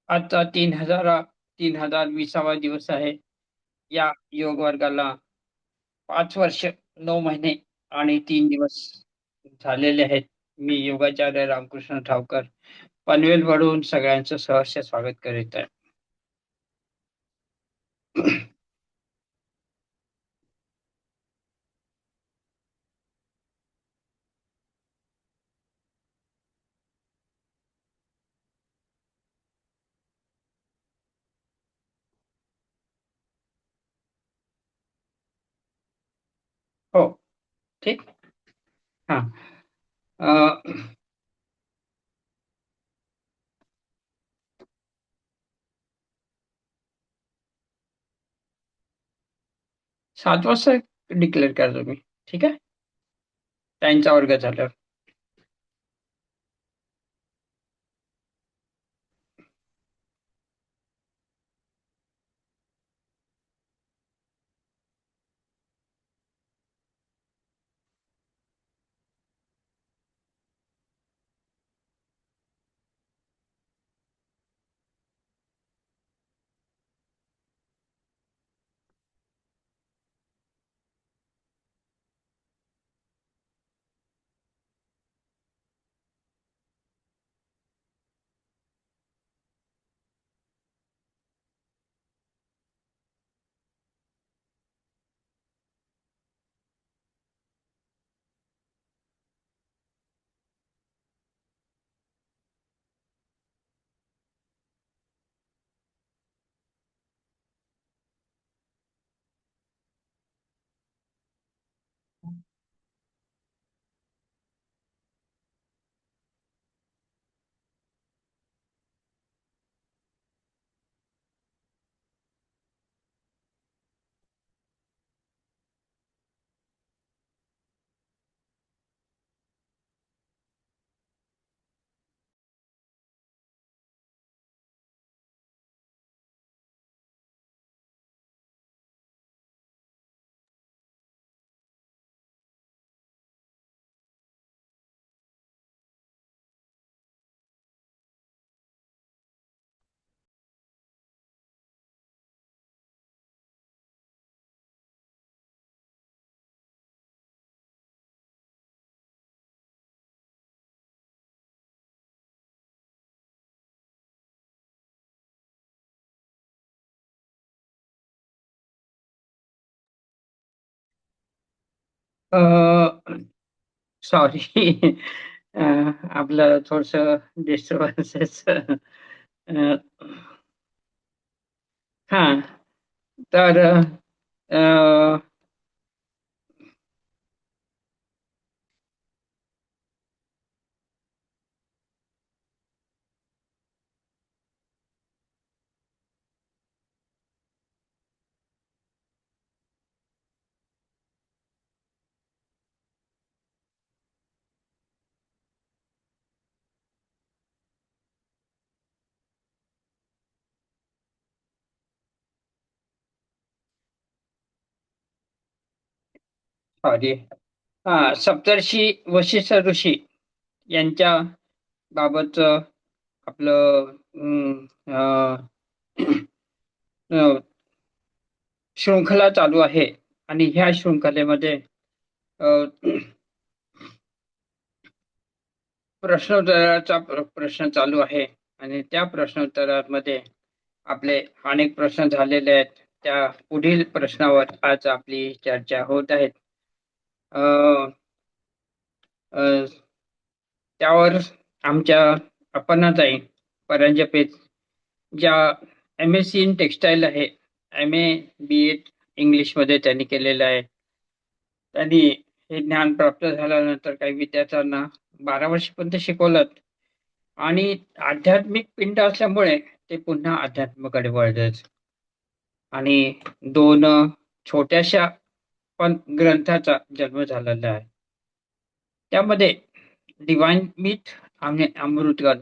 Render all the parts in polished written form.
आजचा 3020वा दिवस आहे. या योग वर्गाला 5 वर्ष 9 महिने आणि 3 दिवस झालेले आहेत. मी योगाचार्य रामकृष्ण ठावकर पनवेल वरून सगळ्यांचं सहर्ष स्वागत करीत आहे. हो, ठीक. हा. अ, 7 वाजता डिक्लेअर करा तुम्ही. ठीक आहे, त्यांचा वर्ग झाल्यावर. सॉरी. आपलं थोडस डिस्टर्बन्सेस. हा. तर सॉरी. सप्तर्षी वशिष्ठ ऋषी यांच्या बाबत आपलं अ, शृंखला चालू आहे. आणि ह्या शृंखलेमध्ये अ, प्रश्नोत्तराचा प्रश्न चालू आहे. आणि त्या प्रश्नोत्तरामध्ये आपले अनेक प्रश्न झालेले आहेत. त्या पुढील प्रश्नावर आज आपली चर्चा होत आहे. अ, अ, त्यावर आमच्या अपर्णाताई परांजपे, ज्या MSc इन टेक्सटाईल आहे, MA BEd इंग्लिशमध्ये त्यांनी केलेलं आहे. त्यांनी हे ज्ञान प्राप्त झाल्यानंतर काही विद्यार्थ्यांना 12 वर्षपर्यंत शिकवलं. आणि आध्यात्मिक पिंड असल्यामुळे ते पुन्हा अध्यात्माकडे वळलेच. आणि दोन छोट्याशा पण ग्रंथाचा जन्म झालेला आहे. त्यामध्ये डिवाइन मिथ आणि अमृतगण,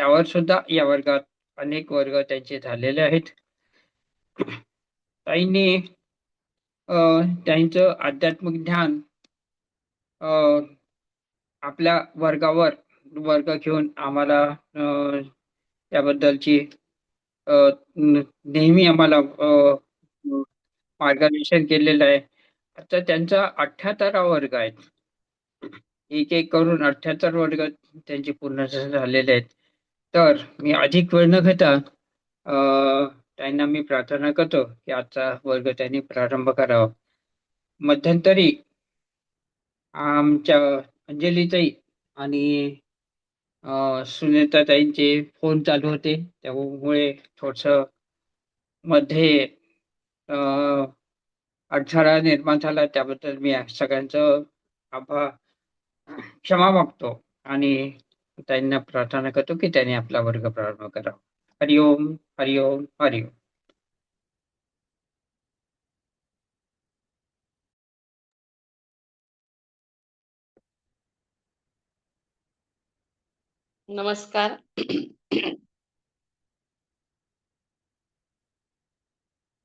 त्यावर सुद्धा या वर्गात अनेक वर्ग त्यांचे झालेले आहेत. ताईंनी अ, त्यांचं आध्यात्मिक ज्ञान अ, आपल्या वर्गावर वर्ग घेऊन आम्हाला त्याबद्दलची अ, नेहमी आम्हाला मार्गदर्शन केलेलं आहे. आता त्यांचा 78वा वर्ग आहे. एक एक करून 78 वर्ग त्यांचे पूर्ण झालेले आहेत. तर मी अधिक वेळ न घेता त्यांना मी प्रार्थना करतो की आजचा वर्ग त्यांनी प्रारंभ करावा. मध्यंतरी आमच्या अंजलीताई आणि सुनीताताईंचे फोन चालू होते. त्यामुळे थोडंसं मध्ये अ, अडथळा निर्माण झाला. त्याबद्दल मी सगळ्यांचं क्षमा मागतो आणि त्यांना प्रार्थना करतो की त्यांनी आपला वर्ग प्रारंभ करावा. हरिओम, हरिओम, हरिओम. नमस्कार.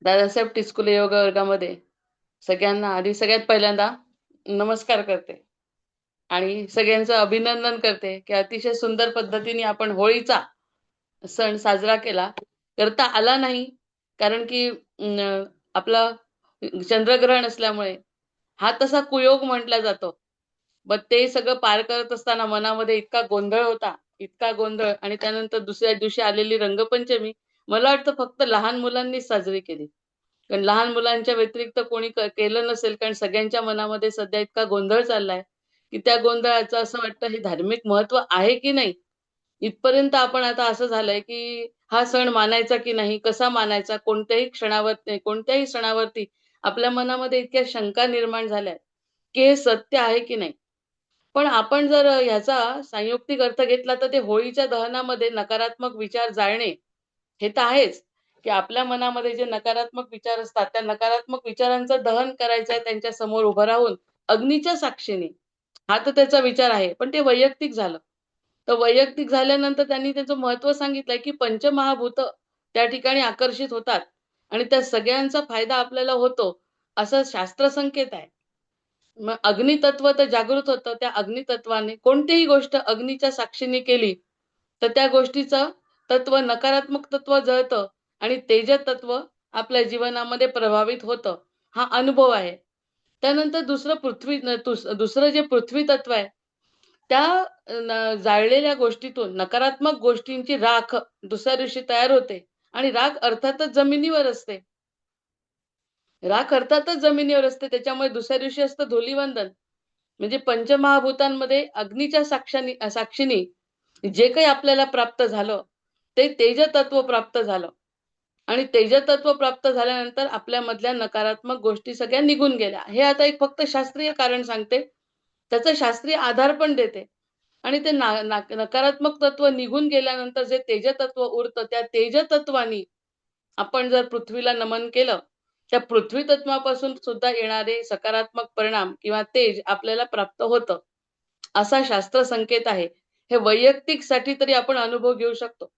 दादासाहेब टिचकुले योग वर्गामध्ये सगळ्यांना आधी सगळ्यात पहिल्यांदा नमस्कार करते आणि सगळ्यांचं अभिनंदन करते की अतिशय सुंदर पद्धतीने आपण होळीचा सण साजरा केला. करता आला नाही कारण की आपला चंद्रग्रहण असल्यामुळे हा तसा कुयोग म्हटला जातो. मग ते सगळं पार करत असताना मनामध्ये इतका गोंधळ होता, इतका गोंधळ आणि त्यानंतर दुसऱ्या दिवशी आलेली रंगपंचमी मला वाटतं फक्त लहान मुलांनीच साजरी केली. कारण लहान मुलांच्या व्यतिरिक्त कोणी केलं नसेल कारण सगळ्यांच्या मनामध्ये सध्या इतका गोंधळ चाललाय, की त्या गोंधळाचं असं वाटतं हे धार्मिक महत्त्व आहे की नाही? इथपर्यंत आपण आता असं झालंय, की हा सण मानायचा की नाही? कसा मानायचा? कोणत्याही सणावरती आपल्या मनामध्ये इतक्या शंका निर्माण झाल्यात, की हे सत्य आहे की नाही? पण आपण जर ह्याचा संयुक्तिक अर्थ घेतला तर ते होळीच्या दहनामध्ये नकारात्मक विचार जाळणे हे तर आहेच, की आपल्या मनामध्ये जे नकारात्मक विचार असतात, त्या नकारात्मक विचारांचं दहन करायचं आहे त्यांच्या समोर उभं राहून अग्नीच्या साक्षीने. हा तर त्याचा विचार आहे. पण ते वैयक्तिक झालं. तर वैयक्तिक झाल्यानंतर त्यांनी त्याचं महत्त्व सांगितलंय, की पंचमहाभूत त्या ठिकाणी आकर्षित होतात आणि त्या सगळ्यांचा फायदा आपल्याला होतो, असं शास्त्र संकेत आहे. मग अग्नितत्व तर जागृत होतं. त्या अग्नितत्वाने कोणतीही गोष्ट अग्नीच्या साक्षीने केली, तर त्या गोष्टीचं तत्व नकारात्मक तत्व जळतं आणि तेजतत्व आपल्या जीवनामध्ये प्रभावित होतं. हा अनुभव आहे. त्यानंतर दुसरं जे पृथ्वी तत्व आहे, त्या जाळलेल्या गोष्टीतून नकारात्मक गोष्टींची राख दुसऱ्या दिवशी तयार होते आणि राख अर्थातच जमिनीवर असते. राख अर्थातच जमिनीवर असते. त्याच्यामुळे दुसऱ्या दिवशी असतं धुलीवंदन. म्हणजे पंचमहाभूतांमध्ये अग्नीच्या साक्षीने जे काही आपल्याला प्राप्त झालं, ते तेजतत्व प्राप्त झालं. आणि तेजतत्व प्राप्त झाल्यानंतर आपल्यामधल्या नकारात्मक गोष्टी सगळ्या निघून गेल्या. हे आता एक फक्त शास्त्रीय कारण सांगते. त्याचा शास्त्रीय आधार पण देते. आणि ते नकारात्मक तत्व निघून गेल्यानंतर जे तेजतत्व उरतं, त्या तेजतत्वानी आपण जर पृथ्वीला नमन केलं, त्या पृथ्वी तत्वापासून सुद्धा येणारे सकारात्मक परिणाम किंवा तेज आपल्याला प्राप्त होतं. असा शास्त्र संकेत आहे. हे वैयक्तिकसाठी तरी आपण अनुभव घेऊ शकतो.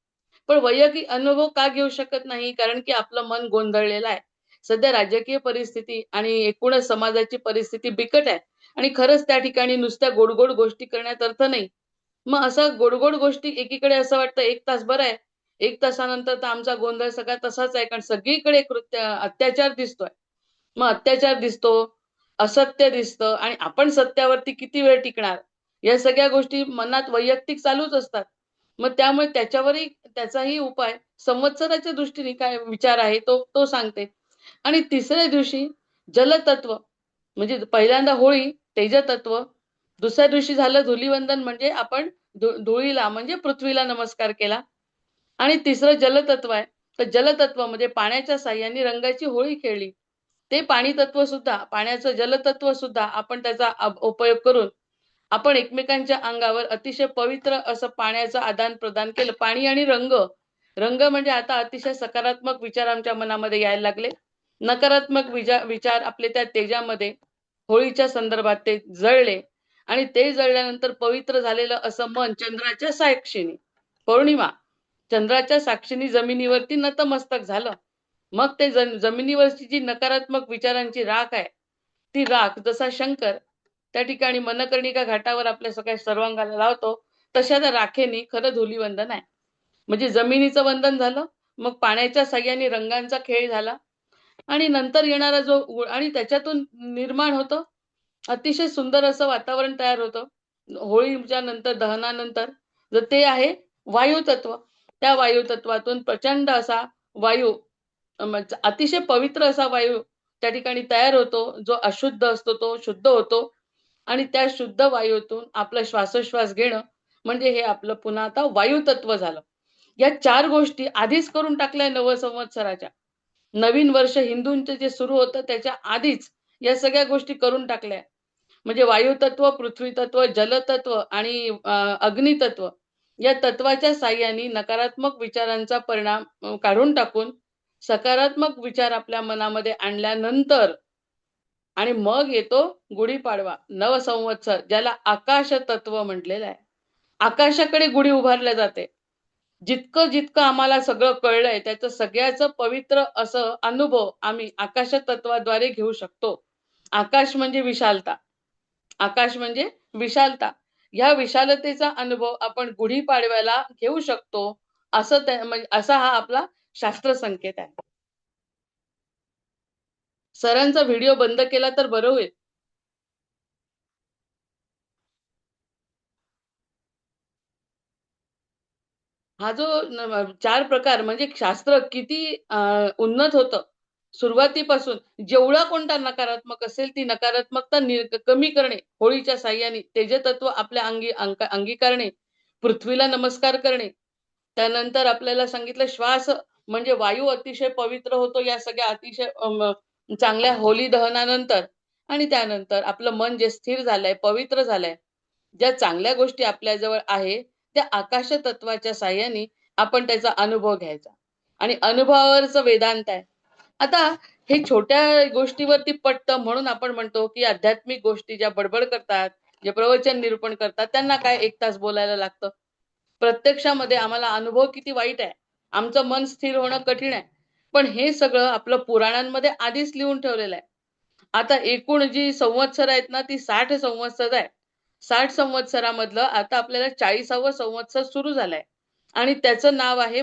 पण वैयक्तिक अनुभव का घेऊ शकत नाही? कारण की आपलं मन गोंधळलेलं आहे. सध्या राजकीय परिस्थिती आणि एकूणच समाजाची परिस्थिती बिकट आहे आणि खरंच त्या ठिकाणी नुसत्या गोड-गोड गोष्टी करण्यात अर्थ नाही. मग असं गोड-गोड गोष्टी एकीकडे असं वाटतं 1 तास बरं आहे. 1 तासानंतर तर आमचा गोंधळ सगळा तसाच आहे. कारण सगळीकडे अत्याचार दिसतोय. मग अत्याचार दिसतो, असत्य दिसतं आणि आपण सत्यावरती किती वेळ टिकणार? या सगळ्या गोष्टी मनात वैयक्तिक चालूच असतात. मग त्यामुळे त्याचाही उपाय संवत्सराच्या दृष्टीने काय विचार आहे तो तो सांगते. आणि तिसऱ्या दिवशी जलतत्व म्हणजे पहिल्यांदा होळी, तेजतत्व, दुसऱ्या दिवशी झालं धुलीवंदन म्हणजे आपण धुळीला म्हणजे पृथ्वीला नमस्कार केला आणि तिसरं जलतत्व आहे. तर जलतत्वामध्ये पाण्याच्या साहाय्याने रंगाची होळी खेळली. ते पाणी तत्व सुद्धा, पाण्याचं जलतत्व सुद्धा आपण त्याचा उपयोग करून आपण एकमेकांच्या अंगावर अतिशय पवित्र असं पाण्याचं आदान-प्रदान केलं. पाणी आणि रंग. रंग म्हणजे आता अतिशय सकारात्मक विचार आमच्या मनामध्ये यायला लागले. नकारात्मक विचार आपले त्या तेजामध्ये होळीच्या संदर्भात ते जळले आणि ते जळल्यानंतर पवित्र झालेलं असं मन चंद्राच्या साक्षीने पौर्णिमा चंद्राच्या साक्षीने जमिनीवरती नतमस्तक झालं. मग ते जमिनीवरची जी नकारात्मक विचारांची राख आहे, ती राख जसा शंकर त्या ठिकाणी मनकर्णिका घाटावर आपल्या सगळ्या सर्वांगाला लावतो, तशा त्या राखेनी खरं धुलीवंदन आहे. म्हणजे जमिनीचं वंदन झालं, मग पाण्याच्या साह्याने रंगांचा खेळ झाला आणि नंतर येणारा जो आणि त्याच्यातून निर्माण होतं अतिशय सुंदर असं वातावरण तयार होतं. होळीच्या नंतर दहनानंतर जर ते आहे वायू तत्व. त्या वायू तत्वातून प्रचंड असा वायू अतिशय पवित्र असा वायू त्या ठिकाणी तयार होतो, जो अशुद्ध असतो तो शुद्ध होतो आणि त्या शुद्ध वायूतून आपला श्वासोश्वास घेणं म्हणजे हे आपलं पुन्हा आता वायू तत्व झालं. या 4 गोष्टी आधीच करून टाकल्या नव संवत्सराच्या. नवीन वर्ष हिंदूंचं जे सुरू होतं त्याच्या आधीच या सगळ्या गोष्टी करून टाकल्या. म्हणजे वायू तत्व, पृथ्वी तत्व, जलतत्व आणि अग्नितत्व या तत्वाच्या साह्याने नकारात्मक विचारांचा परिणाम काढून टाकून सकारात्मक विचार आपल्या मनामध्ये आणल्यानंतर आणि मग येतो गुढीपाडवा, नवसंवत्सर, ज्याला आकाश तत्व म्हटलेलं आहे. आकाशाकडे गुढी उभारल्या जाते. जितकं जितकं आम्हाला सगळं कळलंय त्याचं सगळ्याचं पवित्र असं अनुभव आम्ही आकाश तत्वाद्वारे घेऊ शकतो. आकाश म्हणजे विशालता. आकाश म्हणजे विशालता. ह्या विशालतेचा अनुभव आपण गुढीपाडव्याला घेऊ शकतो. असा हा आपला शास्त्र संकेत आहे. सरांचा व्हिडिओ बंद केला तर बरं होईल. हा जो 4 प्रकार म्हणजे शास्त्र किती उन्नत होतं. सुरुवातीपासून जेवढा कोणता नकारात्मक असेल ती नकारात्मकता कमी करणे होळीच्या साह्याने, तेजतत्व आपल्या अंगीकारणे, पृथ्वीला नमस्कार करणे. त्यानंतर आपल्याला सांगितलं श्वास म्हणजे वायू अतिशय पवित्र होतो या सगळ्या अतिशय चांगल्या होली दहनानंतर आणि त्यानंतर आपलं मन जे स्थिर झालंय, पवित्र झालंय, ज्या चांगल्या गोष्टी आपल्याजवळ आहे त्या आकाश तत्वाच्या साह्याने आपण त्याचा अनुभव घ्यायचा आणि अनुभवावरच वेदांत आहे. आता हे छोट्या गोष्टीवरती पटतं म्हणून आपण म्हणतो की आध्यात्मिक गोष्टी ज्या बडबड करतात, जे प्रवचन निरूपण करतात त्यांना काय 1 तास बोलायला लागतं. प्रत्यक्षामध्ये आम्हाला अनुभव किती वाईट आहे. आमचं मन स्थिर होणं कठीण आहे. पण हे सगळं आपलं पुराणांमध्ये आधीच लिहून ठेवलेलं आहे. आता एकूण जी संवत्सर आहेत ना ती 60 संवत्सर आहे. 60 संवत्सरामधलं आता आपल्याला 40वा संवत्सर सुरू झालाय आणि त्याचं नाव आहे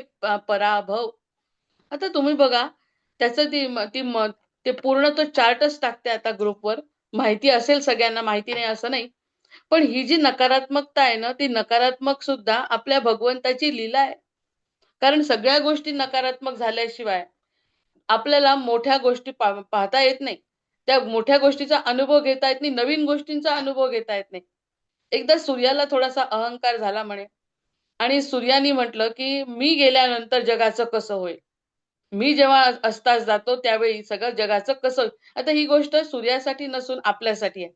पराभव. आता तुम्ही बघा त्याचं ते पूर्ण तो चार्टच टाकते आता ग्रुपवर. माहिती असेल सगळ्यांना, माहिती नाही असं नाही. पण ही जी नकारात्मकता आहे ना ती नकारात्मक सुद्धा आपल्या भगवंताची लीला आहे. कारण सगळ्या गोष्टी नकारात्मक झाल्याशिवाय आपल्याला मोठ्या गोष्टी पाहता येत नाही. त्या मोठ्या गोष्टीचा अनुभव घेता येत नाही, नवीन गोष्टींचा अनुभव घेता येत नाही. एकदा सूर्याला थोडासा अहंकार झाला म्हणे आणि सूर्यानी म्हटलं की मी गेल्यानंतर जगाचं कसं होईल. मी जेव्हा अस्तास जातो त्यावेळी सगळं जगाचं कसं होईल. आता ही गोष्ट सूर्यासाठी नसून आपल्यासाठी आहे.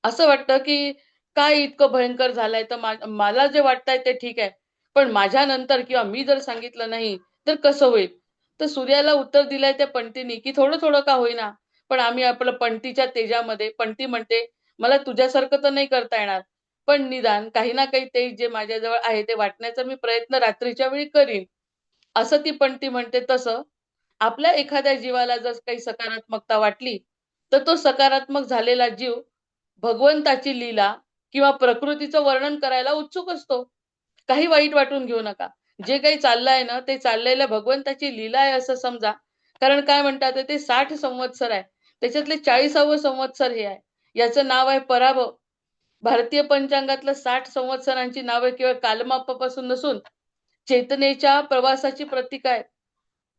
असं वाटतं की काय इतकं भयंकर झालंय तर मला जे वाटतंय ते ठीक आहे. पण माझ्यानंतर किंवा मी जर सांगितलं नाही तर कसं होईल. तर सूर्याला उत्तर दिलंय त्या पंटीनी की थोडं थोडं का होईना पण आम्ही आपलं पंटीच्या तेजामध्ये पंटी म्हणते मला तुझ्यासारखं तर नाही करता येणार. पण निदान काही ना काही तेज जे माझ्याजवळ आहे ते वाटण्याचा मी प्रयत्न रात्रीच्या वेळी करीन. असं ती पंटी म्हणते तसं आपल्या एखाद्या जीवाला जर काही सकारात्मकता वाटली तर तो सकारात्मक झालेला जीव भगवंताची लीला किंवा प्रकृतीचं वर्णन करायला उत्सुक असतो. काही वाईट वाटून घेऊ नका. जे काही चाललंय ना ते चाललेल्या भगवंताची लीला आहे असं समजा. कारण काय म्हणतात ते 60 संवत्सर आहे. त्याच्यातले 40वं संवत्सर हे आहे. याचं नाव आहे पराभव. भारतीय पंचांगातलं 60 संवत्सरांची नावे केवळ कालमापापासून नसून चेतनेच्या प्रवासाची प्रतीक आहे.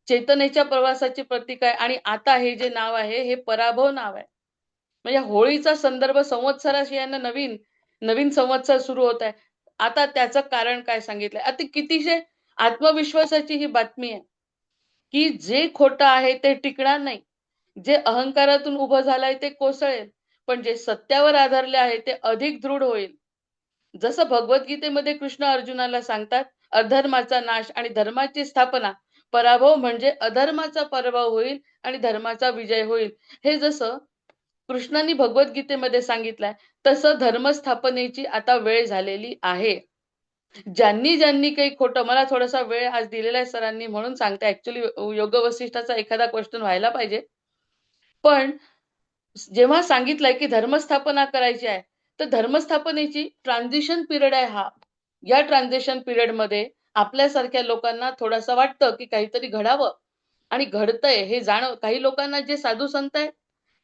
चेतनेच्या प्रवासाची प्रतीक आहे आणि आता हे जे नाव आहे हे पराभव नाव आहे. म्हणजे होळीचा संदर्भ संवत्सराशी यांना नवीन नवीन संवत्सर सुरू होत आहे. आता त्याचं कारण काय सांगितलंय. आता कितीशे आत्मविश्वासाची ही बातमी आहे की जे खोटं आहे ते टिकणार नाही. जे अहंकारातून उभं झालंय ते कोसळेल. पण जे सत्यावर आधारले आहे ते अधिक दृढ होईल. जसं भगवद्गीतेमध्ये कृष्ण अर्जुनाला सांगतात अधर्माचा नाश आणि धर्माची स्थापना. पराभव म्हणजे अधर्माचा पराभव होईल आणि धर्माचा विजय होईल. हे जसं कृष्णांनी भगवद्गीतेमध्ये सांगितलंय तसं धर्मस्थापनेची आता वेळ झालेली आहे. ज्यांनी ज्यांनी काही खोटं, मला थोडासा वेळ आज दिलेला आहे सरांनी म्हणून सांगते. ऍक्च्युली योग वसिष्ठाचा एखादा क्वेश्चन व्हायला पाहिजे. पण जेव्हा सांगितलंय की धर्मस्थापना करायची आहे, तर धर्मस्थापनेची ट्रान्झिशन पिरियड आहे हा. या ट्रान्झिशन पिरियड मध्ये आपल्यासारख्या लोकांना थोडंसं वाटतं की काहीतरी घडावं आणि घडतंय हे जाणव. काही लोकांना जे साधू संत आहेत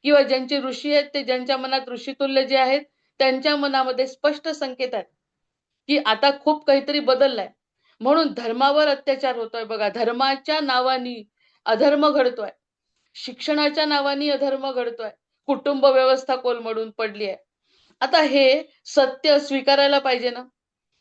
किंवा ज्यांचे ऋषी आहेत, ते ज्यांच्या मनात ऋषितुल्य जे आहेत, त्यांच्या मनामध्ये स्पष्ट संकेत आहेत की आता खूप काहीतरी बदललंय. म्हणून धर्मावर अत्याचार होतोय बघा, धर्माच्या नावानी अधर्म घडतोय, शिक्षणाच्या नावानी अधर्म घडतोय, कुटुंब व्यवस्था कोलमडून पडली आहे. आता हे सत्य स्वीकारायला पाहिजे ना.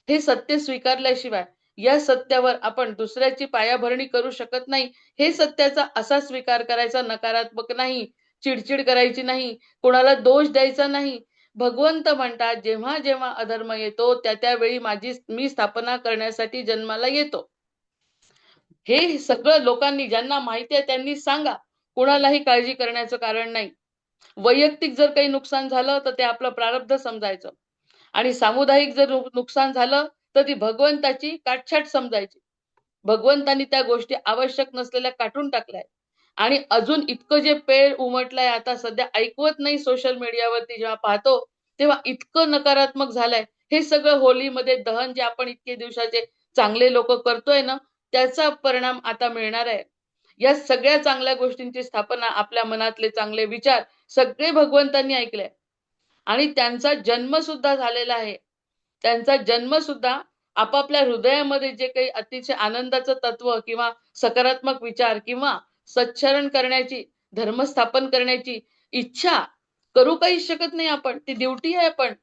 हे सत्य स्वीकारल्याशिवाय या सत्यावर आपण दुसऱ्याची पायाभरणी करू शकत नाही. हे सत्याचा असा स्वीकार करायचा, नकारात्मक नाही, चिडचिड करायची नाही, कोणाला दोष द्यायचा नाही. भगवंत म्हणतात जेव्हा जेव्हा अधर्म येतो त्या त्यावेळी मी स्थापना करण्यासाठी जन्माला येतो. हे सगळं लोकांनी, ज्यांना माहिती आहे त्यांनी सांगा. कोणालाही काळजी करण्याचं कारण नाही. वैयक्तिक जर काही नुकसान झालं तर ते आपलं प्रारब्ध समजायचं आणि सामुदायिक जर नुकसान झालं तर ती भगवंताची काटछाट समजायची. भगवंतानी त्या गोष्टी आवश्यक नसलेल्या काढून टाकल्याय आणि अजून इतकं जे पेळ उमटलंय आता सध्या ऐकवत नाही. सोशल मीडियावरती जेव्हा पाहतो तेव्हा इतकं नकारात्मक झालंय. हे सगळं होलीमध्ये दहन जे आपण इतके दिवसाचे चांगले लोक करतोय ना, त्याचा परिणाम आता मिळणार आहे. या सगळ्या चांगल्या गोष्टींची स्थापना, आपल्या मनातले चांगले विचार सगळे भगवंतांनी ऐकले आणि त्यांचा जन्म सुद्धा झालेला आहे. त्यांचा जन्म सुद्धा आपापल्या हृदयामध्ये जे काही अतिशय आनंदाचं तत्व किंवा सकारात्मक विचार किंवा सच्चरण करण्याची, धर्म स्थापन करण्याची इच्छा करू काही शकत नाही आपण. ती ड्युटी आहे. पण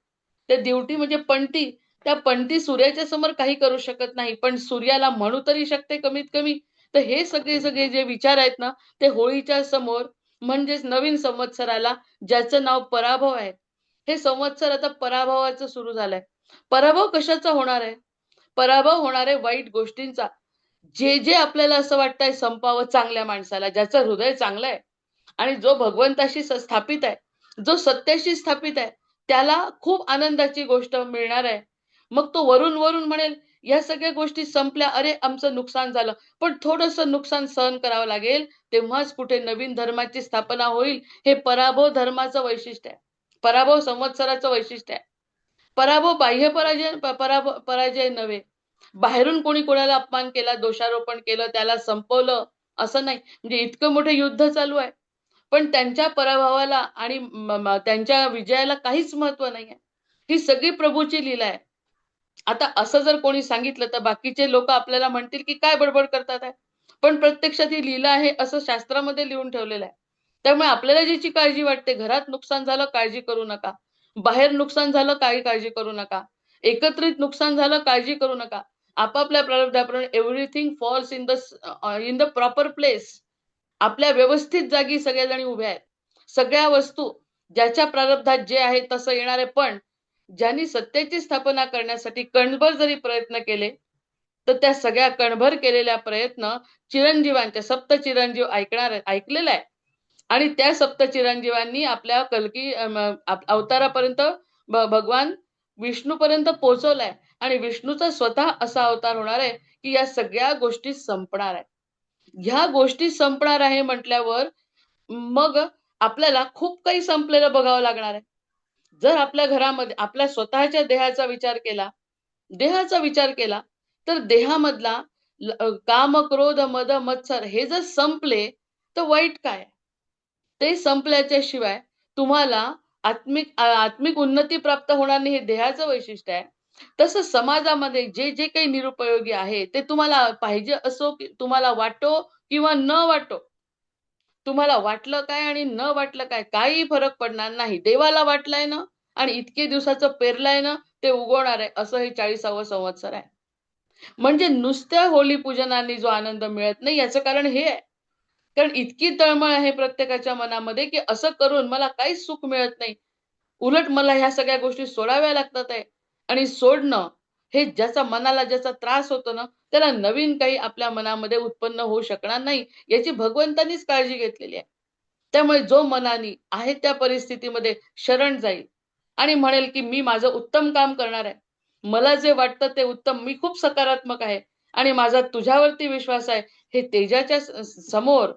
त्या ड्युटी म्हणजे पणती, त्या पणती सूर्याच्या समोर काही करू शकत नाही, पण सूर्याला म्हणू तरी शकते कमीत कमी. तर हे सगळे सगळे जे विचार आहेत ना, ते होळीच्या समोर म्हणजेच नवीन संवत्सराला, ज्याचं नाव पराभव आहे, हे संवत्सर आता पराभवाचं सुरू झालंय. पराभव कशाचा होणार आहे? पराभव होणार आहे वाईट गोष्टींचा. जे जे आपल्याला असं वाटतंय संपावं, चांगल्या माणसाला ज्याचं हृदय चांगलं आहे आणि जो भगवंताशी स्थापित आहे, जो सत्याशी स्थापित आहे, त्याला खूप आनंदाची गोष्ट मिळणार आहे. मग तो वरून वरून म्हणेल या सगळ्या गोष्टी संपल्या, अरे आमचं नुकसान झालं, पण थोडंसं नुकसान सहन करावं लागेल, तेव्हाच कुठे नवीन धर्माची स्थापना होईल. हे पराभव धर्माचं वैशिष्ट्य आहे, पराभव संवत्सराचं वैशिष्ट्य आहे. पराभव बाह्य पराजय, पराजय नव्हे. बाहेरून कोणी कोणाला अपमान केला, दोषारोपण केलं, त्याला संपवलं असं नाही. म्हणजे इतकं मोठं युद्ध चालू आहे पण त्यांच्या पराभवाला आणि त्यांच्या विजयाला काहीच महत्व नाहीये. ही सगळी प्रभूची लीला आहे. आता असं जर कोणी सांगितलं तर बाकीचे लोक आपल्याला म्हणतील की काय बडबड करतात आहे. पण प्रत्यक्षात ही लीला आहे असं शास्त्रामध्ये लिहून ठेवलेलं आहे. त्यामुळे आपल्याला ज्याची काळजी वाटते, घरात नुकसान झालं काळजी करू नका, बाहेर नुकसान झालं काही काळजी करू नका, एकत्रित नुकसान झालं काळजी करू नका. आपापल्या प्रारब्धाप्रमाणे everything falls in the proper place. आपल्या व्यवस्थित जागी सगळ्याजणी उभ्या आहेत. सगळ्या वस्तू ज्याच्या प्रारब्धात जे आहे तसं येणार आहे. पण ज्यांनी सत्याची स्थापना करण्यासाठी कणभर जरी प्रयत्न केले तर त्या सगळ्या कणभर केलेल्या प्रयत्न चिरंजीवांच्या, सप्त चिरंजीव ऐकलेला आहे आणि त्या सप्त चिरंजीवांनी आपल्या कल्की अवतारापर्यंत भगवान विष्णूपर्यंत पोहोचवलाय आणि विष्णूचा स्वतः असा अवतार होणार आहे की या सगळ्या गोष्टी संपणार आहे. ह्या गोष्टी संपणार आहे म्हटल्यावर मग आपल्याला खूप काही संपलेलं बघावं लागणार आहे. जर आपल्या घरामध्ये आपल्या स्वतःच्या देहाचा विचार केला तर देहामधला काम, क्रोध, मद, मत्सर हे जर संपले तर वाईट काय? ते संपल्याच्या शिवाय तुम्हाला आत्मिक उन्नती प्राप्त होणार नाही. हे देहाचं वैशिष्ट्य आहे. तसं समाजामध्ये जे जे काही निरुपयोगी आहे ते तुम्हाला पाहिजे असो की तुम्हाला वाटो किंवा न वाटो, तुम्हाला वाटलं काय आणि न वाटलं काय काही फरक पडणार नाही. देवाला वाटलंय ना आणि इतके दिवसाचं पेरलंय ना ते उगवणार आहे, असं हे 40वा संवत्सर आहे. म्हणजे नुसत्या होळी पूजनाने जो आनंद मिळत नाही याचं कारण हे आहे. कारण इतकी तळमळ आहे प्रत्येकाच्या मनामध्ये की असं करून मला काहीच सुख मिळत नाही, उलट मला ह्या सगळ्या गोष्टी सोडाव्या लागतात आहे. आणि सोडणं हे ज्याचा मनाला ज्याचा त्रास होतो ना त्याला नवीन काही आपल्या मनामध्ये उत्पन्न होऊ शकणार नाही याची भगवंतानीच काळजी घेतलेली आहे. त्यामुळे जो मनाने आहे त्या परिस्थितीमध्ये शरण जाईल आणि म्हणेल की मी माझं उत्तम काम करणार आहे, मला जे वाटतं ते उत्तम, मी खूप सकारात्मक आहे आणि माझा तुझ्यावरती विश्वास आहे, हे तेजाच्या समोर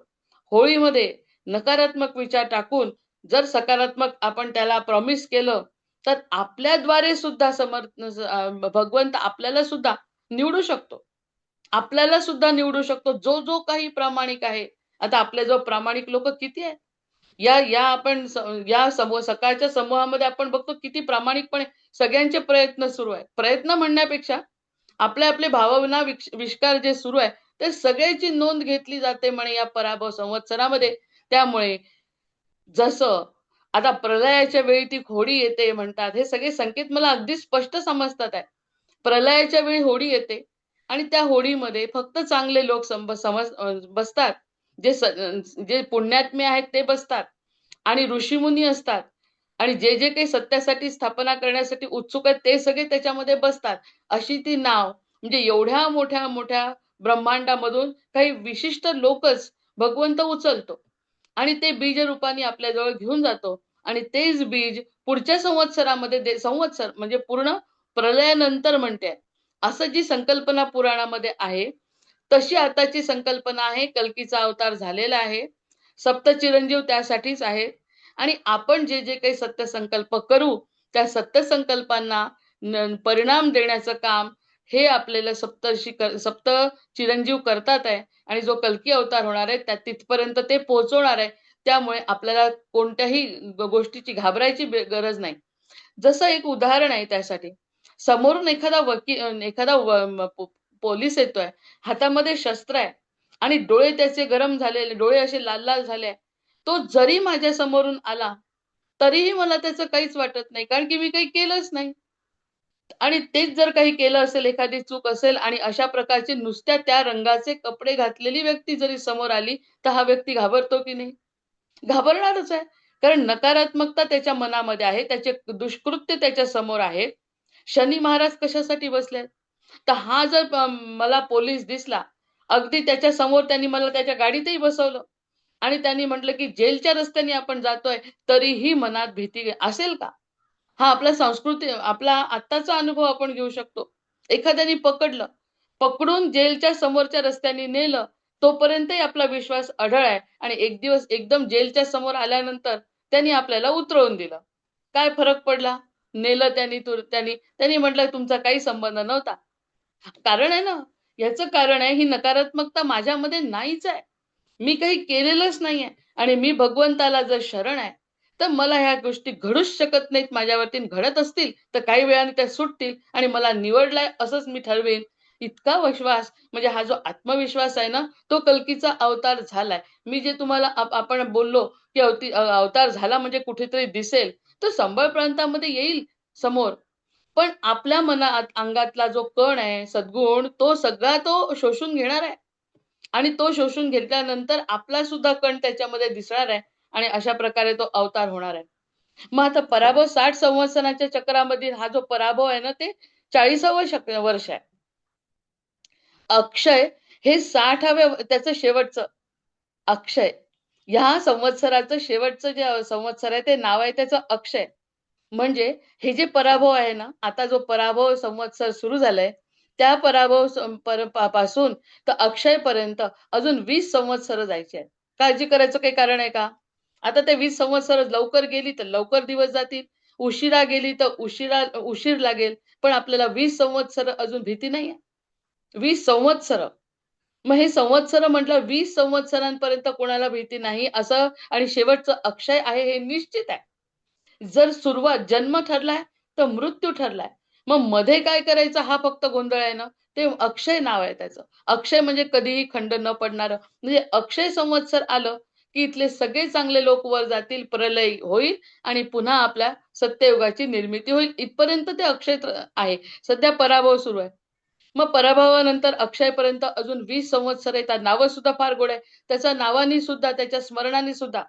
होळीमध्ये नकारात्मक विचार टाकून जर सकारात्मक आपण त्याला प्रॉमिस केलं, तर आपल्याद्वारे सुद्धा भगवंत आपल्याला सुद्धा निवडू शकतो. आपल्याला सुद्धा निवडू शकतो जो जो काही प्रामाणिक आहे. आता आपल्याजवळ प्रामाणिक लोक किती आहेत? या या आपण या समूह सकाळच्या समूहामध्ये आपण बघतो किती प्रामाणिकपणे सगळ्यांचे प्रयत्न सुरू आहे. प्रयत्न म्हणण्यापेक्षा आपले आपले भावना विष्कार जे सुरू आहे ते सगळ्याची नोंद घेतली जाते म्हणे या पराभव संवत्सरामध्ये. त्यामुळे जसं आता प्रलयाच्या वेळी ती होळी येते म्हणतात, हे सगळे संकेत मला अगदी स्पष्ट समजतात आहे. प्रलयाच्या वेळी होळी येते आणि त्या होळीमध्ये फक्त चांगले लोक बसतात. जे पुण्यात्मे आहेत ते बसतात आणि ऋषीमुनी असतात आणि जे जे काही सत्यासाठी स्थापना करण्यासाठी उत्सुक आहेत ते सगळे त्याच्यामध्ये बसतात. अशी ती नाव म्हणजे एवढ्या मोठ्या मोठ्या ब्रह्मांडामधून काही विशिष्ट लोकच भगवंत उचलतो आणि ते बीज रूपाने आपल्याजवळ घेऊन जातो आणि तेच बीज पुढच्या संवत्सरामध्ये संवत्सर म्हणजे पूर्ण प्रलयानंतर म्हणते असं जी संकल्पना पुराणामध्ये आहे तशी आताची संकल्पना आहे. कल्कीचा अवतार झालेला आहे. सप्त चिरंजीव त्यासाठीच आहेत आणि आपण जे जे काही सत्य संकल्प करू त्या सत्य संकल्पांना परिणाम देण्याचं काम हे आपल्याला सप्त चिरंजीव करतात आहे आणि जो कल्की अवतार होणार आहे त्या तिथपर्यंत ते पोहोचवणार आहे. त्यामुळे आपल्याला कोणत्याही गोष्टीची घाबरायची गरज नाही. जसं एक उदाहरण आहे त्यासाठी, समोरून एखादा वकील एखादा पोलीस येतोय, हातामध्ये शस्त्र आहे आणि डोळे त्याचे गरम झालेले, डोळे असे लाल लाल झाले, तो जरी माझ्या समोरून आला तरीही मला त्याचं काहीच वाटत नाही, कारण की मी काही केलंच नाही. आणि तेच जर काही केलं असेल, एखादी चूक असेल आणि अशा प्रकारची नुसत्या त्या रंगाचे कपडे घातलेली व्यक्ती जरी समोर आली तर हा व्यक्ती घाबरतो की नाही? घाबरणारच आहे. कारण नकारात्मकता त्याच्या मनामध्ये आहे, त्याचे दुष्कृत्य त्याच्या समोर आहे. शनी महाराज कशासाठी बसलेत? तर हा जर मला पोलीस दिसला, अगदी त्याच्या समोर त्यांनी मला त्याच्या गाडीतही बसवलं आणि त्यांनी म्हटलं की जेलच्या रस्त्याने आपण जातोय, तरीही मनात भीती असेल का? हा आपला संस्कृती आपला आत्ताचा अनुभव आपण घेऊ शकतो. एखाद्याने पकडलं, पकडून जेलच्या समोरच्या रस्त्याने नेलं, तोपर्यंतही आपला विश्वास अढळ आहे आणि एक दिवस एकदम जेलच्या समोर आल्यानंतर त्यांनी आपल्याला उतरवून दिलं. काय फरक पडला? नेलं त्यांनी म्हटलं तुमचा काही संबंध नव्हता. कारण आहे ना, याचं कारण आहे ही नकारात्मकता माझ्यामध्ये नाहीच आहे. मी काही केलेलंच नाहीये आणि मी भगवंताला जर शरण आहे, तर मला ह्या गोष्टी घडूच शकत नाहीत माझ्यावरती. घडत असतील तर काही वेळाने त्या सुटतील आणि मला निवडलाय असंच मी ठरवेन. इतका विश्वास म्हणजे हा जो आत्मविश्वास आहे ना, तो कल्कीचा अवतार झालाय. मी जे तुम्हाला आपण बोललो, की अवतार झाला म्हणजे कुठेतरी दिसेल, तो संबळ प्रांतामध्ये येईल समोर. पण आपल्या अंगातला जो कण आहे, सद्गुण, तो सगळा तो शोषून घेणार आहे. आणि तो शोषून घेतल्यानंतर आपला सुद्धा कण त्याच्यामध्ये दिसणार आहे आणि अशा प्रकारे तो अवतार होणार आहे. मग आता पराभव 60 संवत्सराच्या चक्रामधील हा जो पराभव आहे ना, ते 40व वर्ष आहे. अक्षय हे 60व्या त्याचं शेवटचं अक्षय. ह्या संवत्सराचं शेवटचं जे संवत्सर आहे ते नाव आहे त्याचं अक्षय. म्हणजे हे जे पराभव आहे ना, आता जो पराभव संवत्सर सुरू झालाय, त्या पराभव पासून तर अक्षयपर्यंत अजून 20 संवत्सर जायचे आहेत. काळजी करायचं काही कारण आहे का? आता ते 20 संवत्सर लवकर गेली तर लवकर दिवस जातील, उशिरा गेली तर उशीर लागेल. पण आपल्याला 20 संवत्सर अजून भीती नाहीये. 20 संवत्सर. मग हे संवत्सर म्हटलं 20 संवत्सरांपर्यंत कोणाला भीती नाही असं आणि शेवटचं अक्षय आहे हे निश्चित आहे. जर सुरुवात जन्म ठरलाय तर मृत्यू ठरलाय. मग मध्ये काय करायचं हा फक्त गोंधळ आहे ना. ते अक्षय नाव आहे त्याचं. अक्षय म्हणजे कधीही खंड न पडणारं. म्हणजे अक्षय संवत्सर आलं की इथले सगळे चांगले लोक वर जातील, प्रलय होईल आणि पुन्हा आपल्या सत्ययुगाची निर्मिती होईल. इथपर्यंत ते अक्षय आहे. सध्या पराभव सुरू आहे. मग पराभवानंतर अक्षयपर्यंत अजून 20 संवत्सर येतात. नावं सुद्धा फार गोड आहे. त्याच्या नावानी सुद्धा, त्याच्या स्मरणाने सुद्धा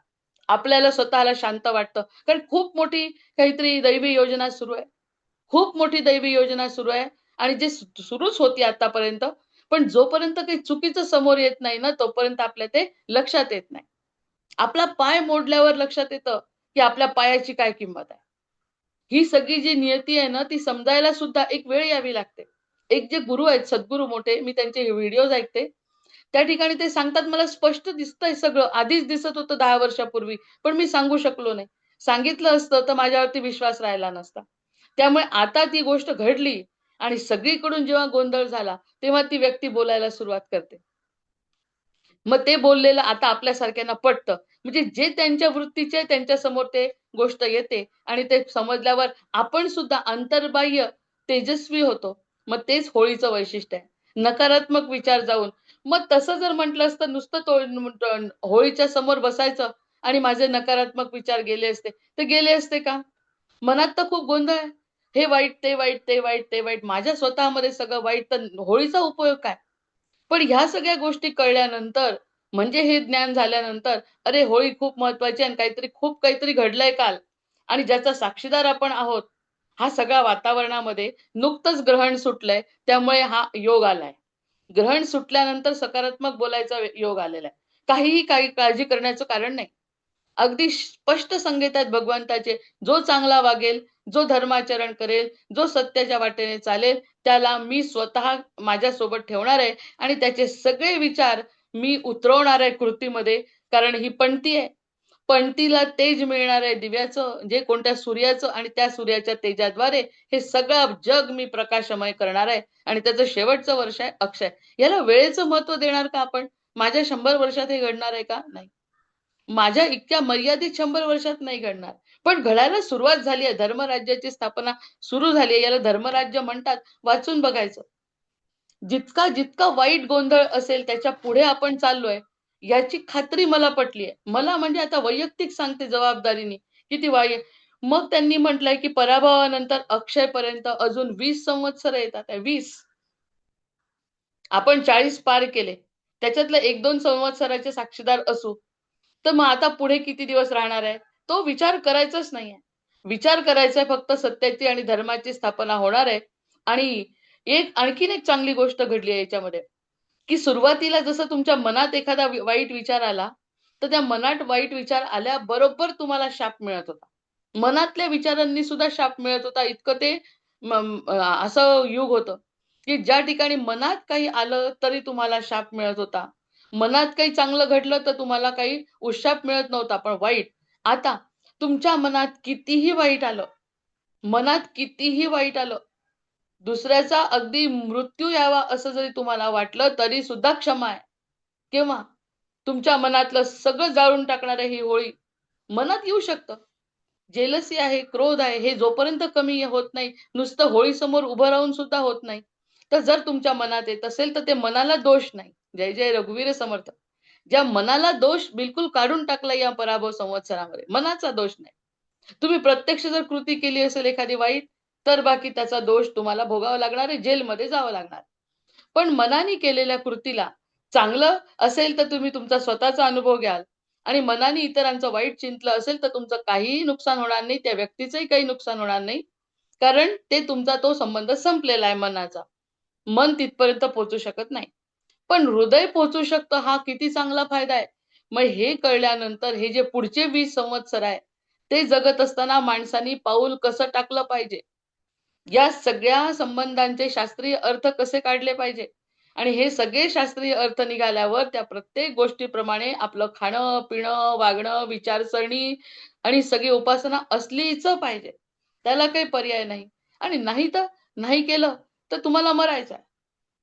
आपल्याला स्वतःला शांत वाटतं. कारण खूप मोठी काहीतरी दैवी योजना सुरू आहे. खूप मोठी दैवी योजना सुरू आहे आणि जे सुरूच होती आतापर्यंत. पण जोपर्यंत काही चुकीचं समोर येत नाही ना, तोपर्यंत आपल्या ते लक्षात येत नाही. आपला पाय मोडल्यावर लक्षात येतं, की आपल्या पायाची काय किंमत आहे. ही सगळी जी नियती आहे ना ती समजायला सुद्धा एक वेळ यावी लागते. एक जे गुरु आहेत, सद्गुरू मोठे, मी त्यांचे व्हिडिओज ऐकते. त्या ठिकाणी ते सांगतात, मला स्पष्ट दिसतंय सगळं. आधीच दिसत होतं 10 वर्षापूर्वी, पण मी सांगू शकलो नाही. सांगितलं असतं तर माझ्यावरती विश्वास राहिला नसता. त्यामुळे आता ती गोष्ट घडली आणि सगळीकडून जेव्हा गोंधळ झाला, तेव्हा ती व्यक्ती बोलायला सुरुवात करते. मग ते बोललेलं आता आपल्यासारख्यांना पटतं. म्हणजे जे त्यांच्या वृत्तीचे त्यांच्या समोर ते गोष्ट येते आणि ते समजल्यावर आपण सुद्धा अंतर्बाह्य तेजस्वी होतो. मग तेच होळीचं वैशिष्ट्य आहे. नकारात्मक विचार जाऊन मग तसं जर म्हटलं असतं नुसतं होळीच्या समोर बसायचं आणि माझे नकारात्मक विचार गेले असते, तर गेले असते का? मनात तर खूप गोंधळ आहे. हे वाईट, ते वाईट, ते वाईट, ते वाईट. माझ्या स्वतःमध्ये सगळं वाईट, तर होळीचा उपयोग काय? पण ह्या सगळ्या गोष्टी कळल्यानंतर, म्हणजे हे ज्ञान झाल्यानंतर, अरे होळी खूप महत्वाची आणि खूप काहीतरी घडलंय काल आणि ज्याचा साक्षीदार आपण आहोत. हा सगळा वातावरणामध्ये नुकतंच ग्रहण सुटलंय, त्यामुळे हा योग आलाय. ग्रहण सुटल्यानंतर सकारात्मक बोलायचा योग आलेला आहे. काही काळजी करण्याचं कारण नाही. अगदी स्पष्ट संकेत आहेत भगवंताचे. जो चांगला वागेल, जो धर्माचरण करेल, जो सत्याच्या वाटेने चालेल, त्याला मी स्वतः माझ्यासोबत ठेवणार आहे आणि त्याचे सगळे विचार मी उतरवणार आहे कृतीमध्ये. कारण ही पणती आहे. पणतीला तेज मिळणार आहे दिव्याचं, जे कोणत्या सूर्याचं, आणि त्या सूर्याच्या तेजाद्वारे हे सगळं जग मी प्रकाशमय करणार आहे. आणि त्याचं शेवटचं वर्ष आहे अक्षय. याला वेळेचं महत्व देणार का आपण? माझ्या 100 वर्षात हे घडणार आहे का? नाही. माझ्या इतक्या मर्यादित 100 वर्षात नाही घडणार. पण घडायला सुरुवात झाली आहे. धर्मराज्याची स्थापना सुरू झाली आहे. याला धर्मराज्य म्हणतात. वाचून बघायचं. जितका जितका वाईट गोंधळ असेल त्याच्या पुढे आपण चाललोय, याची खात्री मला पटली आहे. मला म्हणजे आता वैयक्तिक सांगते जबाबदारीने, किती वाईट. मग त्यांनी म्हटलंय की पराभवानंतर अक्षयपर्यंत अजून 20 संवत्सर येतात. 20. आपण 40 पार केले. त्याच्यातलं 1-2 संवत्सराचे साक्षीदार असू. तर मग आता पुढे किती दिवस राहणार आहे? तो विचार करायचाच नाहीये. विचार करायचा आहे फक्त सत्याची आणि धर्माची स्थापना होणार आहे. आणि आणखीन एक चांगली गोष्ट घडली आहे याच्यामध्ये, की सुरुवातीला जसं तुमच्या मनात एखादा वाईट विचार आला, तर त्या मनात वाईट विचार आल्याबरोबर तुम्हाला शाप मिळत होता. मनातल्या विचारांनी सुद्धा शाप मिळत होता. इतकं ते असं युग होतं, की ज्या ठिकाणी मनात काही आलं तरी तुम्हाला शाप मिळत होता. मनात काही चांगलं घडलं तर तुम्हाला काही उशाप मिळत नव्हता, पण वाईट. आता तुमच्या मनात कितीही वाईट आलं, मनात कितीही वाईट आलं, दुसऱ्याचा अगदी मृत्यू यावा असं जरी तुम्हाला वाटलं तरी सुद्धा क्षमा आहे. केव्हा? तुमच्या मनातलं सगळं जाळून टाकणार ही होळी मनात येऊ शकतं. जेलसी आहे, क्रोध आहे, हे जोपर्यंत कमी होत नाही, नुसतं होळीसमोर उभं राहून सुद्धा होत नाही. तर जर तुमच्या मनात येत असेल तर ते मनाला दोष नाही. जय जय रघुवीर समर्थ. ज्या मनाला दोष बिलकुल काढून टाकला या पराभव संवत्सरामध्ये, मनाचा दोष नाही. तुम्ही प्रत्यक्ष जर कृती केली असेल एखादी वाईट, तर बाकी त्याचा दोष तुम्हाला भोगावा लागणार आहे, जेलमध्ये जावं लागणार. पण मनाने केलेल्या कृतीला चांगलं असेल तर तुम्ही तुमचा स्वतःचा अनुभव घ्याल आणि मनाने इतरांचं वाईट चिंतलं असेल तर तुमचं काहीही नुकसान होणार नाही, त्या व्यक्तीचंही काही नुकसान होणार नाही. कारण ते तुमचा तो संबंध संपलेला आहे मनाचा. मन तिथपर्यंत पोहोचू शकत नाही. पण हृदय पोहोचू शकतं, हा किती चांगला फायदा आहे. मग हे कळल्यानंतर हे जे पुढचे 20 संवत्सर आहे, ते जगत असताना माणसानी पाऊल कसं टाकलं पाहिजे, या सगळ्या संबंधांचे शास्त्रीय अर्थ कसे काढले पाहिजे, आणि हे सगळे शास्त्रीय अर्थ निघाल्यावर त्या प्रत्येक गोष्टीप्रमाणे आपलं खाणं, पिणं, वागणं, विचारसरणी आणि सगळी उपासना असलीच पाहिजे. त्याला काही पर्याय नाही. आणि नाही तर नाही केलं तर तुम्हाला मरायचं आहे.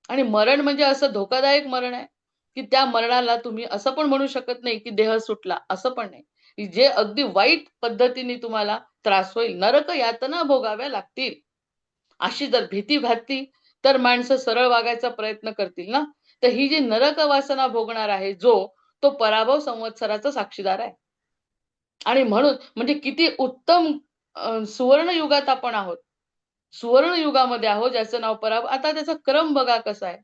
आणि मरण म्हणजे असं धोकादायक मरण आहे, की त्या मरणाला तुम्ही असं पण म्हणू शकत नाही, की देह सुटला, असं पण नाही. की जे अगदी वाईट पद्धतीने तुम्हाला त्रास होईल, नरक यातना भोगाव्या लागतील. अशी जर भीती घातली तर माणसं सरळ वागायचा प्रयत्न करतील ना. तर ही जी नरक वासना भोगणार आहे जो, तो पराभव संवत्सराचा साक्षीदार आहे. आणि म्हणून म्हणजे किती उत्तम सुवर्ण युगात आपण आहोत. सुवर्ण युगामध्ये आहोत ज्याचं नाव पराभव. आता त्याचा क्रम बघा कसा आहे.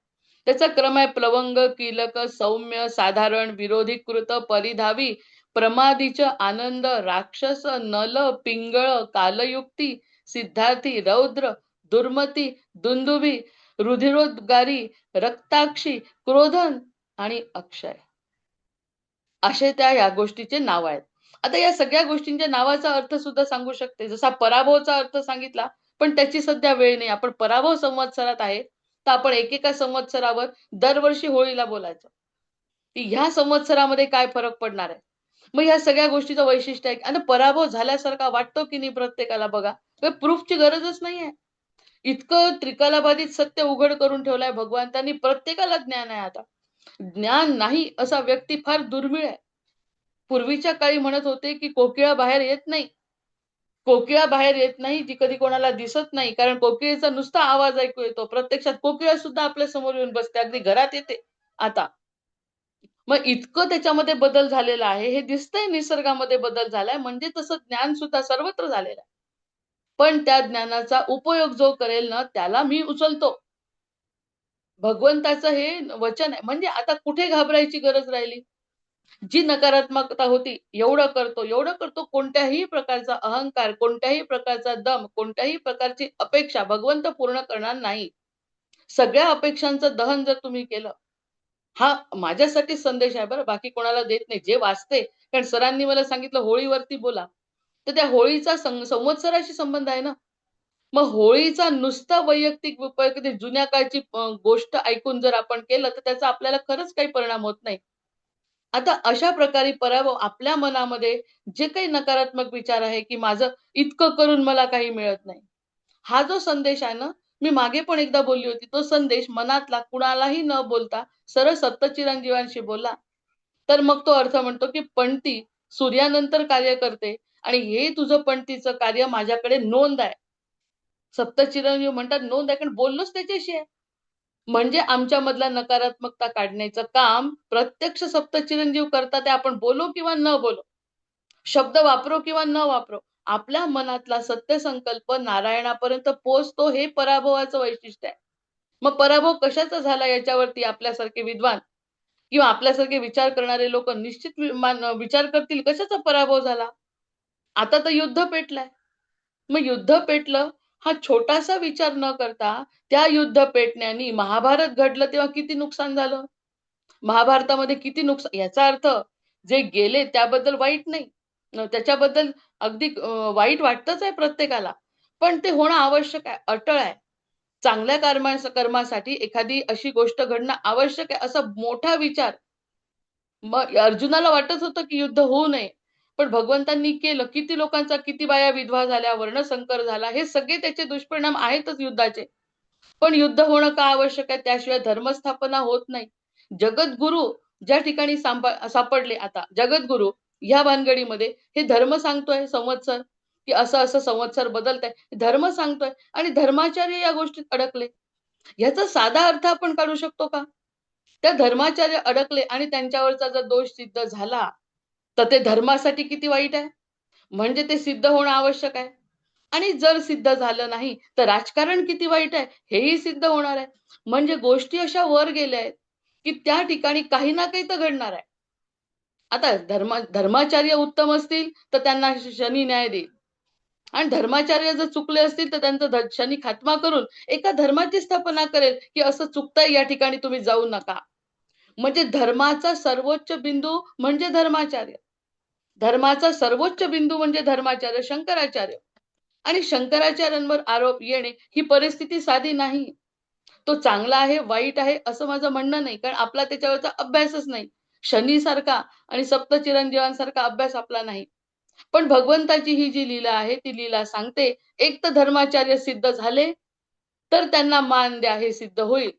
त्याचा क्रम आहे प्लवंग, कीलक, सौम्य, साधारण, विरोधीकृत, परिधावी, प्रमादीच, आनंद, राक्षस, नल, पिंगळ, कालयुक्ती, सिद्धार्थी, रौद्र, दुर्मती, दुंदुभी, रुधिरोद्गारी, रक्ताक्षी, क्रोधन आणि अक्षय. असे त्या या गोष्टीचे नाव आहेत. आता या सगळ्या गोष्टींच्या नावाचा अर्थ सुद्धा सांगू शकते. जसा पराभवचा अर्थ सांगितला, पण त्याची सध्या वेळ नाही. आपण पराभव संवत्सरात आहे, तर आपण एकेका संवत्सरावर दरवर्षी होळीला बोलायचं, की ह्या संवत्सरामध्ये काय फरक पडणार आहे. मग ह्या सगळ्या गोष्टीचं वैशिष्ट्य आहे. आणि पराभव झाल्यासारखा वाटतो की नाही प्रत्येकाला बघा. प्रूफची गरजच नाहीये. इतकं त्रिकालाबाधित सत्य उघड करून ठेवलंय भगवंतांनी. प्रत्येकाला ज्ञान आहे आता. ज्ञान नाही असा व्यक्ती फार दुर्मिळ आहे. पूर्वीच्या काळी म्हणत होते की कोकिळा बाहेर येत नाही. कोकिळा बाहेर येत नाही, जी कधी कोणाला दिसत नाही. कारण कोकिळेचा नुसता आवाज ऐकू येतो. प्रत्यक्षात कोकिळा सुद्धा आपल्या समोर येऊन बसते. अगदी घरात येते आता. मग इतकं त्याच्यामध्ये बदल झालेला आहे. हे दिसतंय निसर्गामध्ये बदल झालाय, म्हणजे तसं ज्ञान सुद्धा सर्वत्र झालेलं आहे. पण त्या ज्ञानाचा उपयोग जो करेल ना, त्याला मी उचलतो. भगवंताचं हे वचन आहे. म्हणजे आता कुठे घाबरायची गरज राहिली? जी नकारात्मकता होती, एवढं करतो, कोणत्याही प्रकारचा अहंकार, कोणत्याही प्रकारचा दम, कोणत्याही प्रकारची अपेक्षा भगवंत पूर्ण करणार नाही. सगळ्या अपेक्षांचं दहन जर तुम्ही केलं, हा माझ्यासाठी संदेश आहे बरं, बाकी कोणाला देत नाही. जे वाचते, कारण सरांनी मला सांगितलं होळीवरती बोला, तर त्या होळीचा संवत्सराशी संबंध आहे ना. मग होळीचा नुसता वैयक्तिक उपयोग, कधी जुन्या काळची गोष्ट ऐकून जर आपण केलं, तर त्याचा आपल्याला खरंच काही परिणाम होत नाही. आता अशा प्रकारे पराभव आपल्या मनामध्ये जे काही नकारात्मक विचार आहे, की माझं इतकं करून मला काही मिळत नाही. हा जो संदेश आहे ना, मी मागे पण एकदा बोलली होती. तो संदेश मनातला कुणालाही न बोलता सरळ सप्तचिरंजीवांशी बोला. तर मग तो अर्थ म्हणतो, की पणती सूर्यानंतर कार्य करते आणि हे तुझं पणतीचं कार्य माझ्याकडे नोंद आहे. सप्तचिरंजीव म्हणतात नोंद आहे, कारण बोललोच त्याच्याशी आहे. म्हणजे आमच्यामधला नकारात्मकता काढण्याचं काम प्रत्यक्ष सप्तचिरंजीव करतात आहे. आपण बोलो किंवा न बोलो, शब्द वापरो किंवा न वापरो, आपल्या मनातला सत्य संकल्प नारायणापर्यंत पोहोचतो. हे पराभवाचं वैशिष्ट्य आहे. मग पराभव कशाचा झाला याच्यावरती आपल्यासारखे विद्वान किंवा आपल्यासारखे विचार करणारे लोक निश्चित विचार करतील, कशाचा पराभव झाला. आता तर युद्ध पेटलंय. मग युद्ध पेटलं हा छोटासा विचार न करता, त्या युद्ध पेटण्याने महाभारत घडलं तेव्हा किती नुकसान झालं. महाभारतामध्ये किती नुकसान, याचा अर्थ जे गेले त्याबद्दल वाईट नाही. त्याच्याबद्दल अगदी वाईट वाटतच आहे प्रत्येकाला. पण ते होणं आवश्यक आहे, अटळ आहे. चांगल्या कर्मासाठी एखादी अशी गोष्ट घडणं आवश्यक आहे, असा मोठा विचार. मग अर्जुनाला वाटत होतं की युद्ध होऊ नये, पण भगवंतांनी केलं. किती लोकांचा, किती बाया विधवा झाल्या, वर्णसंकर झाला, हे सगळे त्याचे दुष्परिणाम आहेतच युद्धाचे. पण युद्ध होणं का आवश्यक आहे? त्याशिवाय धर्मस्थापना होत नाही. जगद्गुरु ज्या ठिकाणी सापडले, आता जगद्गुरु ह्या भानगडीमध्ये हे धर्म सांगतोय संवत्सर, की असं असं संवत्सर बदलत आहे, धर्म सांगतोय. आणि धर्माचार्य या गोष्टीत अडकले. ह्याचा साधा अर्थ आपण काढू शकतो का? त्या धर्माचार्य अडकले आणि त्यांच्यावरचा जर दोष सिद्ध झाला, तर ते धर्मासाठी किती वाईट आहे. म्हणजे ते सिद्ध होणं आवश्यक आहे. आणि जर सिद्ध झालं नाही, तर राजकारण किती वाईट आहे हेही सिद्ध होणार आहे. म्हणजे गोष्टी अशा वर गेल्या आहेत, की त्या ठिकाणी काही ना काही तर घडणार आहे. आता धर्माचार्य उत्तम असतील तर त्यांना शनी न्याय देईल, आणि धर्माचार्य जर चुकले असतील तर त्यांचा शनी खात्मा करून एका धर्माची स्थापना करेल, की असं चुकतंय या ठिकाणी तुम्ही जाऊ नका. म्हणजे धर्माचा सर्वोच्च बिंदू म्हणजे धर्माचार्य, धर्माचा सर्वोच्च बिंदू म्हणजे धर्माचार्य शंकराचार्य. आणि शंकराचार्यांवर आरोप येणे ही परिस्थिती साधी नाही. तो चांगला आहे, वाईट आहे असं माझं म्हणणं नाही, कारण आपला त्याच्यावरचा अभ्यासच नाही. शनी सारखा आणि सप्तचिरंजीवांसारखा अभ्यास आपला नाही. पण भगवंताची ही जी लीला आहे, ती लीला सांगते, एक तर धर्माचार्य सिद्ध झाले तर त्यांना मान द्या, हे सिद्ध होईल.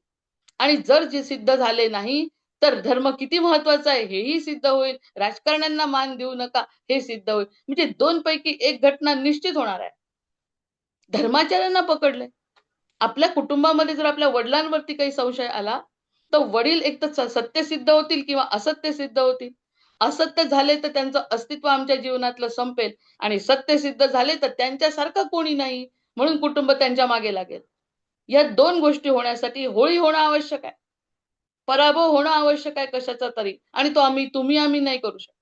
आणि जर जे सिद्ध झाले नाही, तर धर्म किती महत्वाचा आहे हेही सिद्ध होईल. राजकारण्यांना मान देऊ नका, हे सिद्ध होईल. म्हणजे दोन पैकी एक घटना निश्चित होणार आहे. धर्माचार्यांना पकडले. आपल्या कुटुंबामध्ये जर आपल्या वडिलांवरती काही संशय आला, तर वडील एक तर सत्य सिद्ध होतील किंवा असत्य सिद्ध होतील. असत्य झाले तर त्यांचं अस्तित्व आमच्या जीवनातलं संपेल, आणि सत्य सिद्ध झाले तर त्यांच्यासारखं कोणी नाही, म्हणून कुटुंब त्यांच्या मागे लागेल. या दोन गोष्टी होण्यासाठी होळी होणं आवश्यक आहे, पराभव होणं आवश्यक आहे कशाचा तरी. आणि तो आम्ही नाही करू शकत.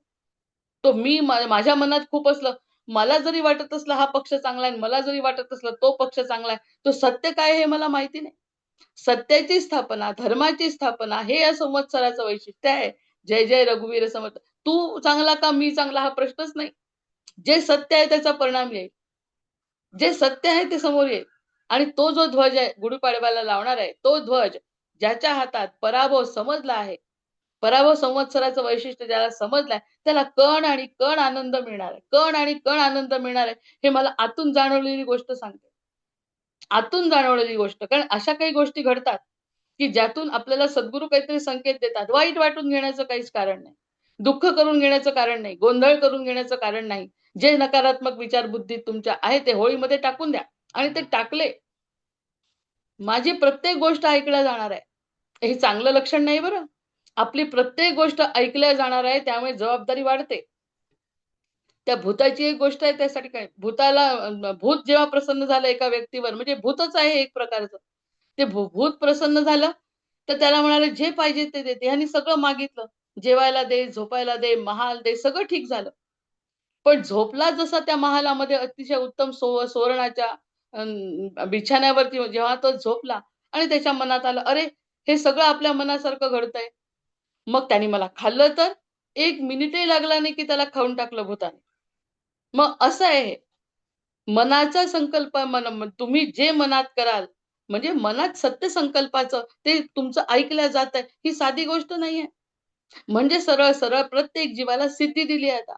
तो मी माझ्या मनात खूप असलं, मला जरी वाटत असलं हा पक्ष चांगला आहे, मला जरी वाटत असलं तो पक्ष चांगला आहे, तो सत्य काय हे मला माहिती नाही. सत्याची स्थापना, धर्माची स्थापना हे या संवत्सराचं वैशिष्ट्य आहे. जय जय रघुवीर समर्थ. तू चांगला का मी चांगला हा प्रश्नच नाही. जे सत्य आहे त्याचा परिणाम येईल. जे सत्य आहे ते समोर येईल. आणि तो जो ध्वज आहे गुढीपाडव्याला लावणार आहे, तो ध्वज ज्याच्या हातात पराभव समजला आहे, पराभव संवत्सराचं वैशिष्ट्य ज्याला समजलंय, त्याला कण आणि कण आनंद मिळणार आहे. कण आणि कण आनंद मिळणार आहे, हे मला आतून जाणवलेली गोष्ट सांगते. आतून जाणवलेली गोष्ट. कारण अशा काही गोष्टी घडतात, की ज्यातून आपल्याला सद्गुरू काहीतरी संकेत देतात. वाईट वाटून घेण्याचं काहीच कारण नाही. दुःख करून घेण्याचं कारण नाही. गोंधळ करून घेण्याचं कारण नाही. जे नकारात्मक विचार बुद्धीत तुमच्या आहे ते होळीमध्ये टाकून द्या. आणि ते टाकले. माझी प्रत्येक गोष्ट ऐकल्या जाणार आहे. हे चांगलं लक्षण नाही बरं. आपली प्रत्येक गोष्ट ऐकल्या जाणार आहे, त्यामुळे जबाबदारी वाढते. त्या भूताची एक गोष्ट आहे, त्यासाठी काय भूताला भूत जेव्हा प्रसन्न झालं एका व्यक्तीवर, म्हणजे भूतच आहे एक प्रकारचं. ते भूत प्रसन्न झालं, तर त्याला म्हणाले जे पाहिजे ते देते. ह्यांनी सगळं मागितलं. जेवायला दे, झोपायला दे, महाल दे, सगळं ठीक झालं. पण झोपला जसा त्या महालामध्ये अतिशय उत्तम सोवर्णाच्या बिछाण्यावरती जेव्हा तो झोपला आणि त्याच्या मनात आलं, अरे हे सगळं आपल्या मनासारखं घडतंय. मग त्याने मला खाल्लं तर 1 मिनिटही लागला नाही, की त्याला खाऊन टाकलं भुताने. मग असं आहे हे. मनाचा संकल्प तुम्ही जे मनात कराल, म्हणजे मनात सत्य संकल्पाचं ते तुमचं ऐकल्या जातंय, ही साधी गोष्ट नाहीये. म्हणजे सरळ-सरळ प्रत्येक जीवाला सिद्धी दिली आहे आता.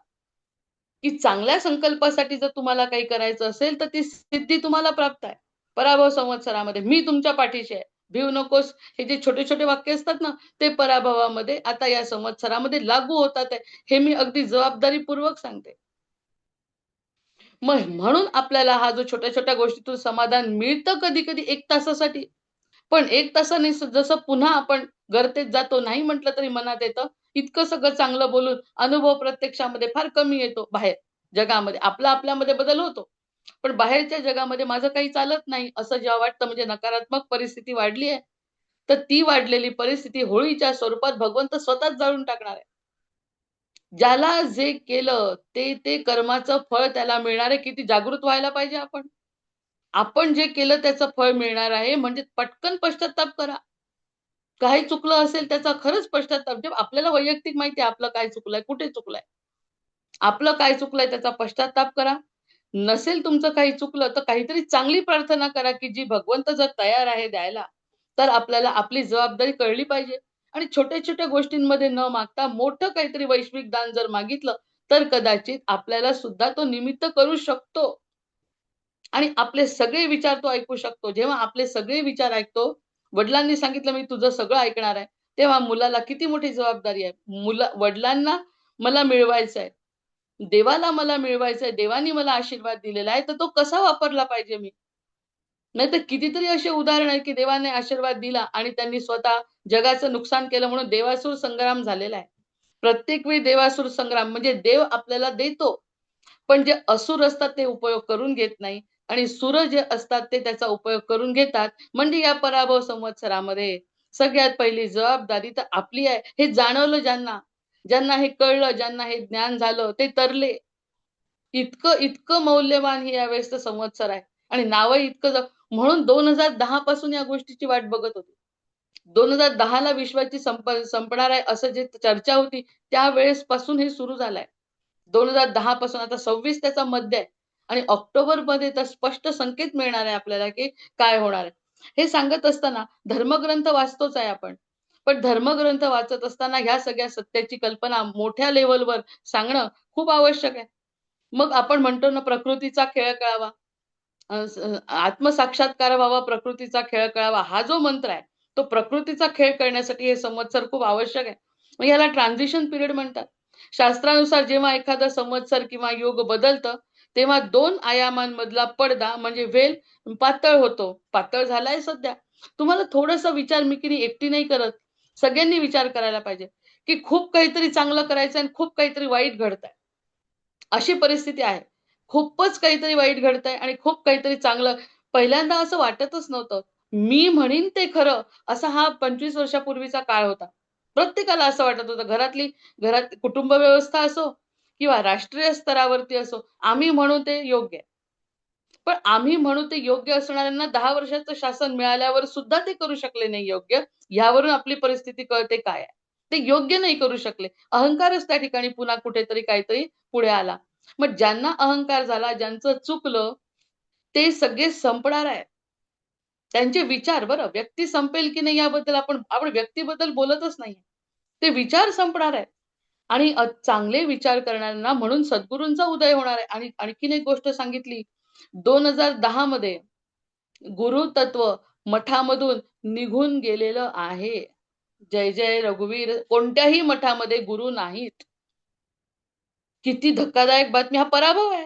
की चांगल्या संकल्पासाठी जर तुम्हाला काही करायचं असेल, तर ती सिद्धी तुम्हाला प्राप्त आहे. पराभव संवत्सरामध्ये मी तुमच्या पाठीशी आहे. भिवू नकोस. हे जे छोटे-छोटे वाक्य असतात ना, ते पराभवामध्ये आता या संवत्सरामध्ये लागू होतात आहे. हे मी अगदी जबाबदारीपूर्वक सांगते. मग म्हणून आपल्याला हा जो छोट्या-छोट्या गोष्टीतून समाधान मिळतं कधी-कधी 1 तासासाठी. पण 1 तासाने जसं पुन्हा आपण गर्तेत जातो, नाही म्हटलं तरी मनात येतं. इतकं सगळं चांगलं बोलून अनुभव प्रत्यक्षामध्ये फार कमी येतो बाहेर जगामध्ये. आपला आपल्यामध्ये बदल होतो. पण बाहेरच्या जगामध्ये माझं काही चालत नाही, असं जेव्हा वाटतं म्हणजे नकारात्मक परिस्थिती वाढली आहे, तर ती वाढलेली परिस्थिती होळीच्या स्वरूपात भगवंत स्वतःच जाळून टाकणार आहे. ज्याला जे केलं ते कर्माचं फळ त्याला मिळणार आहे. किती जागृत व्हायला पाहिजे आपण. आपण जे केलं त्याचं फळ मिळणार आहे म्हणजे पटकन पश्चात्ताप करा. काही चुकलं असेल त्याचा खरंच पश्चात्ताप म्हणजे आपल्याला वैयक्तिक माहिती आहे आपलं काय चुकलंय, कुठे चुकलंय. आपलं काय चुकलंय त्याचा पश्चात्ताप करा. नसेल तुमचं काही चुकलं तर काहीतरी चांगली प्रार्थना करा, की जी भगवंत जर तयार आहे द्यायला, तर आपल्याला आपली जबाबदारी कळली पाहिजे. आणि छोट्या-छोट्या गोष्टींमध्ये न मागता मोठं काहीतरी वैश्विक दान जर मागितलं, तर कदाचित आपल्याला सुद्धा तो निमित्त करू शकतो. आणि आपले सगळे विचार तो ऐकू शकतो. जेव्हा आपले सगळे विचार ऐकतो, वडिलांनी सांगितलं मी तुझं सगळं ऐकणार आहे. तेव्हा मुलाला किती मोठी जबाबदारी आहे. वडिलांना मला मिळवायचं आहे. देवाला मला मिळवायचं आहे. देवानी मला आशीर्वाद दिलेला आहे, तर तो कसा वापरला पाहिजे मी? नाहीतर कितीतरी असे उदाहरण आहेत, की देवाने आशीर्वाद दिला आणि त्यांनी स्वतः जगाचं नुकसान केलं म्हणून देवासुर संग्राम झालेला आहे. प्रत्येक वेळी देवासुर संग्राम म्हणजे देव आपल्याला देतो. पण जे असुर असतात ते उपयोग करून घेत नाही आणि सुर जे असतात ते त्याचा उपयोग करून घेतात. म्हणजे या पराभव संवत्सरामध्ये सगळ्यात पहिली जबाबदारी तर आपली आहे. हे जाणवलं ज्यांना, ज्यांना हे कळलं, ज्यांना हे ज्ञान झालं ते तरले. इतकं मौल्यवान हे यावेळेसचं संवत्सर आहे आणि नावही इतकं म्हणून 2010 पासून या गोष्टीची वाट बघत होती. 2010 ला विश्वाची संपणार आहे असं जे चर्चा होती त्यावेळेसपासून हे सुरू झालंय. 2010 पासून आता 26 त्याचा मध्य आहे आणि ऑक्टोबरमध्ये तर स्पष्ट संकेत मिळणार आहे आपल्याला, की काय होणार आहे. हे सांगत असताना धर्मग्रंथ वाचतोच आहे आपण. पण धर्मग्रंथ वाचत असताना ह्या सगळ्या सत्याची कल्पना मोठ्या लेव्हलवर सांगणं खूप आवश्यक आहे. मग आपण म्हणतो ना प्रकृतीचा खेळ कळावा. आत्मसाक्षात्कार व्हावा, प्रकृतीचा खेळ कळावा. हा जो मंत्र आहे, तो प्रकृतीचा खेळ करण्यासाठी हे संवत्सर खूप आवश्यक आहे. मग याला ट्रान्झिशन पिरियड म्हणतात. शास्त्रानुसार जेव्हा एखादा संवत्सर किंवा युग बदलतं, तेव्हा 2 आयामांमधला पडदा म्हणजे वेल पातळ होतो. पातळ झालाय सध्या. तुम्हाला थोडासा विचार मी की नाही एकटी नाही करत. सगळ्यांनी विचार करायला पाहिजे, की खूप काहीतरी चांगलं करायचं आणि खूप काहीतरी वाईट घडतंय. अशी परिस्थिती आहे. खूपच काहीतरी वाईट घडतंय आणि खूप काहीतरी चांगलं. पहिल्यांदा असं वाटतच नव्हतं. मी म्हणीन ते खरं, असा हा 25 वर्षापूर्वीचा काळ होता. प्रत्येकाला असं वाटत होतं. घरात कुटुंब व्यवस्था असो किंवा राष्ट्रीय स्तरावरती असो, आम्ही म्हणू ते योग्य आहे. पण आम्ही म्हणू ते योग्य असणाऱ्यांना 10 वर्षाचं शासन मिळाल्यावर सुद्धा ते करू शकले नाही योग्य. यावरून आपली परिस्थिती कळते काय आहे. ते योग्य नाही करू शकले. अहंकारच त्या ठिकाणी पुन्हा कुठेतरी काहीतरी पुढे आला. मग ज्यांना अहंकार झाला, ज्यांचं चुकलं, ते सगळे संपणार आहे. त्यांचे विचार, बरं, व्यक्ती संपेल की नाही याबद्दल आपण आपण व्यक्तीबद्दल बोलतच नाही. ते विचार संपणार आहे. आणि चांगले विचार करणाऱ्यांना म्हणून सद्गुरूंचा उदय होणार आहे. आणि आणखीन एक गोष्ट सांगितली, 2010 मध्ये गुरु तत्व मठामधून निघून गेलेलं आहे. जय जय रघुवीर. कोणत्याही मठामध्ये गुरु नाहीत. किती धक्कादायक बातमी, हा पराभव आहे.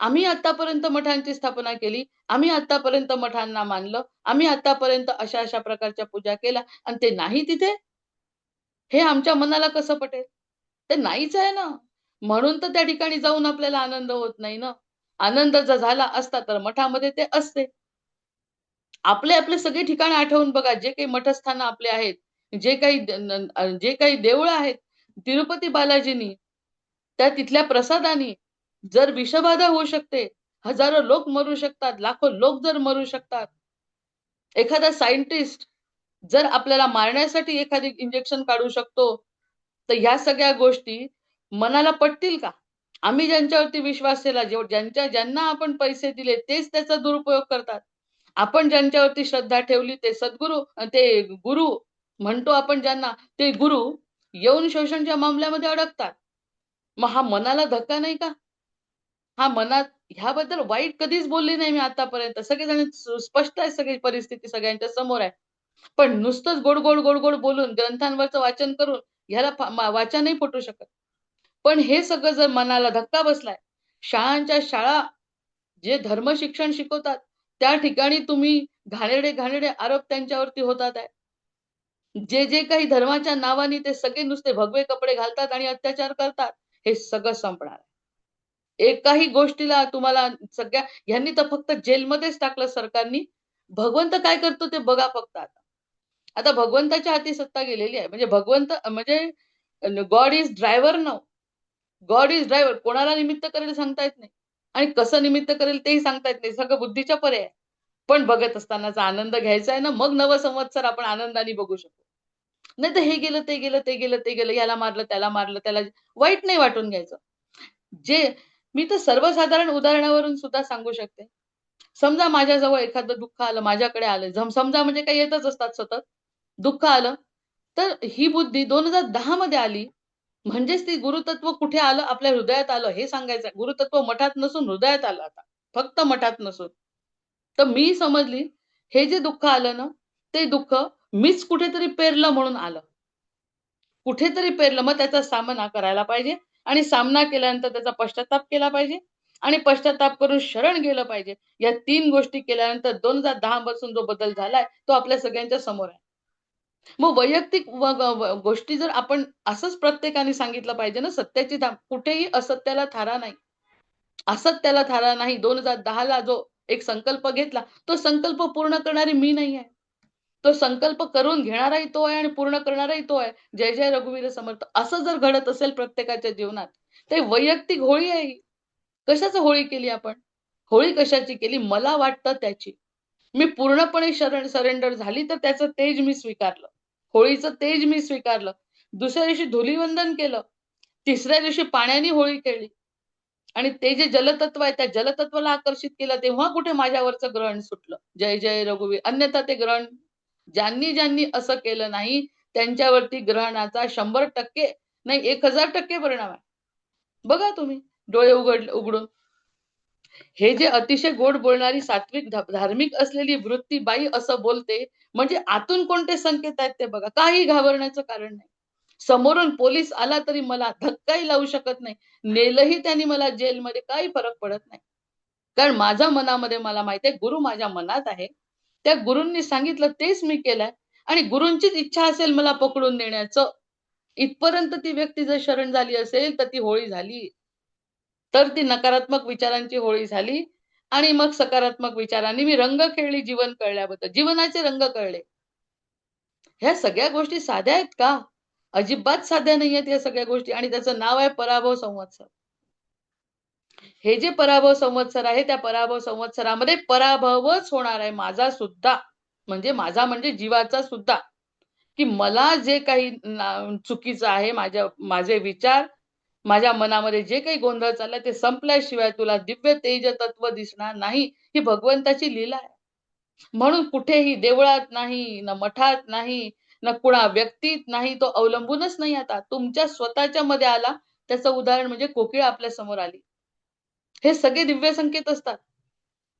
आम्ही आतापर्यंत मठांची स्थापना केली, आम्ही आतापर्यंत मठांना मानलं, आम्ही आतापर्यंत अशा अशा प्रकारच्या पूजा केल्या, आणि ते नाही तिथे. हे आमच्या मनाला कसं पटेल? ते नाहीच आहे ना. म्हणून तर त्या ठिकाणी जाऊन आपल्याला आनंद होत नाही ना. आनंद जर झाला असता तर मठामध्ये ते असते. आपले आपले सगळे ठिकाणे आठवून बघा, जे काही मठस्थानं आपले आहेत, जे काही देऊळ आहेत, तिरुपती बालाजीनी, त्या तिथल्या प्रसादानी जर विषबाधा होऊ शकते, हजारो लोक मरू शकतात, लाखो लोक जर मरू शकतात, एखादा सायंटिस्ट जर आपल्याला मारण्यासाठी एखादी इंजेक्शन काढू शकतो, तर ह्या सगळ्या गोष्टी मनाला पटतील का? आम्ही ज्यांच्यावरती विश्वास केला, ज्यांना आपण पैसे दिले, तेच त्याचा दुरुपयोग करतात. आपण ज्यांच्यावरती श्रद्धा ठेवली, ते सद्गुरू, ते गुरु म्हणतो आपण ज्यांना, ते गुरु यौन शोषणच्या मामल्यामध्ये अडकतात. मग हा मनाला धक्का नाही का? हा मनात ह्याबद्दल वाईट कधीच बोलली नाही मी आतापर्यंत. सगळेजण स्पष्ट आहे, सगळी परिस्थिती सगळ्यांच्या समोर आहे. पण नुसतंच गोड गोड गोड गोड बोलून, ग्रंथांवरचं वाचन करून ह्याला वाचा नाही फुटू शकत. पण हे सगळं जर मनाला धक्का बसलाय, शाळांच्या शाळा जे धर्म शिक्षण शिकवतात, त्या ठिकाणी तुम्ही घाणेरडे घाणेरडे आरोप त्यांच्यावरती होतात आहे. जे जे काही धर्माच्या नावाने ते सगळे नुसते भगवे कपडे घालतात आणि अत्याचार करतात, हे सगळं संपणार आहे. एकाही गोष्टीला तुम्हाला सगळ्या ह्यांनी तर फक्त जेलमध्येच टाकलं सरकारनी. भगवंत काय करतो ते बघा फक्त आता. आता भगवंताच्या हाती सत्ता गेलेली आहे. म्हणजे भगवंत म्हणजे God is driver now. God is driver. कोणाला निमित्त करेल सांगता येत नाही. आणि कसं निमित्त करेल तेही सांगता येत नाही. सगळं बुद्धीच्या परे आहे. पण बघत असतानाचा आनंद घ्यायचा आहे ना, मग नव संवत्सर आपण आनंदाने बघू शकतो. नाही तर हे गेलं, ते गेलं, ते गेलं, ते गेलं, याला मारलं, त्याला मारलं, त्याला वाईट नाही वाटून घ्यायचं. जे मी तर सर्वसाधारण उदाहरणावरून सुद्धा सांगू शकते. समजा माझ्याजवळ एखादं दुःख आलं, माझ्याकडे आलं. समजा म्हणजे काही येतच असतात सतत. दुःख आलं, तर ही बुद्धी 2010 मध्ये आली. म्हणजेच ती गुरुतत्व कुठे आलं? आपल्या हृदयात आलं हे सांगायचं. गुरुतत्व मठात नसून हृदयात आलं आता. फक्त मठात नसून. तर मी समजली, हे जे दुःख आलं ना, ते दुःख मीच कुठेतरी पेरलं म्हणून आलं. कुठेतरी पेरलं, मग त्याचा सामना करायला पाहिजे आणि सामना केल्यानंतर त्याचा पश्चाताप केला पाहिजे आणि पश्चाताप करून शरण गेलं पाहिजे. या 3 गोष्टी केल्यानंतर 2010 पासून जो बदल झालाय, तो आपल्या सगळ्यांच्या समोर आहे. मग वैयक्तिक गोष्टी जर आपण असंच प्रत्येकाने सांगितलं पाहिजे ना, सत्याची कुठेही असत्याला थारा नाही. असत्याला थारा नाही. 2010 ला जो एक संकल्प घेतला, तो संकल्प पूर्ण करणारी मी नाही आहे. तो संकल्प करून घेणाराही तो आहे आणि पूर्ण करणाराही तो आहे. जय जय रघुवीर समर्थ. असं जर घडत असेल प्रत्येकाच्या जीवनात, ते वैयक्तिक होळी आहे ही. कशाची होळी केली आपण? होळी कशाची केली? मला वाटतं त्याची. मी पूर्णपणे सरेंडर झाली, तर त्याचं तेज मी स्वीकारलं. होळीचं तेज मी स्वीकारलं. दुसऱ्या दिवशी धुलीवंदन केलं. तिसऱ्या दिवशी पाण्याने होळी खेळली. आणि ते जे जलतत्व आहे, त्या जलतत्वाला आकर्षित केलं, तेव्हा कुठे माझ्यावरचं ग्रहण सुटलं. जय जय रघुवीर. अन्यथा ते ग्रहण ज्यांनी ज्यांनी असं केलं नाही, त्यांच्यावरती ग्रहणाचा 100% नाही 1000% परिणाम आहे. बघा तुम्ही डोळे उघडून. हे जे अतिशय गोड बोलणारी सात्विक धार्मिक असलेली वृत्ती बाई असं बोलते, म्हणजे आतून कोणते संकेत आहेत ते बघा. काही घाबरण्याचं कारण नाही. समोरून पोलीस आला तरी मला धक्काही लावू शकत नाही. नेलंही त्यांनी मला जेलमध्ये, काही फरक पडत नाही. कारण माझ्या मनामध्ये मला माहिती आहे, गुरु माझ्या मनात आहे. त्या गुरूंनी सांगितलं तेच मी केलंय आणि गुरूंचीच इच्छा असेल मला पकडून नेण्याचं. इथपर्यंत ती व्यक्ती जर शरण झाली असेल, तर ती होळी झाली. तर ती नकारात्मक विचारांची होळी झाली आणि मग सकारात्मक विचारांनी मी रंग खेळली जीवन कळल्याबद्दल. जीवनाचे रंग कळले. ह्या सगळ्या गोष्टी साध्या आहेत का? अजिबात साध्या नाहीयेत या सगळ्या गोष्टी आणि त्याचं नाव आहे पराभव संवत्सर. हे जे पराभव संवत्सर आहे, त्या पराभव संवत्सरामध्ये पराभवच होणार आहे माझा सुद्धा. म्हणजे माझा म्हणजे जीवाचा सुद्धा. की मला जे काही चुकीचं आहे, माझे विचार, माझ्या मनामध्ये जे काही गोंधळ चाललाय ते संपल्याशिवाय तुला दिव्य तेज तत्व दिसणार नाही. ही भगवंताची लीला आहे. म्हणून कुठेही देवळात नाही, न मठात नाही, न कुणा व्यक्तीत नाही, तो अवलंबूनच नाही आता. तुमच्या स्वतःच्या मध्ये आला. त्याचं उदाहरण म्हणजे कोकिळा आपल्या समोर आली. हे सगळे दिव्य संकेत असतात.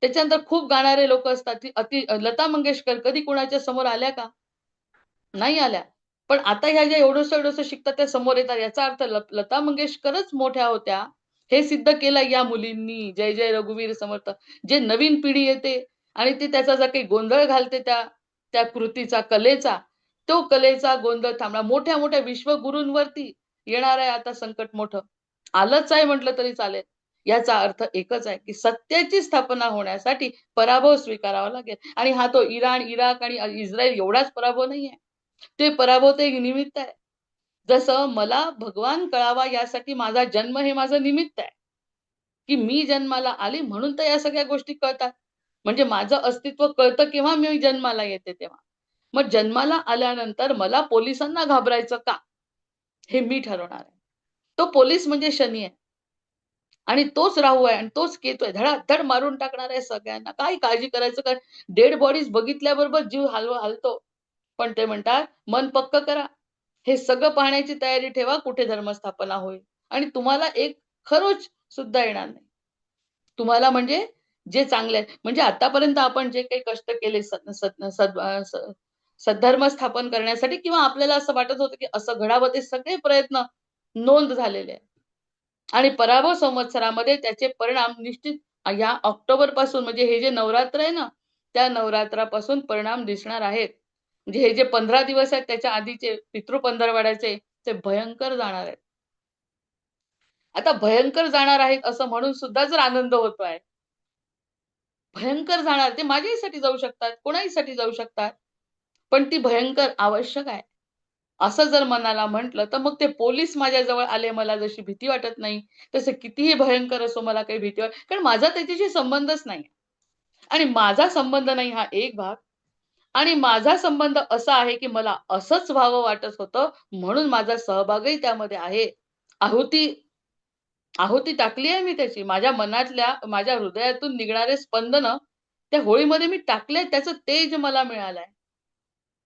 त्याच्यानंतर खूप गाणारे लोक असतात. लता मंगेशकर कधी कुणाच्या समोर आल्या का? नाही आल्या. पण आता ह्या ज्या एवढंसं शिकतात त्या समोर येतात. याचा अर्थ लता मंगेशकरच मोठ्या होत्या. हे सिद्ध केलं या मुलींनी. जय जय रघुवीर समर्थ. जे नवीन पिढी येते आणि ती त्याचा जर काही गोंधळ घालते त्या त्या कृतीचा, कलेचा, तो कलेचा गोंधळ थांबला. मोठ्या मोठ्या विश्वगुरूंवरती येणार आहे आता संकट मोठं. आलंच आहे म्हटलं तरी चालेल. याचा अर्थ एकच आहे की सत्याची स्थापना होण्यासाठी पराभव स्वीकारावा लागेल. आणि हा तो इराण, इराक आणि इस्रायल एवढाच पराभव नाहीये. ते पराभव ते एक निमित्त आहे. जसं मला भगवान कळावा यासाठी माझा जन्म हे माझं निमित्त आहे. की मी जन्माला आली म्हणून तर या सगळ्या गोष्टी कळतात. म्हणजे माझं अस्तित्व कळतं केव्हा मी जन्माला येते तेव्हा. मग जन्माला आल्यानंतर मला पोलिसांना घाबरायचं का? हे मी ठरवणार आहे. तो पोलीस म्हणजे शनी आहे. आणि तोच राहू आहे आणि तोच केतू आहे. धडाधड मारून टाकणार आहे सगळ्यांना. काही काळजी करायचं काय? डेड बॉडीज बघितल्याबरोबर जीव हलतो. पण ते म्हणतात मन पक्क करा. हे सगळं पाहण्याची तयारी ठेवा कुठे धर्मस्थापना होईल. आणि तुम्हाला एक खरोच सुद्धा येणार नाही. तुम्हाला म्हणजे जे चांगले आहे. म्हणजे आतापर्यंत आपण जे काही कष्ट केले सद्धर्म स्थापन करण्यासाठी किंवा आपल्याला असं वाटत होतं की असं घडावं, ते सगळे प्रयत्न नोंद झालेले आहेत. आणि पराभव संवत्सरामध्ये त्याचे परिणाम निश्चित या ऑक्टोबर पासून, म्हणजे हे जे नवरात्र आहे ना, त्या नवरात्रापासून परिणाम दिसणार आहेत. म्हणजे हे जे 15 दिवस आहेत त्याच्या आधीचे पितृ पंधरवड्याचे ते भयंकर जाणार आहेत. आता भयंकर जाणार आहेत असं म्हणून सुद्धा जर आनंद होतोय, भयंकर जाणार ते माझ्यासाठी जाऊ शकतात, कोणाहीसाठी जाऊ शकतात. पण ती भयंकर आवश्यक आहे. असं जर मनाला म्हटलं तर मग ते पोलीस माझ्या जवळ आले, मला जशी भीती वाटत नाही, तसं कितीही भयंकर असो मला काही भीती वाटत, कारण माझा त्याच्याशी संबंधच नाही. आणि माझा संबंध नाही हा एक भाग. आणि माझा संबंध असा आहे की मला असंच व्हावं वाटत होतं म्हणून माझा सहभागही त्यामध्ये आहे. आहुती आहुती टाकली आहे मी त्याची. माझ्या मनातल्या, माझ्या हृदयातून निघणारे स्पंदन त्या होळीमध्ये मी टाकले. त्याचं तेज मला मिळालंय.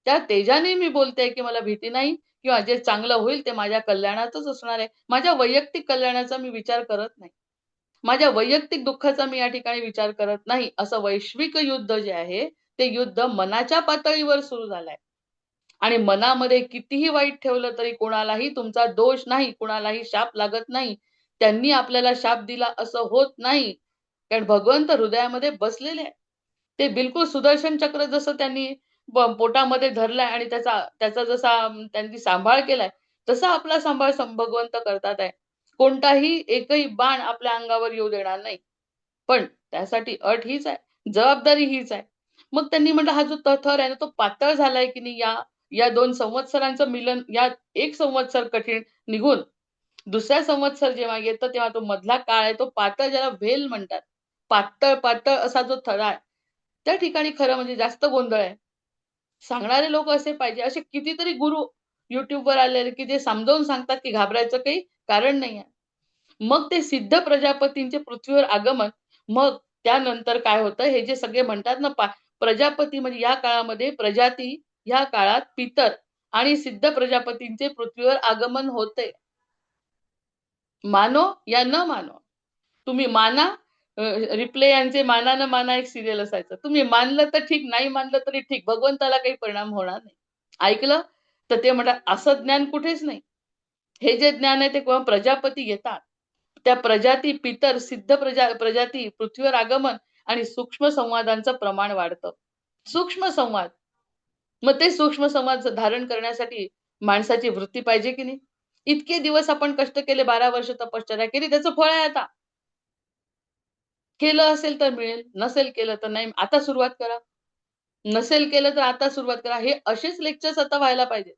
त्या तेजाने मी बोलते की मला भीती नाही किंवा जे चांगलं होईल ते माझ्या कल्याणातच असणार आहे. माझ्या वैयक्तिक कल्याणाचा मी विचार करत नाही. माझ्या वैयक्तिक दुःखाचा मी या ठिकाणी विचार करत नाही. असं वैश्विक युद्ध जे आहे, ते युद्ध मनाच्या पातळीवर सुरू झालंय. आणि मनामध्ये कितीही वाईट ठेवलं तरी कोणालाही तुमचा दोष नाही, कुणालाही शाप लागत नाही. त्यांनी आपल्याला शाप दिला असं होत नाही. कारण भगवंत हृदयामध्ये बसलेले आहे. ते बिलकुल सुदर्शन चक्र जसं त्यांनी पोटामध्ये धरलाय आणि त्याचा त्याचा जसा त्यांनी सांभाळ केलाय, तसा आपला सांभाळ भगवंत करतात आहे. कोणताही एकही बाण आपल्या अंगावर येऊ देणार नाही. पण त्यासाठी अट हीच आहे, जबाबदारी हीच आहे. मग त्यांनी म्हटलं हा जो थर आहे ना, तो पातळ झालाय की नाही, या 2 संवत्सरांचं मिलन, या 1 संवत्सर कठीण निघून दुसऱ्या संवत्सर जेव्हा येतं तेव्हा तो मधला काळ आहे तो पातळ, ज्याला व्हेल म्हणतात. पातळ पातळ असा जो थरा आहे, त्या ठिकाणी खरं म्हणजे जास्त गोंधळ आहे. सांगणारे लोक असे पाहिजे. असे कितीतरी गुरु YouTubeवर आलेले की जे समजावून सांगतात की घाबरायचं काही कारण नाहीये. मग ते सिद्ध प्रजापतींचे पृथ्वीवर आगमन. मग त्यानंतर काय होतं, हे जे सगळे म्हणतात ना, प्रजापती म्हणजे या काळामध्ये प्रजाती, या काळात पितर आणि सिद्ध प्रजापतींचे पृथ्वीवर आगमन होते. मानो या न मानो. तुम्ही माना. रिप्ले यांचे माना न माना एक सिरियल असायचं. तुम्ही मानलं तर ठीक, नाही मानलं तरी ठीक. भगवंताला काही परिणाम होणार नाही. ऐकलं तर ते म्हणतात असं ज्ञान कुठेच नाही. हे जे ज्ञान आहे ते केव्हा प्रजापती येतात. त्या प्रजाती पितर, सिद्ध प्रजाती पृथ्वीवर आगमन आणि सूक्ष्म संवादांचं प्रमाण वाढतं. सूक्ष्म संवाद. मग ते सूक्ष्म संवाद धारण करण्यासाठी माणसाची वृत्ती पाहिजे की नाही? इतके दिवस आपण कष्ट केले, 12 वर्ष तपश्चर्या केली, त्याचं फळ आहे आता. केलं असेल तर मिळेल, नसेल केलं तर नाही. आता सुरुवात करा. नसेल केलं तर आता सुरुवात करा. हे असेच लेक्चर्स आता व्हायला पाहिजे.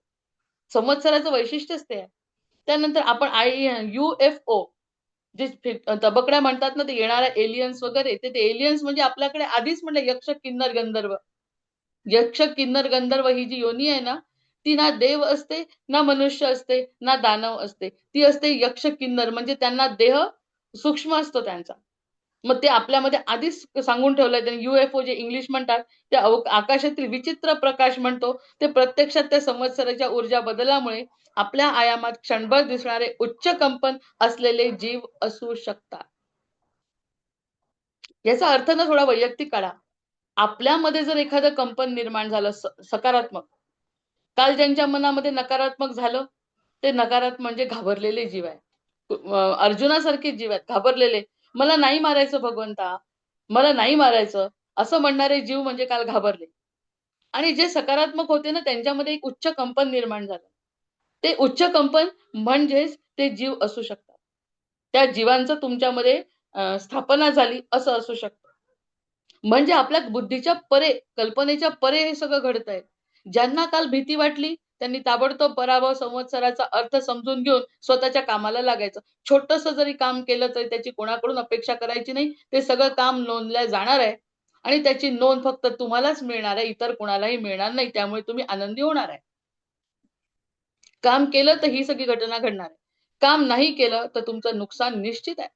संवत्सराचं वैशिष्ट्यच ते आहे. त्यानंतर आपण UFO जे तबकड्या म्हणतात ना, ते येणाऱ्या एलियन्स वगैरे, ते एलियन्स म्हणजे आपल्याकडे आधीच म्हटलं यक्ष, किन्नर, गंधर्व. यक्ष, किन्नर, गंधर्व ही जी योनी आहे ना, ती ना देव असते, ना मनुष्य असते, ना दानव असते. ती असते यक्ष किन्नर, म्हणजे त्यांना देह सूक्ष्म असतो त्यांचा. मग ते आपल्यामध्ये आधीच सांगून ठेवलंय त्यांनी. युएफओ जे इंग्लिश म्हणतात, ते आकाशातील विचित्र प्रकाश म्हणतो, ते प्रत्यक्षात त्या संवत्सराच्या ऊर्जा बदलामुळे आपल्या आयामात क्षणभर दिसणारे उच्च कंपन असलेले जीव असू शकतात. याचा अर्थ ना थोडा वैयक्तिक काढा. आपल्यामध्ये जर एखादं कंपन निर्माण झालं सकारात्मक, काल ज्यांच्या मनामध्ये नकारात्मक झालं, ते नकारात्मक म्हणजे घाबरलेले जीव आहे. अर्जुनासारखे जीव आहेत घाबरलेले. मला नाही मारायचं भगवंता, मला नाही मारायचं असं म्हणणारे जीव म्हणजे काल घाबरले. आणि जे सकारात्मक होते ना, त्यांच्यामध्ये एक उच्च कंपन निर्माण झालं. ते उच्च कंपन म्हणजेच ते जीव असू शकतात. त्या जीवांचं तुमच्यामध्ये स्थापना झाली असं असू शकतं. म्हणजे आपल्या बुद्धीच्या परे, कल्पनेच्या परे हे सगळं घडतंय. ज्यांना काल भीती वाटली, त्यांनी ताबडतोब पराभव संवत्सराचा अर्थ समजून घेऊन स्वतःच्या कामाला लागायचं. छोटंसं जरी काम केलं तरी त्याची कोणाकडून अपेक्षा करायची नाही. ते सगळं काम नोंदल्या जाणार आहे आणि त्याची नोंद फक्त तुम्हालाच मिळणार आहे, इतर कोणालाही मिळणार नाही. त्यामुळे तुम्ही आनंदी होणार आहे. काम केलं तर ही सगळी घटना घडणार आहे. काम नाही केलं तर तुमचं नुकसान निश्चित आहे.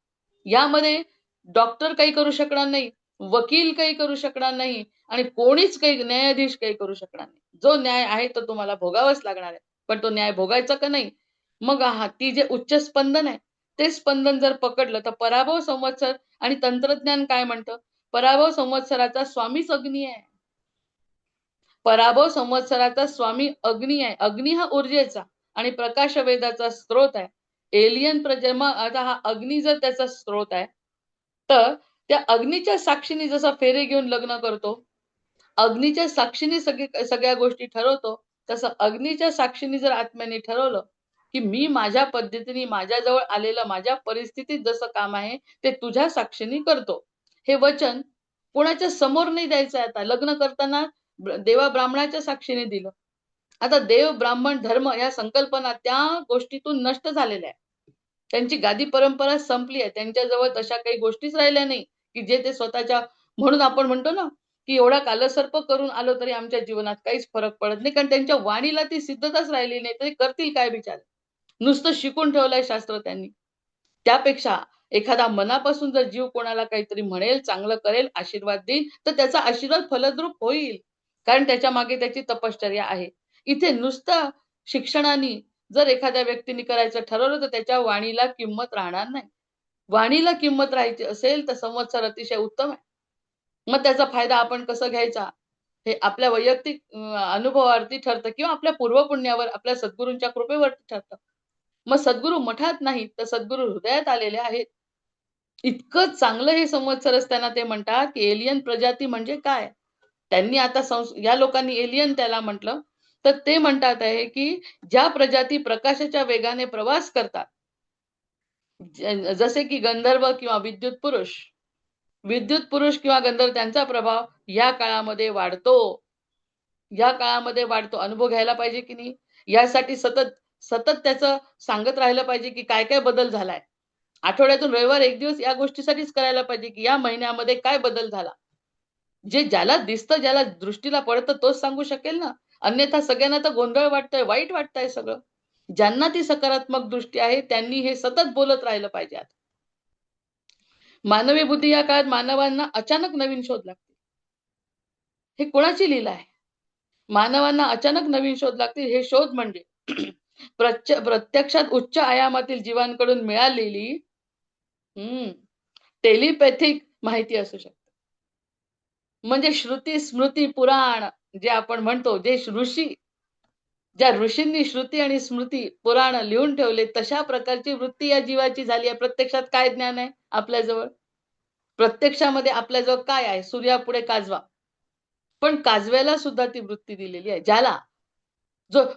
यामध्ये डॉक्टर काही करू शकणार नाही, वकील काही करू शकणार नाही आणि कोणीच काही, न्यायाधीश काही करू शकणार नाही. जो न्याय आहे तो तुम्हाला भोगावाच लागणार आहे. पण तो न्याय भोगायचा का नाही? मग ती जे उच्च स्पंदन आहे, ते स्पंदन जर पकडलं तर पराभव संवत्सर आणि तंत्रज्ञान काय म्हणतं? पराभव संवत्सराचा स्वामीच अग्नी आहे. पराभव संवत्सराचा स्वामी अग्नी आहे. अग्नी हा ऊर्जेचा आणि प्रकाश वेदाचा स्रोत आहे. एलियन प्रजन्म, आता हा अग्नी जर त्याचा स्रोत आहे, तर त्या अग्नीच्या साक्षीने जसा फेरे घेऊन लग्न करतो, अग्नीच्या साक्षीने सगळ्या गोष्टी ठरवतो, तसं अग्नीच्या साक्षीने जर आत्म्याने ठरवलं, की मी माझ्या पद्धतीने माझ्याजवळ आलेलं माझ्या परिस्थितीत जसं काम आहे, ते तुझ्या साक्षीने करतो. हे वचन कोणाच्या समोर नाही द्यायचं आहे. आता लग्न करताना देवा ब्राह्मणाच्या साक्षीने दिलं. आता देव ब्राह्मण धर्म या संकल्पना त्या गोष्टीतून नष्ट झालेल्या आहे. त्यांची गादी परंपरा संपली आहे. त्यांच्याजवळ तशा काही गोष्टीच राहिल्या नाही, की जे ते स्वतःच्या, म्हणून आपण म्हणतो ना, की एवढा कालसर्प करून आलो तरी आमच्या जीवनात काहीच फरक पडत नाही. कारण त्यांच्या वाणीला ती सिद्धताच राहिली नाही. तरी करतील काय बिचारे? नुसतं शिकून ठेवलंय शास्त्र त्यांनी. त्यापेक्षा एखादा मनापासून जर जीव कोणाला काहीतरी म्हणेल, चांगलं करेल, आशीर्वाद देईल, तर त्याचा आशीर्वाद फलद्रूप होईल. कारण त्याच्या मागे त्याची तपश्चर्या आहे. इथे नुसतं शिक्षणाने जर एखाद्या व्यक्तीने करायचं ठरवलं, तर त्याच्या वाणीला किंमत राहणार नाही. वाणीला किंमत राहायची असेल तर संवत्सर अतिशय उत्तम आहे. मग त्याचा फायदा आपण कसा घ्यायचा, हे आपल्या वैयक्तिक अनुभवावरती ठरतं किंवा आपल्या पूर्वपुण्यावर, आपल्या सद्गुरूंच्या कृपेवरती ठरतं. मग सद्गुरू मठात नाहीत, तर सद्गुरू हृदयात आलेले आहेत. इतकं चांगलं हे संवत्सर असताना ते म्हणतात, की एलियन प्रजाती म्हणजे काय? त्यांनी आता या लोकांनी एलियन त्याला म्हटलं, तर ते म्हणतात आहे, की ज्या प्रजाती प्रकाशाच्या वेगाने प्रवास करतात, जसे की गंधर्व किंवा विद्युत पुरुष. विद्युत पुरुष किंवा गंधर्व, त्यांचा प्रभाव या काळामध्ये वाढतो. या काळामध्ये वाढतो. अनुभव घ्यायला पाहिजे की नाही? यासाठी सतत सतत त्याचं सांगत राहिलं पाहिजे, की काय-काय बदल झालाय. आठवड्यातून रविवार एक दिवस या गोष्टीसाठीच करायला पाहिजे, की या महिन्यामध्ये काय बदल झाला. जे ज्याला दिसतं, ज्याला दृष्टीला पडतं तोच सांगू शकेल ना. अन्यथा सगळ्यांना तर गोंधळ वाटतंय, वाईट वाटतंय सगळं. ज्यांना ती सकारात्मक दृष्टी आहे, त्यांनी हे सतत बोलत राहिलं पाहिजे आता. मानवी बुद्धी या काळात मानवांना अचानक नवीन शोध लागतील. हे कोणाची लीला आहे? मानवांना अचानक नवीन शोध लागतील. हे शोध म्हणजे प्रत्यक्षात उच्च आयामातील जीवांकडून मिळालेली टेलिपॅथिक माहिती असू शकते. म्हणजे श्रुती, स्मृती, पुराण जे आपण म्हणतो, जे ऋषी, ज्या ऋषींनी श्रुती आणि स्मृती, पुराण लिहून ठेवले, तशा प्रकारची वृत्ती या जीवाची झाली आहे. प्रत्यक्षात काय ज्ञान आहे आपल्याजवळ? प्रत्यक्षामध्ये आपल्याजवळ काय आहे? सूर्यापुढे काजवा. पण काजव्याला सुद्धा ती वृत्ती दिलेली आहे. ज्याला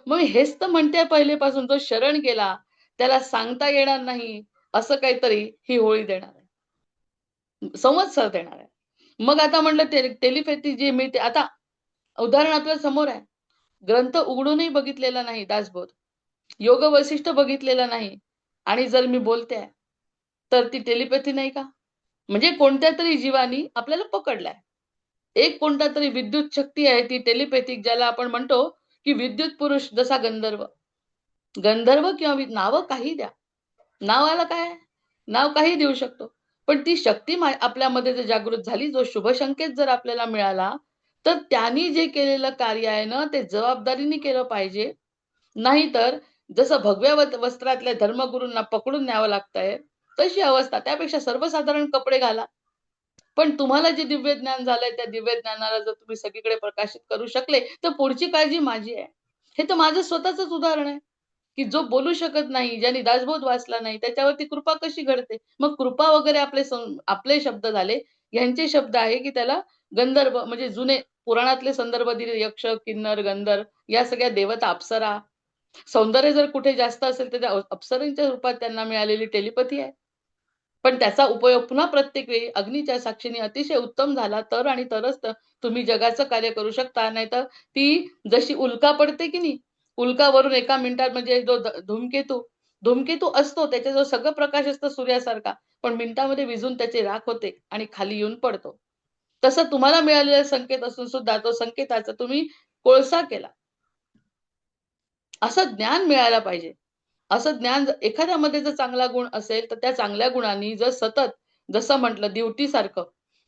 मग हेच तर म्हणते पहिलेपासून, जो शरण गेला त्याला सांगता येणार नाही असं काहीतरी ही होळी देणार आहे. संवत्सर देणार आहे. मग आता म्हटलं टेलिपॅथी जी मिळते, आता उदाहरण आपल्या समोर आहे. ग्रंथ उघडूनही बघितलेला नाही दासबोध. योग वैशिष्ट्य बघितलेलं नाही आणि जर मी बोलते आहे, तर ती टेलिपॅथी नाही का? म्हणजे कोणत्या तरी जीवानी आपल्याला पकडलाय. एक कोणता तरी विद्युत शक्ती आहे ती टेलिपॅथिक, ज्याला आपण म्हणतो की विद्युत पुरुष जसा गंधर्व, गंधर्व किंवा नावं काही द्या, नावाला काय, नाव काही देऊ शकतो, पण ती शक्ती आपल्यामध्ये जर जागृत झाली, जो शुभ संकेत जर आपल्याला मिळाला, तर त्यांनी जे केलेलं कार्य आहे ना, ते जबाबदारीने केलं पाहिजे. नाहीतर जसं भगव्या वस्त्रातल्या धर्मगुरूंना पकडून न्यावं लागतंय, तशी अवस्था. त्यापेक्षा सर्वसाधारण कपडे घाला. पण तुम्हाला जे दिव्य ज्ञान झालंय, त्या दिव्य ज्ञानाला जर तुम्ही सगळीकडे प्रकाशित करू शकले, तर पुढची काळजी माझी आहे. हे तर माझं स्वतःचंच उदाहरण आहे, की जो बोलू शकत नाही, ज्यांनी दासबोध वाचला नाही, त्याच्यावरती कृपा कशी घडते? मग कृपा वगैरे आपले शब्द झाले. ह्यांचे शब्द आहे, की त्याला गंधर्व म्हणजे जुने पुराणातले संदर्भ दिले. यक्ष, किन्नर, गंधर्व या सगळ्या देवता, अप्सरा. सौंदर्य जर कुठे जास्त असेल, तर त्या अप्सरांच्या रूपात त्यांना मिळालेली टेलिपॅथी आहे. पण त्याचा उपयोग पुन्हा प्रत्येक वेळी अग्नीच्या साक्षीने अतिशय उत्तम झाला तर आणि तरच तुम्ही जगाचं कार्य करू शकता. नाहीतर ती जशी उल्का पडते की नाही, उल्कावरून एका मिनिटात म्हणजे जो धूमकेतू धूमकेतू असतो, त्याच्याजवळ सगळं प्रकाश असतं सूर्यासारखा, पण मिनिटामध्ये विझून त्याची राख होते आणि खाली येऊन पडतो. तसं तुम्हाला मिळालेला संकेत असून सुद्धा तो संकेताचा तुम्ही कोळसा केला. असं ज्ञान मिळायला पाहिजे. असं ज्ञान एखाद्यामध्ये जर चांगला गुण असेल, तर त्या चांगल्या गुणांनी जर सतत जसं म्हटलं ड्युटी सारखं,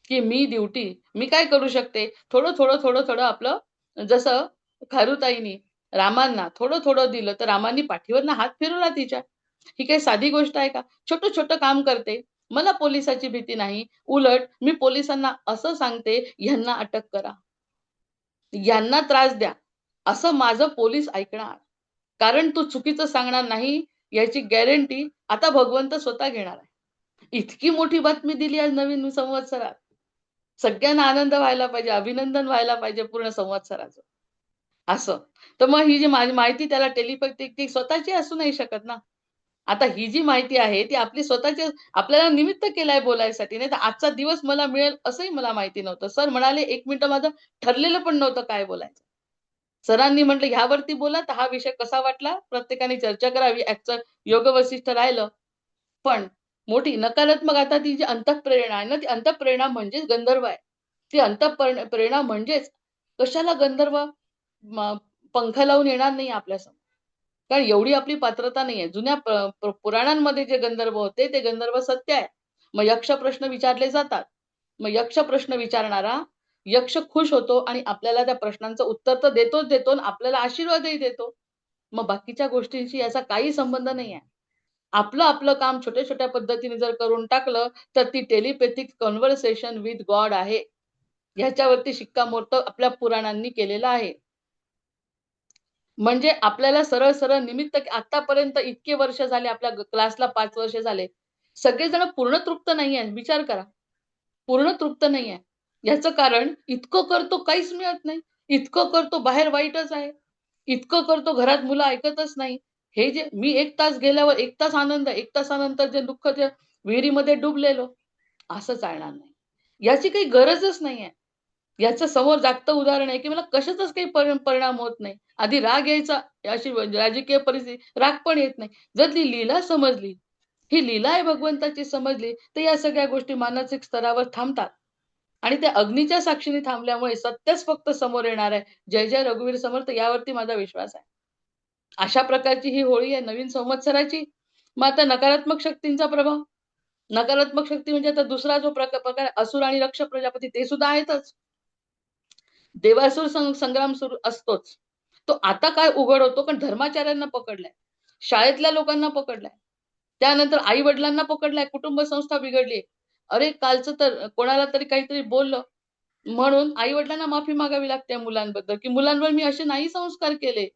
की मी ड्युटी, मी काय करू शकते? थोडं आपलं जसं खारुताईनी रामांना थोडं दिलं, तर रामांनी पाठीवरनं हात फिरवला तिच्या. ही काही साधी गोष्ट आहे का? छोटं काम करते. मला पोलिसाची भीती नाही. उलट मी पोलिसांना असं सांगते, ह्यांना अटक करा. यांना त्रास द्या. असं माझं पोलीस ऐकणार. कारण तू चुकीचं सांगणार नाही याची गॅरंटी आता भगवंत स्वतः घेणार आहे. इतकी मोठी बातमी दिली आज नवीन संवत्सरात. सगळ्यांना आनंद व्हायला पाहिजे, अभिनंदन व्हायला पाहिजे पूर्ण संवत्सराचं. असं. तर मग ही जी माहिती त्याला टेलिपॅथिक ती स्वतःची असू नाही शकत ना. आता ही जी माहिती आहे ती आपली स्वतःची आपल्याला निमित्त केलंय बोलायसाठी. नाहीतर आजचा दिवस मला मिळेल असंही मला माहिती नव्हतं. सर म्हणाले 1 मिनिटं माझं ठरलेलं पण नव्हतं काय बोलायचं. सरांनी म्हटलं ह्यावरती बोला, तर हा विषय कसा वाटला? प्रत्येकाने चर्चा करावी. योग वसिष्ठ राहिलं. पण मोठी नकारात्मक आता ती जी अंतःप्रेरणा आहे ना, ती अंतःप्रेरणा म्हणजेच गंधर्व आहे. ती अंतःप्रेरणा म्हणजेच कशाला गंधर्व पंख लावून येणार नाही आपल्यासमोर. कारण एवढी आपली पात्रता नाहीये. जुन्या पुराणांमध्ये जे गंधर्व होते, ते गंधर्व सत्य आहे. मग यक्ष प्रश्न विचारले जातात. मग यक्ष प्रश्न विचारणारा यक्ष खुश होतो आणि आपल्याला त्या प्रश्नांचं उत्तर तर देतोच देतो आणि आपल्याला आशीर्वादही देतो. मग बाकीच्या गोष्टींशी याचा काही संबंध नाहीये. आपलं काम छोट्या-छोट्या पद्धतीने जर करून टाकलं, तर ती टेलिपॅथिक कन्व्हर्सेशन विथ गॉड आहे. ह्याच्यावरती शिक्कामोर्तब आपल्या पुराणांनी केलेलं आहे. म्हणजे आपल्याला सरळ-सरळ निमित्त आतापर्यंत इतके वर्ष झाले आपल्या क्लासला 5 वर्ष झाले. सगळेजण पूर्ण तृप्त नाहीये. विचार करा. पूर्ण तृप्त नाहीये. याचं कारण इतकं करतो काहीच मिळत नाही. इतकं करतो बाहेर वाईटच आहे. इतकं करतो घरात मुलं ऐकतच नाही. हे जे मी 1 तास गेल्यावर 1 तास आनंद, 1 तासानंतर जे दुःख ते विहिरीमध्ये डुबलेलो. असं चालणार नाही. याची काही गरजच नाहीये. याचं समोर जागतं उदाहरण आहे, की मला कशाचाच काही परिणाम होत नाही. आधी राग यायचा, अशी राजकीय परिस्थिती, राग पण येत नाही. जर ती लीला समजली, ही लीला आहे भगवंताची समजली, तर या सगळ्या गोष्टी मानसिक स्तरावर थांबतात. आणि त्या अग्नीच्या साक्षीने थांबल्यामुळे सत्यच फक्त समोर येणार आहे. जय जय रघुवीर समर्थ यावरती माझा विश्वास आहे. अशा प्रकारची ही होळी आहे नवीन संवत्सराची. मग आता नकारात्मक शक्तींचा प्रभाव. नकारात्मक शक्ती म्हणजे आता दुसरा जो प्रकार असुर आणि रक्ष प्रजापती ते सुद्धा आहेतच. देवासुर संग्राम सुरू असतोच. तो आता काय उघड होतो, पण धर्माचार्यांना पकडलाय. शाळेतल्या लोकांना पकडलाय. त्यानंतर आई-वडिलांना पकडलाय. कुटुंब संस्था बिघडली. अरे कालचं तर कोणाला तरी काहीतरी बोललं म्हणून आई-वडिलांना माफी मागावी लागते मुलांबद्दल, की मुलांवर मी असे नाही संस्कार केले.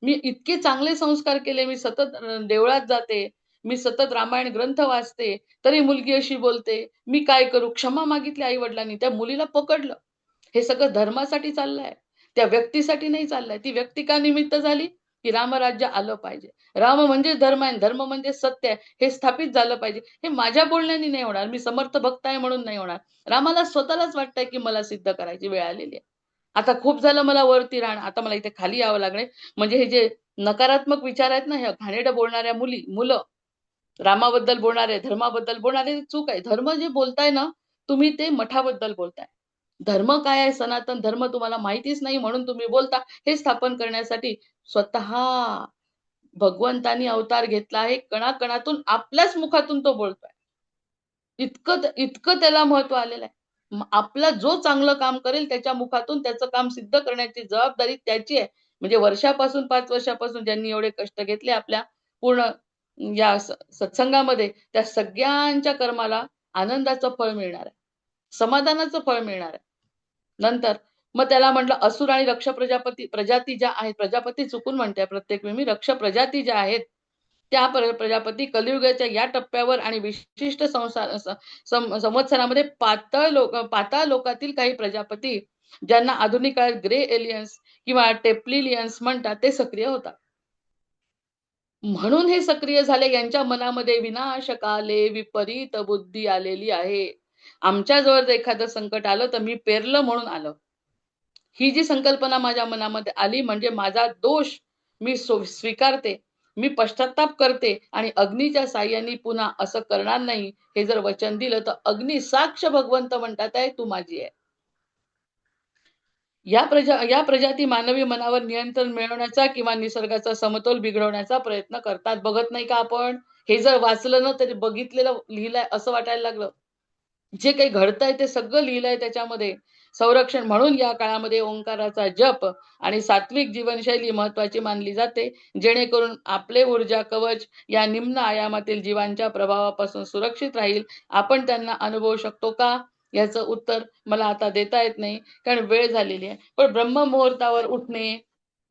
मी इतके चांगले संस्कार केले. मी सतत देवळात जाते. मी सतत रामायण ग्रंथ वाचते. तरी मुलगी अशी बोलते. मी काय करू? क्षमा मागितली आई-वडिलांनी. त्या मुलीला पकडलं. हे सगळं धर्मासाठी चाललंय. त्या व्यक्तीसाठी नाही चाललंय. ती व्यक्ती का निमित्त झाली? की रामराज्य आलं पाहिजे. राम म्हणजे धर्म आहे. धर्म म्हणजे सत्य आहे. हे स्थापित झालं पाहिजे. हे माझ्या बोलण्याने नाही होणार. मी समर्थ भक्त आहे म्हणून नाही होणार. रामाला स्वतःलाच वाटतंय की मला सिद्ध करायची वेळ आलेली आहे. आता खूप झालं मला वरती राहणं. आता मला इथे खाली यावं लागणार. म्हणजे हे जे नकारात्मक विचार आहेत ना, ह्या घाणेरडं बोलणाऱ्या मुलं, रामाबद्दल बोलणारे, धर्माबद्दल बोलणारे चूक आहे. धर्म जे बोलताय ना, तुम्ही ते मठाबद्दल बोलताय. धर्म काय आहे, सनातन धर्म तुम्हाला माहितीच नाही म्हणून तुम्ही बोलता. हे स्थापन करण्यासाठी स्वतः भगवंतानी अवतार घेतला आहे. कणाकणातून आपल्याच मुखातून तो बोलतोय. इतकं त्याला महत्व आलेलं आहे. आपला जो चांगलं काम करेल त्याच्या मुखातून त्याचं काम सिद्ध करण्याची जबाबदारी त्याची आहे. म्हणजे वर्षापासून 5 वर्षापासून ज्यांनी एवढे कष्ट घेतले आपल्या पूर्ण या सत्संगामध्ये, त्या सगळ्यांच्या कर्माला आनंदाचं फळ मिळणार आहे. समाधानाचं फळ मिळणार आहे. नंतर मग त्याला म्हटलं असुर आणि रक्ष प्रजाती ज्या आहेत, प्रजापती चुकून म्हणते प्रत्येक वेळी मी, रक्ष प्रजाती ज्या आहेत त्या प्रजापती कलियुगाच्या या टप्प्यावर आणि विशिष्ट संवत्सरामध्ये पाताळ लोकातील काही प्रजापती ज्यांना आधुनिक काळात ग्रे एलियन्स किंवा टेप्लिलियन्स म्हणतात ते सक्रिय होतात. म्हणून हे सक्रिय झाले. यांच्या मनामध्ये विनाशकाले विपरीत बुद्धी आलेली आहे. आमच्या जवळ जर एखादं संकट आलं तर मी पेरलं म्हणून आलं. ही जी संकल्पना माझ्या मनामध्ये आली म्हणजे माझा दोष मी स्वीकारते, मी पश्चाताप करते आणि अग्नीच्या साह्याने पुन्हा असं करणार नाही हे जर वचन दिलं तर अग्नी साक्ष भगवंत म्हणतात आहे तू माझी आहे. या प्रजाती मानवी मनावर नियंत्रण मिळवण्याचा किंवा निसर्गाचा समतोल बिघडवण्याचा प्रयत्न करतात. बघत नाही का आपण? हे जर वाचलं ना तरी बघितलेलं लिहिलंय असं वाटायला लागलं. जे काही घडतंय ते सगळं लिहिलंय त्याच्यामध्ये. संरक्षण म्हणून या काळामध्ये ओंकाराचा जप आणि सात्विक जीवनशैली महत्वाची मानली जाते, जेणेकरून आपले ऊर्जा कवच या निम्न आयामातील जीवांच्या प्रभावापासून सुरक्षित राहील. आपण त्यांना अनुभवू शकतो का? याचं उत्तर मला आता देता येत नाही, कारण वेळ झालेली आहे. पण ब्रह्ममुहूर्तावर उठणे,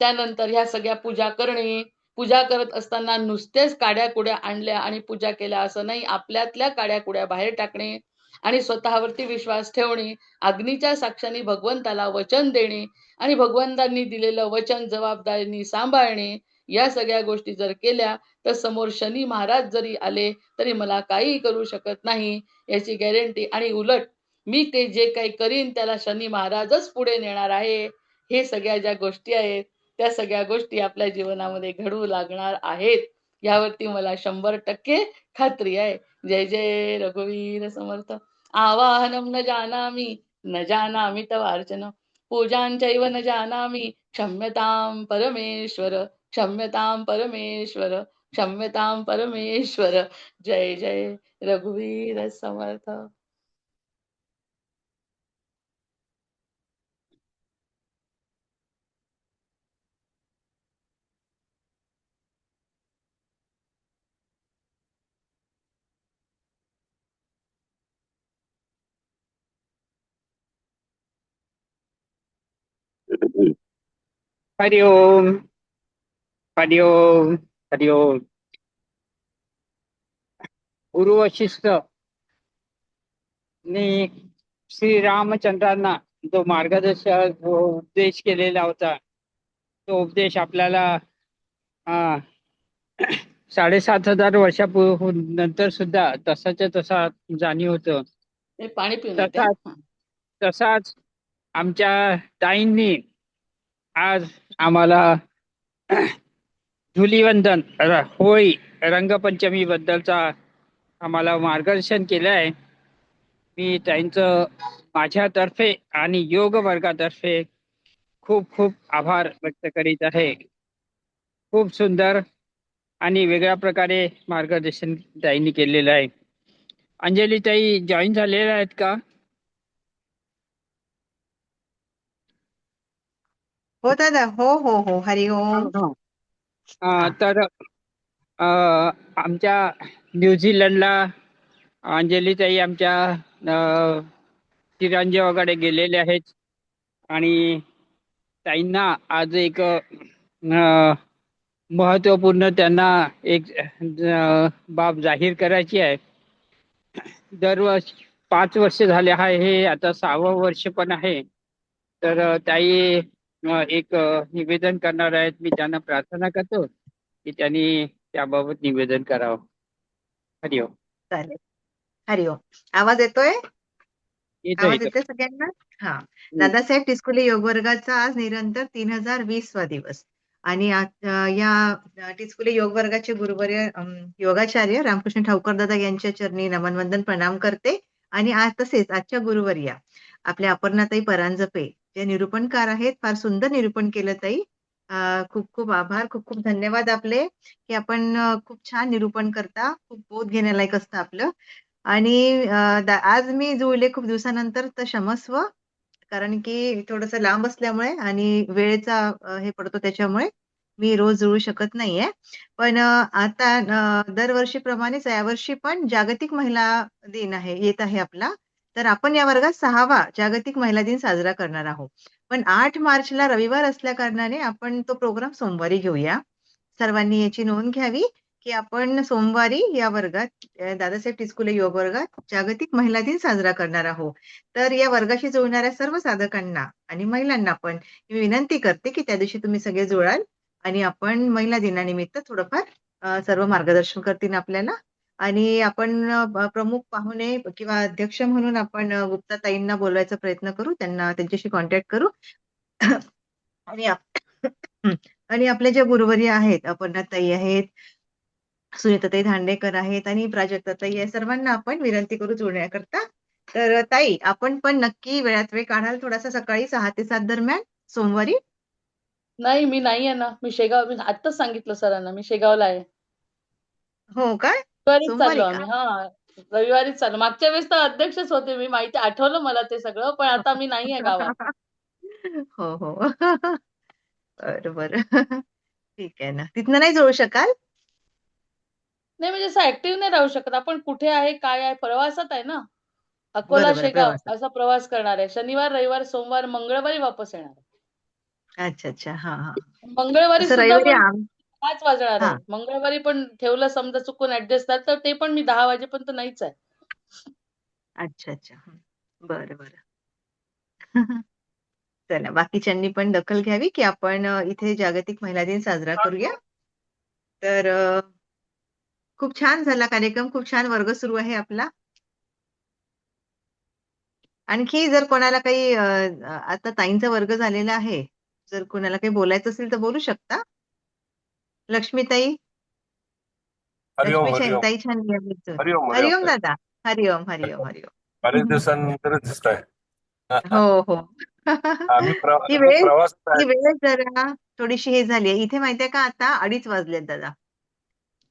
त्यानंतर ह्या सगळ्या पूजा करणे, पूजा करत असताना नुसतेच काड्या-कुड्या आणल्या आणि पूजा केल्या असं नाही, आपल्यातल्या काड्या-कुड्या बाहेर टाकणे आणि स्वतःवरती विश्वास ठेवणे, अग्नीच्या साक्षाने भगवंताला वचन देणे आणि भगवंतांनी दिलेलं वचन जबाबदारीने सांभाळणे, या सगळ्या गोष्टी जर केल्या तर समोर शनी महाराज जरी आले तरी मला काही करू शकत नाही याची गॅरंटी. आणि उलट मी ते जे काही करीन त्याला शनी महाराजच पुढे नेणार आहे. हे सगळ्या ज्या गोष्टी आहेत त्या सगळ्या गोष्टी आपल्या जीवनामध्ये घडू लागणार आहेत, यावरती मला 100% खात्री आहे. जय जय रघुवीर समर्थ. आवाहनं न जानामि न जानामि तवार्चन पूजांचैव न जानामि क्षम्यतां परमेश्वर क्षम्यतां परमेश्वर क्षम्यतां परमेश्वर. जय जय रघुवीर समर्थ. हरि ओम, हरि ओम, हरि ओम. गुरु वशिष्ठ ने श्री रामचंद्रांना जो मार्गदर्शक जो उपदेश केलेला होता, तो उपदेश आपल्याला 7,500 वर्षानंतर सुद्धा तसाच्या तसा जाणीव होतं. हे पाणी पिऊन येते. तसाच तसाच आमच्या ताईंनी आज आम्हाला धुलीवंदन होळी रंगपंचमी बद्दलचा आम्हाला मार्गदर्शन केलं आहे. मी त्यांचं माझ्यातर्फे आणि योग वर्गातर्फे खूप खूप आभार व्यक्त करीत आहे. खूप सुंदर आणि वेगळ्या प्रकारे मार्गदर्शन ताईंनी केलेलं आहे. अंजली ताई जॉईन झालेल्या आहेत का? हो दादा, हो हो हो, हरि ओम. तर आमच्या न्यूझीलंडला अंजलीताई आमच्या तिरंजीवाकडे गेलेले आहेत आणि ताईंना आज एक महत्वपूर्ण त्यांना एक बाब जाहीर करायची आहे. दरवर्षी 5 वर्ष झाले आहे, हे आता 6वं वर्ष पण आहे. तर ताई एक निवेदन करणार आहेत. मी त्यांना प्रार्थना करतो की त्यांनी त्याबाबत निवेदन करावं. हरिओम. चालेल. हरि ओम. आवाज येतोय? येतो आवाज येतो. येतोय सगळ्यांना? हा. दादासाहेब टिचकुले योग वर्गाचा आज निरंतर 3020वा दिवस आणि या टिचकुले योग वर्गाचे गुरुवर्य योगाचार्य रामकृष्ण ठाऊकर दादा यांच्या चरणी नमन वंदन प्रणाम करते. आणि आज तसेच आजच्या गुरुवर्या आपल्या अपर्णाताई परांजपे जे निरूपणकार आहेत. फार सुंदर निरूपण केलं ताई. खूप खूप आभार, खूप खूप धन्यवाद आपले, की आपण खूप छान निरूपण करता. खूप बोध घेण्यालायक असतं आपलं. आणि आज मी जुळले खूप दिवसानंतर, तर क्षमस्व. कारण की थोडंसं लांब असल्यामुळे आणि वेळेचा हे पडतो त्याच्यामुळे मी रोज जुळू शकत नाहीये. पण आता दरवर्षीप्रमाणेच यावर्षी पण जागतिक महिला दिन येत आहे आपला. तर आपण या वर्गात 6वा जागतिक महिला दिन साजरा करणार आहोत. पण 8 मार्चला रविवार असल्या कारणाने आपण तो प्रोग्राम सोमवारी घेऊया. सर्वांनी याची नोंद घ्यावी, की आपण सोमवारी या वर्गात दादासाहेब टिचकुले योग वर्गात जागतिक महिला दिन साजरा करणार आहोत. तर या वर्गाशी जुळणाऱ्या सर्व साधकांना आणि महिलांना पण मी विनंती करते, की त्या दिवशी तुम्ही सगळे जुळाल आणि आपण महिला दिनानिमित्त थोडंफार सर्व मार्गदर्शन करतील आपल्याला. आणि आपण प्रमुख पाहुणे किंवा अध्यक्ष म्हणून आपण गुप्ताताईंना बोलवायचा प्रयत्न करू. त्यांच्याशी कॉन्टॅक्ट करू. आणि आणि आपले जे गुरुवर्य आहेत, अपर्णाताई आहेत, सुनीताताई धांडेकर आहेत आणि प्राजक्ताताई आहे. सर्वांना आपण विनंती करू जुळण्याकरता. तर ताई, आपण पण नक्की वेळात वेळ काढाल थोडासा सकाळी 6 ते 7 दरम्यान सोमवारी? नाही, मी नाहीये ना. मी आत्ताच सांगितलं सरांना, मी शेगावला आहे. हो काय? रविवारीच चाललो सोमवारी का? आम्ही. हां, रविवारीच चाललो. मागच्या वेळेस तर अध्यक्षच होते मी. माहिती आठवलं मला ते सगळं, पण आता मी नाहीये गावात. हो, हो. बरं, बरं. ठीक आहे ना. तिथनं नाही जुळू शकाल? नाही म्हणजे असं ॲक्टिव्ह नाही राहू शकत. आपण कुठे आहे, काय आहे, प्रवासात आहे ना. अकोला, बरोबर आहे, शेगाव प्रवासात. असा प्रवास करणार आहे. शनिवार, रविवार, सोमवार, मंगळवारी वापस येणार आहे. अच्छा, अच्छा. हां, हां. मंगळवारी तसं सुद्धा रविवारी पण 5 वाजणार आहे. हां. मंगळवारी पण ठेवलं समजा चुकून ॲडजस्ट झालं, तर ते पण मी 10 वाजेपर्यंत नाहीच आहे. अच्छा, अच्छा. हं. बरं, बरं. चला, बाकीच्यांनी पण दखल घ्यावी, की आपण इथे जागतिक महिला दिन साजरा करूया. तर खूप छान झाला कार्यक्रम. खूप छान वर्ग सुरू आहे आपला. आणखी जर कोणाला काही आता ताईंचा वर्ग झालेला आहे. जर कोणाला काही बोलायचं असेल तर बोलू शकता. लक्ष्मीताई, हरिओम हरिओम ताई छान नियमित. हरिओम हरिओम हरिओम ताई. दादा. हरिओम, हरिओम, हरिओम. बरेच दिवसानंतर दिसताय. हो, हो. ही आम्ही वेळ प्रवासात आहे. ही वेळ जरा थोडीशी हे झाली आहे. इथे माहितीये का आता 2:30 वाजलेत दादा.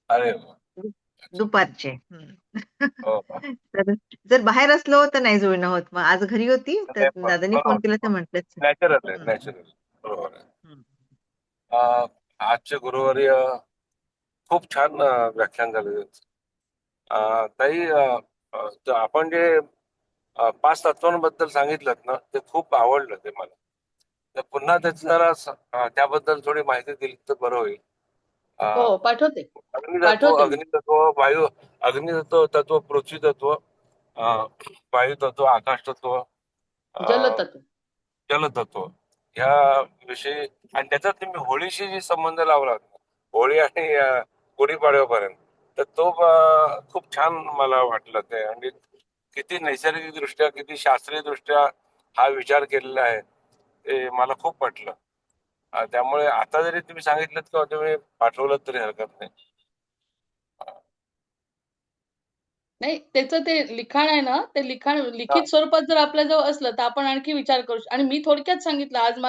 अरे वा. अच्छा. दुपारचे. हं. हो हो. तर जर बाहेर असलो तर नाही जुळणं होत. मग आज घरी होती तर नाही, दादांनी फोन केला तर म्हटलंच. नॅचरल आहे हं, नॅचरल. बरोबर आहे. हं. आजचे गुरुवारी खूप छान व्याख्यान झालं त्यांचं. ताई, तर आपण जे 5 तत्वांबद्दल सांगितलं ना, ते खूप आवडलं ते मला. तर पुन्हा त्याची जरा त्याबद्दल थोडी माहिती दिली तर बरं होईल. हो, अं, पाठवते. अग्नितत्व पाठवते मी. अग्नितत्व वायू, अग्नितत्व तत्व, पृथ्वी तत्व, अं, वायू तत्व, आकाश तत्व, अं, जलतत्व. जलतत्व ह्या विषयी. आणि त्याच्यात तुम्ही होळीशी जी संबंध लावला, होळी आणि गुढीपाडव्यापर्यंत, तर तो खूप छान मला वाटलं ते. आणि किती नैसर्गिक दृष्ट्या, किती शास्त्रीय दृष्ट्या हा विचार केलेला आहे, ते मला खूप पटलं. त्यामुळे आता जरी तुम्ही सांगितलं किंवा तुम्ही पाठवलं तरी हरकत नाही. नाही, त्याचं ते लिखाण आहे ना, ते लिखाण हा, लिखित स्वरूपात जर आपल्याजवळ असलं, तर आपण आणखी विचार करू आणि मी थोडक्यात सांगितलं. आज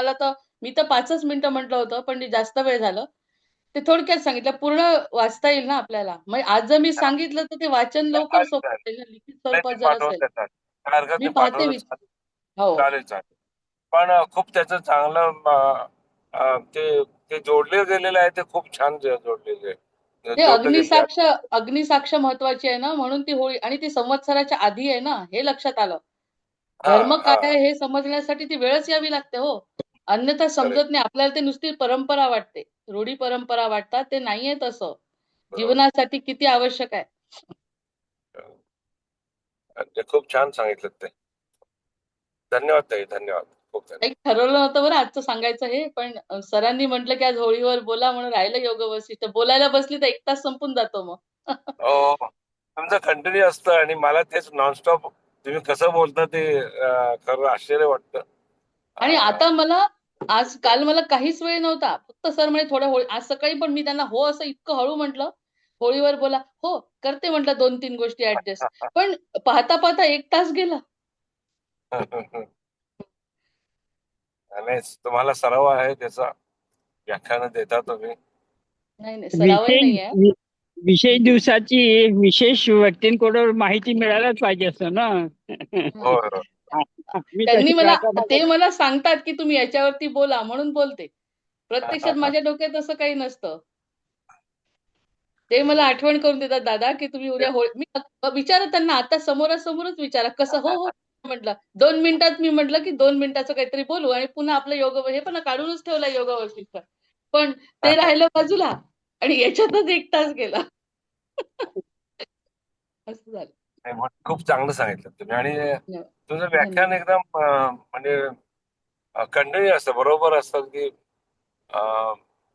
मी तर 5च मिनिटं म्हटलं होतं, पण ते जास्त वेळ झालं. ते थोडक्यात सांगितलं. पूर्ण वाचता येईल ना आपल्याला. मग आज जर मी सांगितलं, तर ते वाचन लवकर चालेल सोपं चालेल. होईल ना, लिखित नाही, स्वरूपात मी जर पाठवून असेल. देतात, काय हरकत मी नाही, पाहते पाठवलं चालेल. हो. चालेल चालेल. पण खूप त्याचं चांगलं ते ते जोडले गेलेलं आहे, ते खूप छान जोडलेले आहे, ते जोडलं गेले आहे. अग्निसाक्ष महत्वाची आहे ना, म्हणून ती होळी आणि ती संवत्सराच्या आधी आहे ना, हे लक्षात आलं. हा धर्म हा. काय आहे हे समजण्यासाठी ती वेळच यावी लागते हो. अन्यथा करेक्ट. समजत नाही. आपल्याला ते नुसती परंपरा वाटते. रूढी परंपरा वाटतात. ते नाहीये तसं. बरोबर. जीवनासाठी किती आवश्यक आहे. ते खूप छान सांगितलं ते. धन्यवाद ताई, धन्यवाद, खूप धन्यवाद. काही ठरवलं नव्हतं बरं आजचं सांगायचं हे, पण सरांनी म्हटलं की आज होळीवर बोला म्हणून राहिलं योग वसिष्ठ. बोलायला बसली तर 1 तास संपून जातो मग. हो, तुमचं कंटिन्यू असतं आणि मला तेच नॉनस्टॉप तुम्ही कसं बोलता ते खरं आश्चर्य वाटतं. आणि अं, आता काल मला काहीच वेळ नव्हता. फक्त सर म्हणे थोडं होळी आज सकाळी पण मी त्यांना हो असं इतकं हळू म्हटलं. होळीवर बोला. हो, करते म्हटलं 2-3 गोष्टी ॲडजस्ट. पण पाहता-पाहता 1 तास गेला. आणि तुम्हाला सराव आहे त्याचा, व्याख्यानं देता तुम्ही. नाही सरावही विशेष नाहीये. वि- विशेष दिवसाची विशेष व्यक्तींकडून माहिती मिळायलाच पाहिजे असं ना. हम्म. होय होय. मी त्यांनी तशी मला प्रार्थना ते मला सांगतात की तुम्ही याच्यावरती बोला म्हणून बोलते. हा, हा, प्रत्यक्षात हा. माझ्या डोक्यात असं काही नसतं. ते मला आठवण करून देतात दादा की तुम्ही उद्या मी विचारा त्यांना आता समोरासमोरच विचारा कसं. हो हो म्हटलं 2 मिनिटात. मी म्हटलं की 2 मिनिटाचं काहीतरी बोलू आणि पुन्हा आपलं योग हे पण काढूनच ठेवला योग वशिष्ठ. पण ते राहिलं बाजूला आणि याच्यातच 1 तास गेला. असं झालं. नाही, खूप चांगलं सांगितलं तुम्ही. आणि धन्यवाद. तुझं व्याख्यान धन्यवाद. एकदम म्हणजे खंडणी असतं, बरोबर असतं की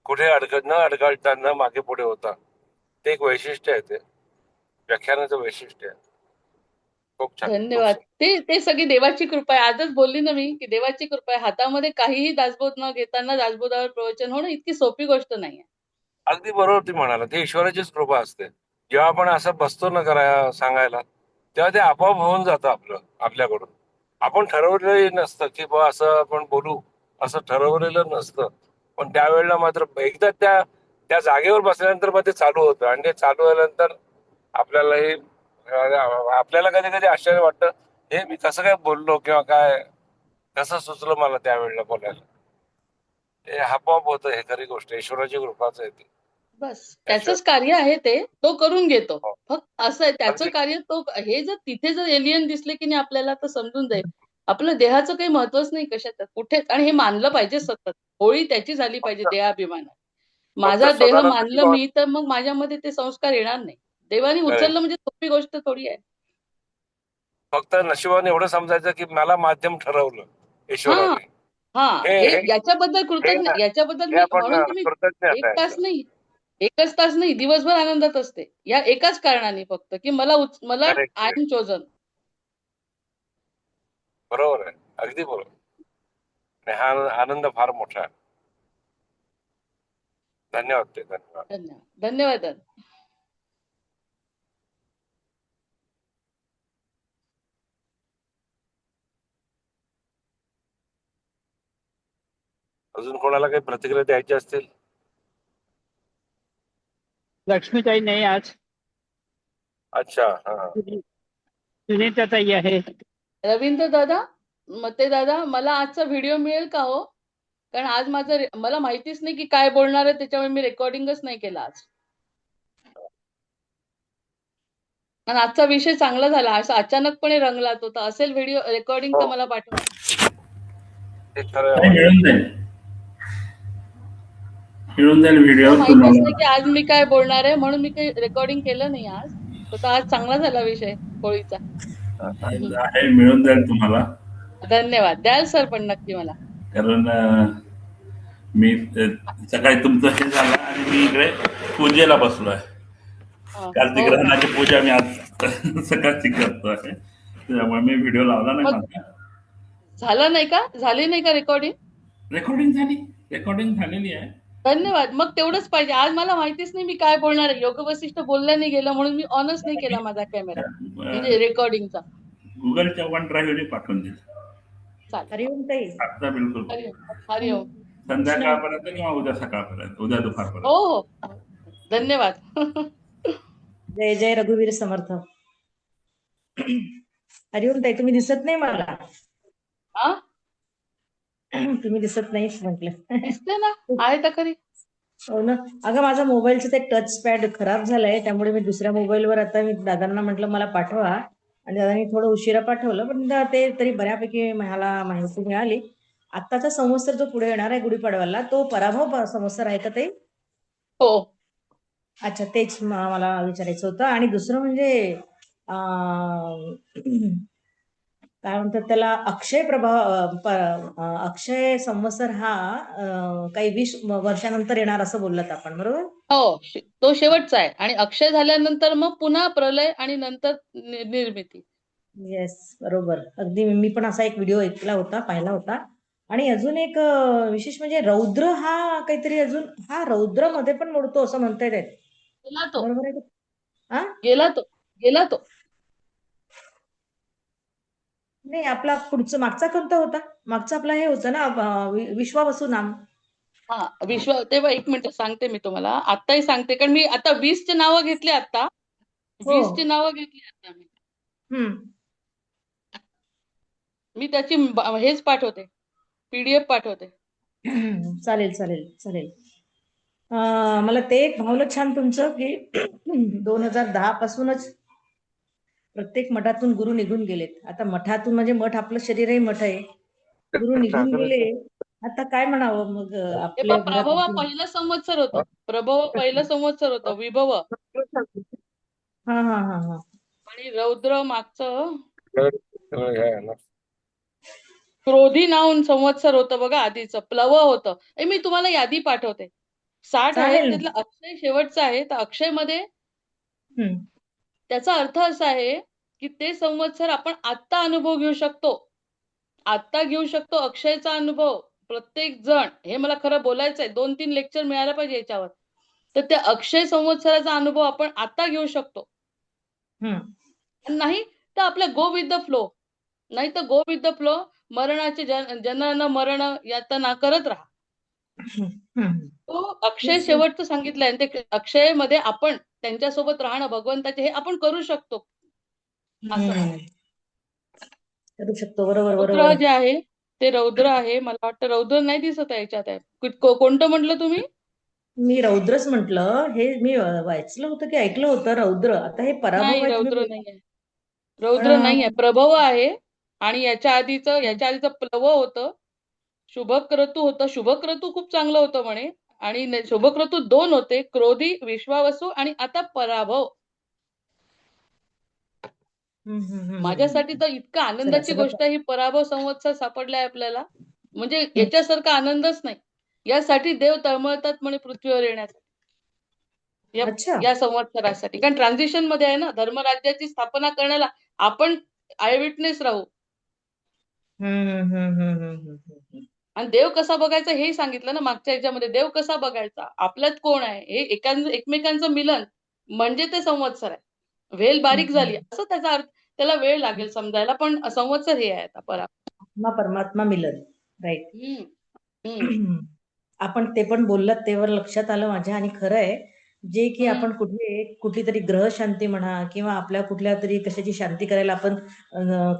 कुठे न अडखळता, न मागे पुढे होता. ते एक वैशिष्ट्य आहे, ते व्याख्यानाचं वैशिष्ट्य आहे. खूप छान, खूप धन्यवाद. सुंदर. ते सगळी देवाची कृपा आहे. आजच बोलली ना मी की देवाची कृपा आहे. हातामध्ये काहीही दासबोध न घेताना दासबोधावर प्रवचन होणं इतकी सोपी गोष्ट नाहीये. अगदी बरोबर तुम्ही म्हणाला, ते ईश्वराचीच कृपा असते. जेव्हा आपण असं बसतो ना सांगायला, तेव्हा ते आपोआप होऊन जातं आपल्याकडून. आपण ठरवलेलं नसतं की बा असं आपण बोलू, असं ठरवलेलं नसतं. पण त्यावेळेला मात्र एकदा त्या जागेवर बसल्यानंतर मग ते चालू होतं. आणि ते चालू झाल्यानंतर आपल्यालाही आपल्याला कधी कधी आश्चर्य वाटतं, हे मी कसं काय बोललो किंवा काय, कसं सुचलं मला त्यावेळेला बोलायला. हे आपोआप होतं, हे खरी गोष्ट आहे. ईश्वराची कृपाच आहे ती. बस त्याशिवाय त्याचंच कार्य आहे ते. तो करून घेतो. हो. फक्त असं आहे त्याचं अगदी कार्य तो हे जर तिथे जर एलियन दिसले की नाही आपल्याला तर समजून जाईल. आपलं देहाचं काही महत्वच नाही कशात कुठेच. आणि हे मानलं पाहिजे सतत. होळी त्याची झाली पाहिजे फक्त देहाभिमानात. फक्त माझा देह स्वतःला मानलं मी तर मग माझ्यामध्ये ते संस्कार येणार नाही. देवाने करेक्ट. उचललं म्हणजे सोपी गोष्ट थोडी आहे. फक्त नशिबाने एवढं समजायचं की मला माध्यम ठरवलं हां, ईश्वराने. हां. हे हे हे याच्याबद्दल हे कृतज्ञ याच्याबद्दल हे मी आपण म्हणून तर मी कृतज्ञ 1 तास असायचं. नाही, 1च तास नाही, दिवसभर आनंदात असते. या एकाच कारणाने फक्त, की मला correct, I correct. Am chosen. बरोबर आहे, अगदी बरोबर. आणि हा आनंद फार मोठा आहे. धन्यवाद ते, धन्यवाद. धन्यवाद. धन्यवाद दादा. अजून कोणाला काही प्रतिक्रिया द्यायची असतील? लक्ष्मीताई नाही आज. अच्छा, हा. सुनीताताई आहे. रवींद्र दादा, मते दादा, मला आजचा व्हिडिओ मिळेल का हो? कारण आज मला माहितीच नाही की काय बोलणार आहे, त्याच्यामुळे मी रेकॉर्डिंगच नाही केला आज. आणि आजचा विषय चांगला झाला. असा अचानकपणे रंगला तो. तर असेल व्हिडिओ रेकॉर्डिंग तर हो, मला पाठवा. ते खरं नाही, आहे. मिळून जाईल व्हिडिओ मला माहितच तुम्हाला. नाही की आज मी काय बोलणार आहे, म्हणून मी काही रेकॉर्डिंग केलं नाही आज. तर आज चांगला झाला विषय होळीचा. आहे, मिळून जाईल तुम्हाला. धन्यवाद. द्याल सर पण नक्की मला. कारण मी सकाळी तुमचं हे झालं आणि मी इकडे पूजेला बसलोय. कार्तिक हो का? ग्रहणाची पूजा मी आज सकाळची करतो आहे, त्यामुळे मी व्हिडिओ लावला नाही मग माझा. झालं नाही का? झाली नाही का रेकॉर्डिंग? रेकॉर्डिंग झालेली आहे. धन्यवाद. मग तेवढंच पाहिजे. आज मला माहितीच नाही मी काय बोलणार आहे. योग वसिष्ठ बोलल्या नाही गेलं म्हणून मी ऑनच नाही केला माझा कॅमेरा. म्हणजे रेकॉर्डिंगचा. गुगलच्या वन ड्राईव्हने पाठवून दिलं. चालेल. हरिओम ताई. आता बिलकुल हरिओम. हरिओम. संध्याकाळपर्यंत किंवा उद्या सकाळपर्यंत, उद्या हो दुपारपर्यंत. हो. धन्यवाद. जय जय रघुवीर समर्थ. हरिओम ताई, तुम्ही दिसत नाही मला. हा तुम्ही दिसत नाहीच म्हटलं. दिसते ना. आहे तर खरी. हो ना. अगं माझा मोबाईलचं ते टच पॅड खराब झालंय, त्यामुळे मी दुसऱ्या मोबाईलवर आता मी दादांना म्हटलं मला पाठवा, आणि दादांनी थोडं उशिरा पाठवलं, पण ते तरी बऱ्यापैकी मला माहिती मिळाली. आत्ताचा संवत्सर जो पुढे येणार आहे गुढीपाडव्याला, तो पराभव संवत्सर आहे का ते? हो. अच्छा, तेच मला विचारायचं होतं. आणि दुसरं म्हणजे काय म्हणतात त्याला, अक्षय संवत्सर हा काही 20 वर्षानंतर येणार असं बोललात आपण, बरोबर? हो. तो शेवटचा आहे आणि अक्षय झाल्यानंतर मग पुन्हा प्रलय आणि नंतर निर्मिती. येस, बरोबर. अगदी मी पण असा एक व्हिडिओ ऐकला होता, पाहिला होता. आणि अजून एक विशेष म्हणजे रौद्र हा काहीतरी, अजून हा रौद्र मध्ये पण मोडतो असं म्हणतायत. गेला तो. बरोबर आहे का? हा, गेला तो. गेला तो. नाही, आपला पुढचं मागचा कोणता होता? मागचा आपला हे होतं ना, विश्वावसू नाम. हा विश्व तेव्हा एक मिनिट सांगते मी तुम्हाला, आत्ताही सांगते, कारण मी आता 20 नावं घेतली आता. हो. 20 नावं घेतली आता मी. हम्म. मी त्याची हेच पाठवते, PDF पाठवते. चालेल चालेल चालेल. मला ते एक भावलं छान तुमचं, की 2010 पासूनच प्रत्येक मठातून गुरु निघून गेलेत. आता मठातून म्हणजे मठ, आपलं शरीरही मठ आहे. गुरु निघून गेले, आता काय म्हणावं मग हे आपल्या प्रभव घरात. पहिलं संवत्सर होतं. प्रभव पहिलं संवत्सर होतं, विभव. हा हा हा हा. आणि रौद्र मागचं आहे ना. क्रोधी नाव संवत्सर होतं बघा आधीचं, प्लव होतं. मी तुम्हाला यादी पाठवते. 60 आहेत, चालेल ना. त्यातलं अक्षय शेवटचं आहे. तर अक्षय मध्ये हम्म. त्याचा अर्थ असा आहे की ते संवत्सर आपण आत्ता अनुभव घेऊ शकतो. आत्ता घेऊ शकतो अक्षयचा अनुभव. प्रत्येक जण, हे मला खरं बोलायचंय, 2-3 लेक्चर मिळायला पाहिजे याच्यावर. तर त्या अक्षय संवत्सराचा अनुभव आपण आता घेऊ शकतो. नाही तर आपल्या गो विथ द फ्लो, नाही तर गो विथ द फ्लो, मरणाचे जनन मरण यातना करत राहा. तो अक्षय शेवटचं सांगितलंय, आणि ते अक्षय मध्ये आपण त्यांच्यासोबत राहणं, भगवंताचे, हे आपण करू शकतो. असं करू शकतो. बरोबर रौद्र बरोबर. जे आहे ते रौद्र आहे. मला वाटतं रौद्र नाही दिसत आहे याच्यात. आहे कोणतं म्हटलं तुम्ही? मी रौद्रच म्हंटल. हे मी वाचलं होतं की ऐकलं होतं रौद्र. आता हे पराभव नाही, आहे तुम्ही रौद्र बोलता. नाहीये. रौद्र नाहीये, प्रभव आहे. आणि याच्या आधीचं प्लव होतं. शुभक्रतू होतं. शुभक्रतू खूप चांगलं होतं म्हणे. आणि शुभक्रतू 2 होते, क्रोधी, विश्वावसू, आणि आता पराभव. माझ्यासाठी तर इतकं चला आनंदाची सगळं. गोष्ट ही पराभव संवत्सर सापडलाय आपल्याला. म्हणजे याच्यासारखा आनंदच नाही. यासाठी देव तळमळतात म्हणे पृथ्वीवर येण्यासाठी, अच्छा. या संवत्सरासाठी. कारण ट्रान्झिशन मध्ये आहे ना, धर्मराज्याची स्थापना करण्याला आपण आय विटनेस राहू. आणि देव कसा बघायचा हे सांगितलं ना मागच्या याच्यामध्ये. देव कसा बघायचा, आपल्यात कोण आहे, हे एकमेकांचं मिलन म्हणजे ते संवत्सर आहे. वेल बारीक झाली असं त्याचा अर्थ. त्याला वेळ लागेल समजायला, पण संवत्सर हे आहे आता आत्मा परमात्मा मिलन. राईट. हम्म. आपण ते पण बोललात तेव्हा लक्षात आलं माझ्या. आणि खरं आहे, जे की आपण कुठली तरी ग्रह शांती म्हणा, किंवा आपल्या कुठल्या तरी कशाची शांती करायला आपण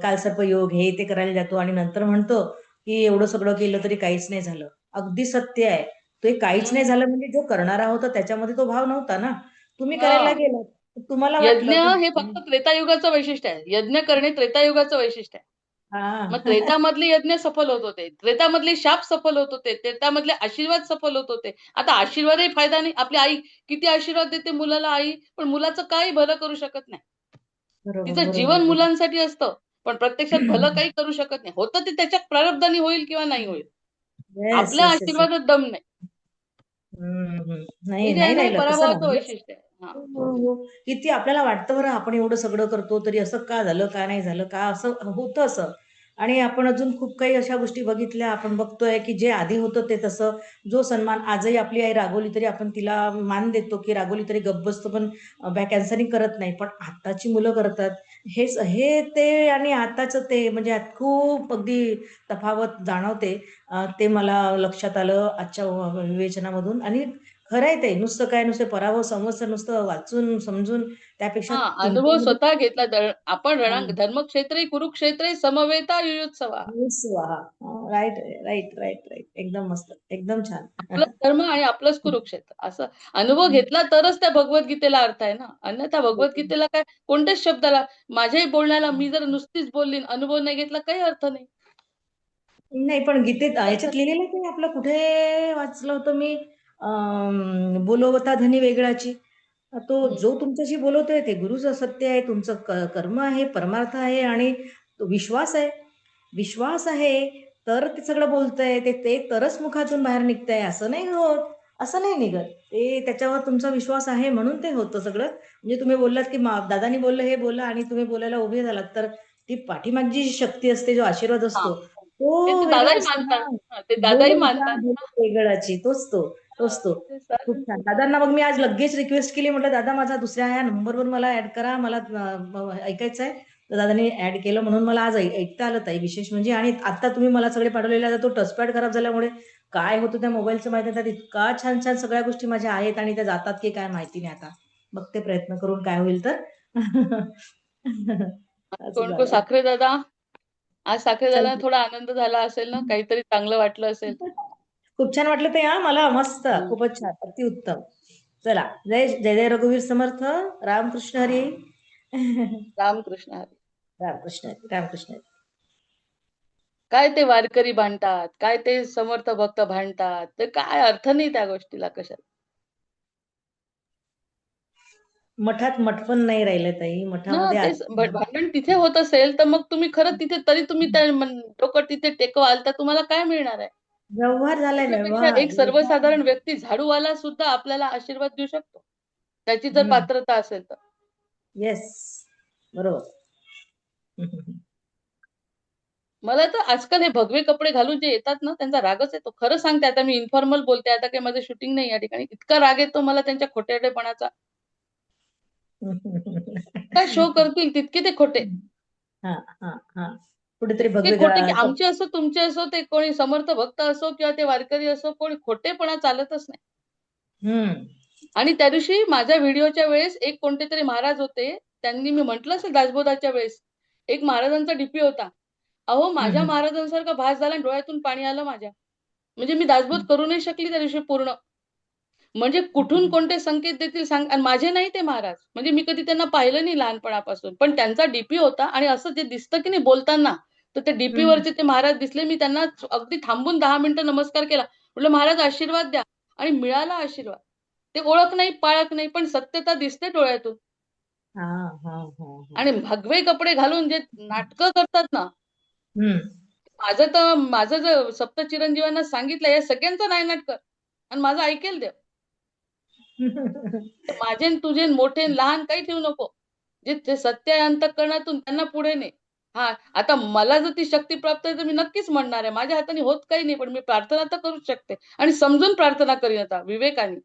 कालसर्प योग हे ते करायला जातो, आणि नंतर म्हणतो की एवढं सगळं केलं तरी काहीच नाही झालं. अगदी सत्य आहे. ते काहीच नाही झालं म्हणजे जो करणारा होता त्याच्यामध्ये तो भाव नव्हता ना. तुम्ही करायला गेलात, तुम्हाला यज्ञ वाटलं हे फक्त त्रेतायुगाचं वैशिष्ट्य आहे. यज्ञ करणे त्रेतायुगाचं वैशिष्ट्य आहे. मग त्रेतामधले यज्ञ सफल होत होते, त्रेतामधले शाप सफल होत होते, त्रेतामधले आशीर्वाद सफल होत होते. आता आशीर्वादही फायदा नाही. आपली आई किती आशीर्वाद देते मुलाला, आई पण मुलाचं काही भलं करू शकत नाही. तिचं जीवन मुलांसाठी असतं, पण प्रत्यक्षात भलं काही करू शकत नाही. होतं ते त्याच्या प्रारब्धाने होईल किंवा नाही होईल. आपल्या आशीर्वादात दम नाही. नाही हे जे आहे नाही ना, हे राहिलं तसं पराभवाचं राहिलंच. वैशिष्ट्य आहे. हो. किती आपल्याला वाटतं बरं, आपण एवढं सगळं करतो तरी असं का झालं, का नाही झालं, का असं होतं असं. आणि आपण अजून खूप काही अशा गोष्टी बघितल्या. आपण बघतोय की जे आधी होतं ते तसं. जो सन्मान आजही आपली आई रागवली तरी आपण तिला मान देतो, की रागवली तरी गप्प बसतो, पण बॅक अँसरिंग करत नाही. पण आताची मुलं करतात. हे ते आणि आताचं ते म्हणजे खूप अगदी तफावत जाणवते. ते मला लक्षात आलं आजच्या विवेचनामधून. आणि खरं आहे ते. नुसतं पराभव संवत्सर नुसतं वाचून समजून त्यापेक्षा अनुभव तुमच्यामध्ये स्वतः घेतला. आपण धर्मक्षेत्री कुरुक्षेत्री समवेता युयुत्सवा. Right right right right. एकदम मस्त, एकदम छान. आपलं धर्म आणि आपलंच कुरुक्षेत्र, असं अनुभव घेतला तरच त्या भगवद्गीतेला अर्थ आहे ना. अन्यथा भगवद्गीतेला काय, कोणत्याच शब्दाला, माझ्याही बोलण्याला मी जर नुसतीच बोलली, अनुभव नाही घेतला, काही अर्थ नाही. नाही, पण गीतेत याच्यात लिहिलेलं आहे की आपलं, कुठे वाचलं होतं मी, बोलवता धनी वेगळाची. तो जो तुमच्याशी बोलवतोय ते गुरुच सत्य आहे, तुमचं कर्म आहे, परमार्थ आहे, आणि विश्वास आहे. विश्वास आहे तर ते सगळं बोलतंय, ते तरच मुखातून बाहेर निघतंय. असं नाही होत, असं नाही निघत. ते त्याच्यावर तुमचा विश्वास आहे म्हणून ते होतं सगळं. म्हणजे तुम्ही बोललात की दादानी बोललं हे बोला, आणि तुम्ही बोलायला उभे झालात, तर ती पाठीमागची जी शक्ती असते, जो आशीर्वाद असतो तो ते वेगळा दादाही असतो मानतात. ना. ते दादाही बोलवता मानतात. वेगळाची, तोच तो. खूप छान. दादांना मग मी आज लगेच रिक्वेस्ट केली, म्हटलं दादा माझा दुसऱ्या ह्या नंबरवर मला ऍड करा, मला ऐकायचं आहे. तर दादांनी ऍड केलं म्हणून मला आज ऐकता आलं ताई. विशेष म्हणजे आणि आता तुम्ही मला सगळे पाठवलेले, आता तो टचपॅड खराब झाल्यामुळे काय होतं त्या मोबाईलचं माहिती नाही. त्यात इतका छान छान सगळ्या गोष्टी माझ्या आहेत आणि त्या जातात की काय माहिती नाही. आता बघते प्रयत्न करून काय होईल तर. असं कोण कोण झालंय. साखरे दादा, आज साखरे चल. दादा थोडा आनंद झाला असेल ना, काहीतरी चांगलं वाटलं असेल. खूप छान वाटलं ते. मला मस्त, हम्म. खूपच छान, अतिउत्तम. चला, जय जय जय रघुवीर समर्थ. रामकृष्ण हरी. रामकृष्ण हरी. रामकृष्ण हरी, रामकृष्ण हरी. काय ते वारकरी भांडतात, काय ते समर्थ भक्त भांडतात, ते काय अर्थ नाही त्या गोष्टीला कशात. मठात मठ पण नाही राहिलं ताई. ना मठामध्ये तेच भांडण तिथे होत असेल तर मग तुम्ही खरं तिथे तरी तुम्ही त्या डोकं तिथे टेकवाल तर तुम्हाला काय मिळणार आहे. व्यवहार झालाय, त्याच्यापेक्षा व्यवहार. एक सर्वसाधारण व्यक्ती झाडूवाला सुद्धा आपल्याला आशीर्वाद देऊ शकतो, त्याची जर पात्रता असेल तर. येस, बरोबर. मला तर आजकाल हे भगवे कपडे घालून जे येतात ना, त्यांचा रागच येतो. खरं सांगते, आता मी इन्फॉर्मल बोलते, आता काही माझं शूटिंग नाही या ठिकाणी. इतका राग येतो मला त्यांच्या खोटेरडेपणाचा. काय शो करतील तितके ते खोटे. हा हा हा. कुठेतरी इतके खोटे की आमचे असो तुमचे असो, ते कोणी समर्थ भक्त असो किंवा ते वारकरी असो, कोणी खोटेपणा चालतच नाही. आणि त्या दिवशी माझ्या व्हिडिओच्या वेळेस एक कोणते तरी महाराज होते, त्यांनी, मी म्हंटल असेल दासबोधाच्या वेळेस, एक महाराजांचा डीपी होता. अहो, माझ्या महाराजांसारखा भास झाला आणि डोळ्यातून पाणी आलं माझ्या. म्हणजे मी दासबोध करू नाही शकली त्या दिवशी पूर्ण. म्हणजे कुठून कोणते संकेत देतील सांग. आणि माझे नाही ते महाराज, म्हणजे मी कधी त्यांना पाहिलं नाही लहानपणापासून, पण त्यांचा डीपी होता आणि असं जे दिसतं की नाही बोलताना, तर ते डीपी वरचे ते महाराज दिसले. मी त्यांना अगदी थांबून 10 मिनिटं नमस्कार केला. म्हटलं महाराज आशीर्वाद द्या, आणि मिळाला आशीर्वाद. ते ओळख नाही पाळख नाही, पण सत्यता दिसते डोळ्यातून. आणि भगवे कपडे घालून जे नाटकं करतात ना, माझं जर सप्त चिरंजीवांना सांगितलं या सगळ्यांचं नायनाट कर आणि माझं ऐकेल देव. माझे तुझे मोठे लहान काही ठेवू नको. जे सत्य आहे अंतःकरणातून त्यांना पुढे ने. हा, आता मला जर ती शक्ती प्राप्त आहे तर मी नक्कीच म्हणणार आहे. माझ्या हाताने होत काही नाही, पण मी प्रार्थना तर करूच शकते. आणि समजून प्रार्थना करीन आता विवेकाने,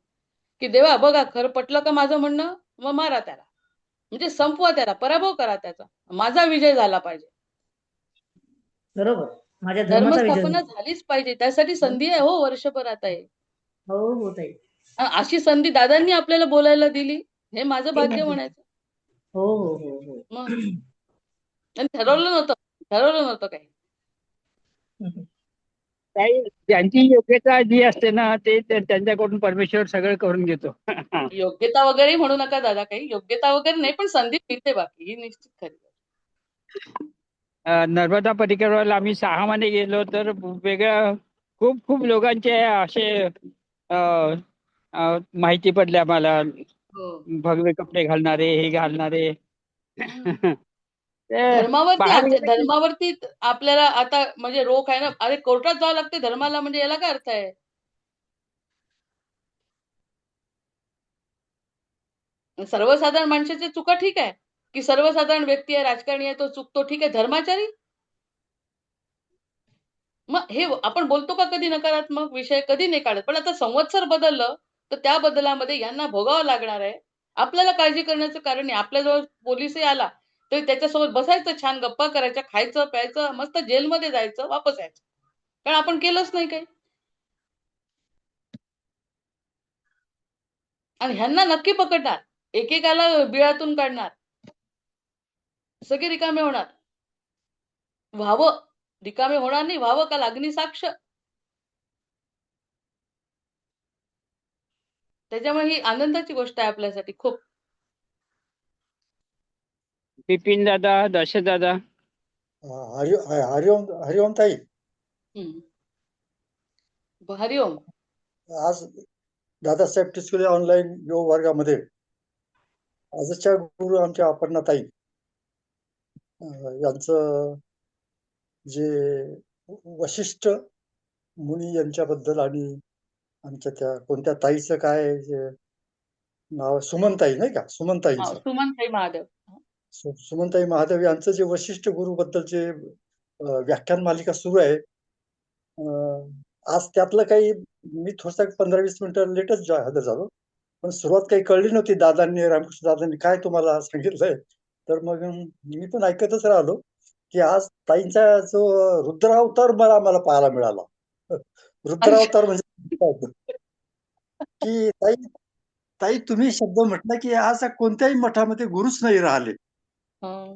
की देवा बघा खरं पटलं का माझं म्हणणं, मग मारा त्याला, म्हणजे संपवा त्याला, पराभव करा त्याचा, माझा विजय झाला पाहिजे. बरोबर. माझ्या धर्माचा विजय धर्मस्थापना झालीच पाहिजे. त्यासाठी संधी आहे हो वर्षभर आता आहे. हो ताई. अशी संधी दादांनी आपल्याला बोलायला दिली, हे माझं भाग्य म्हणायचं. हो हो हो हो. मग आणि ठरवलं नव्हतं काही. काही ज्यांची योग्यता जी असते ना, ते त्यांच्याकडून परमेश्वर सगळं करून घेतो. योग्यता वगैरे म्हणू नका दादा, काही योग्यता वगैरे नाही, पण संधी मिळते, बाकी ही निश्चित खरी. नर्मदा परिक्रमाला आम्ही 6 महिने गेलो, तर वेगळ्या खूप खूप लोकांचे असे माहिती पडले आम्हाला. भगवे कपडे घालणारे, हे घालणारे. ते बाहेर गेले की धर्मावरती आपल्याला आता म्हणजे रोख आहे ना. अरे कोर्टात जावं लागते धर्माला, म्हणजे याला काय अर्थ आहे. सर्वसाधारण माणसाच्या चुका ठीक आहे, की सर्वसाधारण व्यक्ती आहे, राजकारणी आहे, तो चुकतो, ठीक आहे. धर्माचारी, मग हे आपण बोलतो का कधी नकारात्मक विषय, कधी नाही काढत. पण आता संवत्सर बदललं तर त्या बदलामध्ये यांना भोगावं लागणार आहे. आपल्याला काळजी करण्याचं कारण नाही. आपल्याजवळ पोलिसही आला तर त्याच्यासोबत बसायचं, छान गप्पा करायच्या, खायचं प्यायचं, मस्त जेलमध्ये जायचं, वापस यायचं. कारण आपण केलंच नाही काही. आणि ह्यांना नक्की पकडणार, एकेकाला बिळातून काढणार, सगळे रिकामे होणार. व्हावं, रिकामे होणार नाही, व्हावं का लागणी साक्ष. त्याच्यामुळे ही आनंदाची गोष्ट आहे आपल्यासाठी खूप. बिपिन दादा, दशरथ दादा, हरिओम हरिओम ताई. हरिओम. आज दादासाहेब टिचकुले ऑनलाईन योग वर्गामध्ये आजच्या गुरु आमच्या अपर्णाताई यांचं जे वशिष्ठ मुनी यांच्याबद्दल आणि आमच्या त्या कोणत्या ताईचं काय नाव, सुमनताई नाही का, सुमनताईंचं, सुमनताई महादेव. सुमनताई महादेव यांचं जे वशिष्ठ गुरु बद्दलचे व्याख्यान मालिका सुरू आहे. आज त्यातलं काही मी थोडसा 15-20 मिनिटं लेटच हजर झालो, पण सुरुवात काही कळली नव्हती. दादांनी, रामकृष्ण दादांनी काय तुम्हाला सांगितलंय तर मग मी पण ऐकतच राहिलो की आज ताईंचा जो रुद्रावतार मला पाहायला मिळाला. अच्छा. रुद्रावतार म्हणजे की ताई ताई तुम्ही शब्द म्हटला की आज कोणत्याही मठामध्ये गुरुच नाही राहिले. हं.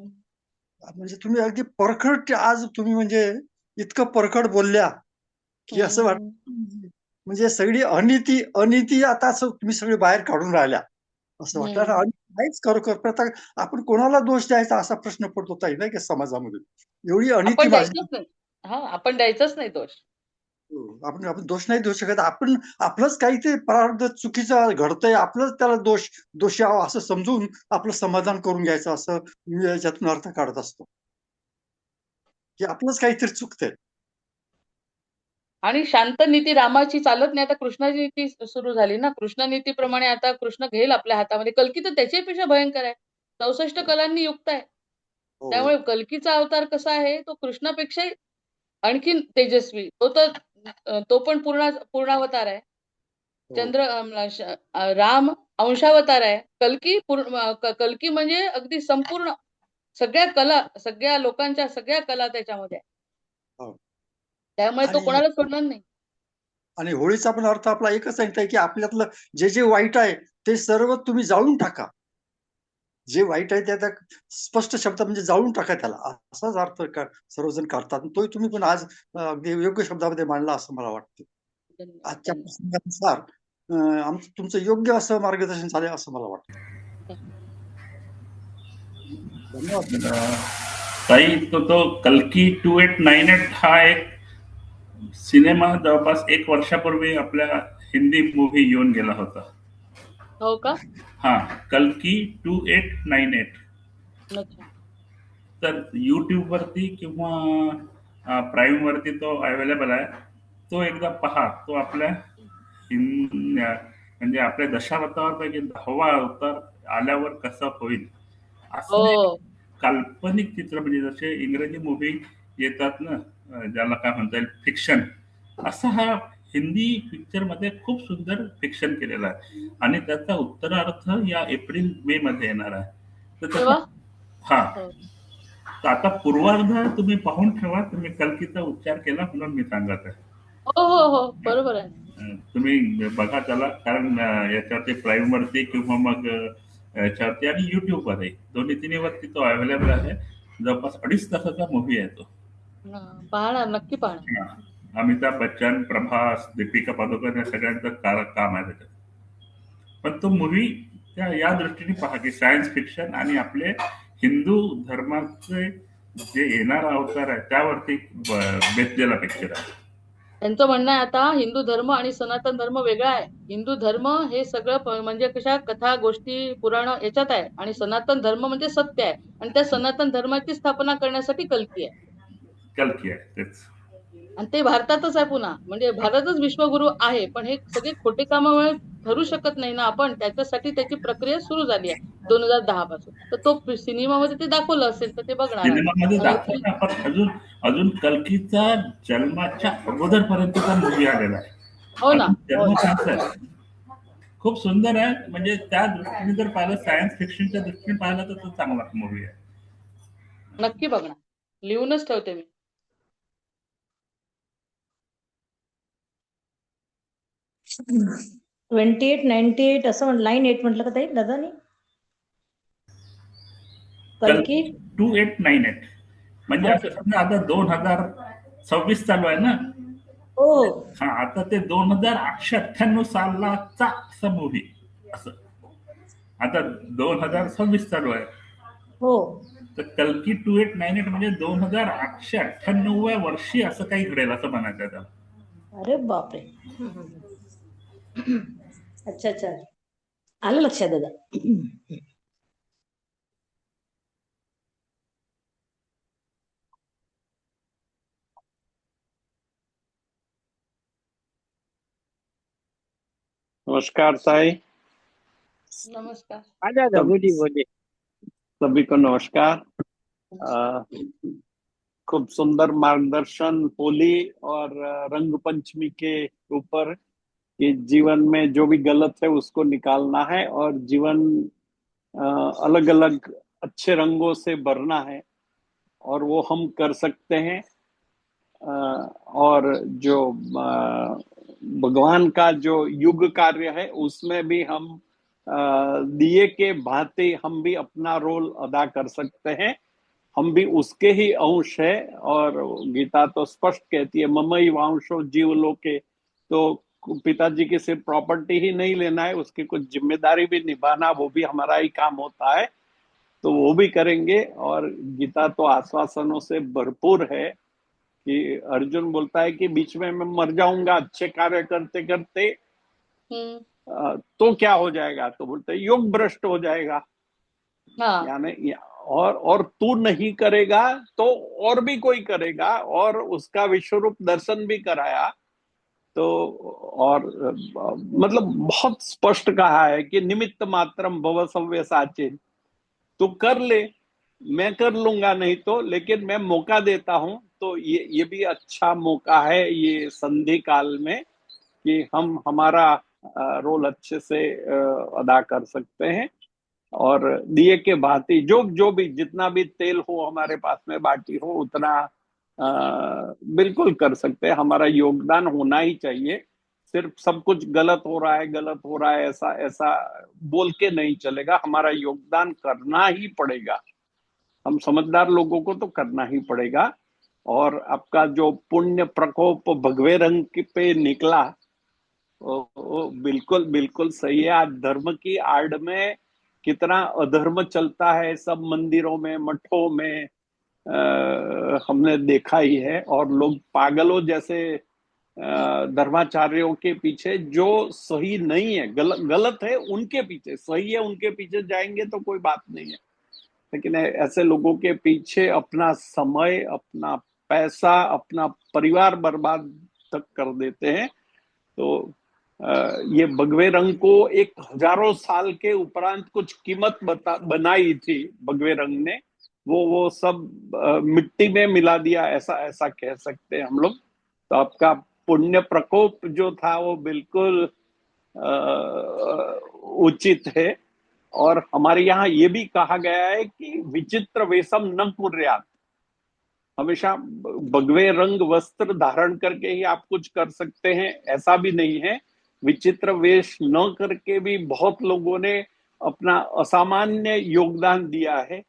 म्हणजे तुम्ही अगदी परखड आज तुम्ही म्हणजे इतकं परखड बोलल्या की असं हं. वाटतं म्हणजे सगळी अनिती आता असं तुम्ही सगळी बाहेर काढून राहिल्या. असं वाटलं ना हं. आणि नाहीच खरोखर. पण आता आपण कोणाला दोष द्यायचा असा प्रश्न पडतो ताई नाही का समाजामध्ये. एवढी अनिती आपण माझी द्यायचंच नाही. हां, आपण द्यायचंच नाही दोष. आपण आपण दोष नाही देऊ शकत. आपण आपलंच काही ते प्रारब्ध चुकीचं घडतंय, आपलंच त्याला दोषी आहोत असं समजून आपलं समाधान करून घ्यायचं असं मी याच्यातून अर्थ काढत असतो, की आपलंच काहीतरी चुकतंय. आणि शांत नीती रामाची चालत नाही. आता कृष्णाची नीती सुरू झाली ना. कृष्ण नीतीप्रमाणे आता कृष्ण घेईल आपल्या हातामध्ये. कल्की तर त्याच्यापेक्षा भयंकर आहे. 64 कलांनी युक्त आहे. हो, त्यामुळे कल्कीचा अवतार कसा आहे, तो कृष्णापेक्षाही आणखीन तेजस्वी. तो पण पूर्णावतार आहे. हो. राम अंशावतार आहे. कल्की म्हणजे अगदी संपूर्ण सगळ्या कला, सगळ्या लोकांच्या सगळ्या कला त्याच्यामध्ये आहे. हो. त्यामुळे तो आणि कोणाला सोडणार नाही. आणि होळीचा पण अर्थ आपला एकच आहे की आपल्यातलं जे वाईट आहे, ते सर्व तुम्ही जाळून टाका. जे वाईट आहे ते आता स्पष्ट शब्दात म्हणजे जाळून टाका त्याला. असाच अर्थ सर्वजण काढतात. तोही तुम्ही पण आज अगदी योग्य शब्दामध्ये मांडला असं मला वाटतं. धन्यवाद, आजच्या धन्यवाद. प्रसंगानुसार तुमचं योग्य असं मार्गदर्शन झालं असं मला वाटतं. धन्यवाद. अं, ताई तो कल्की 2898 हा एक सिनेमा जवळपास 1 वर्षापूर्वी आपल्या हिंदी मूव्ही येऊन गेला होता. हो का? हा, कल्की 2898. अच्छा. तर YouTube वरती किंवा प्राईम वरती तो अवेलेबल आहे. तो एकदा पहा. तो आपल्या म्हणजे आपल्या दशावतारापैकी 10वा अवतार आल्यावर कसं होईल असं एक हो. काल्पनिक चित्र, म्हणजे जसे इंग्रजी मूव्ही येतात ना, ज्याला काय म्हणता येईल फिक्शन, असा हा हिंदी पिक्चर मध्ये खूप सुंदर फिक्शन केलेलं आहे आणि त्याचा उत्तरार्थ या एप्रिल मे मध्ये येणार आहे. तर अरे त्याचा वाह! हा, हो. तर आता पूर्वार्ध तुम्ही पाहून ठेवा. तुम्ही कल्कीचा उच्चार केला म्हणून मी सांगत आहे. हो, हो, हो. बरोबर आहे. तुम्ही बघा त्याला, कारण याच्यावरती प्राईम वरती किंवा मग याच्यावरती आणि युट्यूब वरही दोन्ही तिन्ही वरती तो अवेलेबल आहे. जवळपास 2.5 तासाचा मूव्ही आहे तो. पाहणार, नक्की पाहणार. हा. अमिताभ बच्चन, प्रभास, दीपिका पादुकोण या सगळ्यांचं काम आहे त्याच्यात. पण तो मूव्ही या दृष्टीने पहा की सायन्स फिक्शन आणि आपले हिंदू धर्माचे जे येणारा अवतार आहे त्यावरती बेतलेला पिक्चर आहे. त्यांचं म्हणणं आहे आता हिंदू धर्म आणि सनातन धर्म वेगळा आहे. हिंदू धर्म हे सगळं म्हणजे कशा कथा, गोष्टी, पुराण याच्यात आहे आणि सनातन धर्म म्हणजे सत्य आहे आणि त्या सनातन धर्माची स्थापना करण्यासाठी कल्की आहे. कल्की आहे तेच. आणि ते भारतातच आहे पुन्हा. म्हणजे भारतच विश्वगुरु आहे. पण हे सगळे खोटे कामामुळे ठरू शकत नाही ना आपण. त्याच्यासाठी त्याची प्रक्रिया सुरू झाली आहे 2010 पासून. तर तो सिनेमामध्ये ते दाखवलं असेल तर ते बघणार आम्ही. सिनेमामध्ये आणि एप्रिल दाखवलं, पण अजून अजून कल्कीचा जन्माच्या अगोदरपर्यंतचा मूव्ही आलेला आहे. हो ना. अजून हो जन्म ना. त्यांचा आहे. खूप सुंदर आहे. म्हणजे त्या दृष्टीने जर पाहिलं, सायन्स फिक्शनच्या दृष्टीने पाहिलं तर तो चांगला मूव्ही आहे. नक्की बघणार. लिहूनच ठेवते मी. ट्वेंटी एट 98 असं लाईन 8 म्हटलं का ताई दादानी? कल्की 2898 म्हणजे ओके. असं समजा आता 2026 चालू आहे ना. हो हा, आता ते 2898 सालाचा असा मूव्ही असं. आता 2026 चालू आहे. हो. तर कल्की 2898 म्हणजे 2898व्या वर्षी असं काही घडेल असं म्हणायचं आहे त्याला. अरे बापरे. अच्छा अच्छा, आलं लक्षात दादा. नमस्कार साई। नमस्कार. दादा बोलिए बोलिए. सभी को नमस्कार। खूब सुंदर मार्गदर्शन होली और रंग पंचमी के ऊपर कि जीवन में जो भी गलत है उसको निकालना है और जीवन अलग अलग अच्छे रंगों से भरना है, और वो हम कर सकते हैं। और जो भगवान का जो युग कार्य है उसमें भी हम दिए के भांति हम भी अपना रोल अदा कर सकते हैं। हम भी उसके ही अंश है, और गीता तो स्पष्ट कहती है ममई वांशो जीवलोके। तो पिताजी की सिर्फ प्रॉपर्टी ही नहीं लेना है, उसकी कुछ जिम्मेदारी भी निभाना, वो भी हमारा ही काम होता है, तो वो भी करेंगे। और गीता तो आश्वासनों से भरपूर है कि अर्जुन बोलता है कि बीच में मैं मर जाऊंगा अच्छे कार्य करते करते, तो क्या हो जाएगा? तो बोलते हैं योग भ्रष्ट हो जाएगा। हाँ यानी और तू नहीं करेगा तो और भी कोई करेगा, और उसका विश्वरूप दर्शन भी कराया। तो और मतलब बहुत स्पष्ट कहा है कि निमित्त मात्रम भव सव्यसाचिन, तू कर ले, मैं कर लूंगा नहीं तो, लेकिन मैं मौका देता हूं। तो ये भी अच्छा मौका है ये संधि काल में, कि हम हमारा रोल अच्छे से अदा कर सकते हैं। और दिए के भांति जो भी जितना भी तेल हो हमारे पास में बाटी हो उतना बिल्कुल कर सकते हैं। हमारा योगदान होना ही चाहिए। सिर्फ सब कुछ गलत हो रहा है, गलत हो रहा है, ऐसा ऐसा बोल के नहीं चलेगा, हमारा योगदान करना ही पड़ेगा। हम समझदार लोगों को तो करना ही पड़ेगा। और आपका जो पुण्य प्रकोप भगवे रंग पे निकला, वो बिल्कुल बिल्कुल सही है। आज धर्म की आड़ में कितना अधर्म चलता है, सब मंदिरों में, मठों में, हमने देखा ही है। और लोग पागलों जैसे धर्माचार्यों के पीछे, जो सही नहीं है, गलत है उनके पीछे, सही है उनके पीछे जाएंगे तो कोई बात नहीं है, लेकिन ऐसे लोगों के पीछे अपना समय, अपना पैसा, अपना परिवार बर्बाद तक कर देते हैं। तो ये भगवे रंग को एक हजारों साल के उपरांत कुछ कीमत बनाई थी भगवे रंग ने, वो सब मिट्टी में मिला दिया, ऐसा ऐसा कह सकते हैं हम लोग। तो आपका पुण्य प्रकोप जो था वो बिल्कुल उचित है। और हमारे यहाँ ये भी कहा गया है कि विचित्र वेशम न कुर्यात, हमेशा भगवे रंग वस्त्र धारण करके ही आप कुछ कर सकते हैं, ऐसा भी नहीं है। विचित्र वेश न करके भी बहुत लोगों ने अपना असामान्य योगदान दिया है।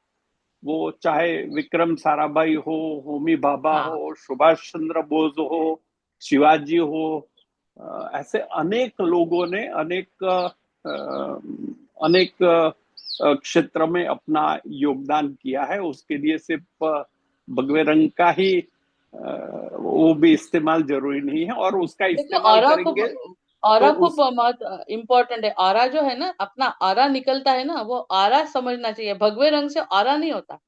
वो चाहे विक्रम साराभाई हो, होमी भाभा हाँ हो, सुभाष चंद्र बोस हो, शिवाजी हो, ऐसे अनेक लोगों ने अनेक क्षेत्र में अपना योगदान किया है। उसके लिए सिर्फ भगवे रंग का ही वो भी इस्तेमाल जरूरी नहीं है, और उसका देखो इस्तेमाल करेंगे ऑरा तो खूप उस इम्पोर्टेंट है। ऑरा जो है ना, अपना ऑरा निकलता है ना, वो ऑरा समझना चाहिए। भगवे रंग से ऑरा नहीं होता,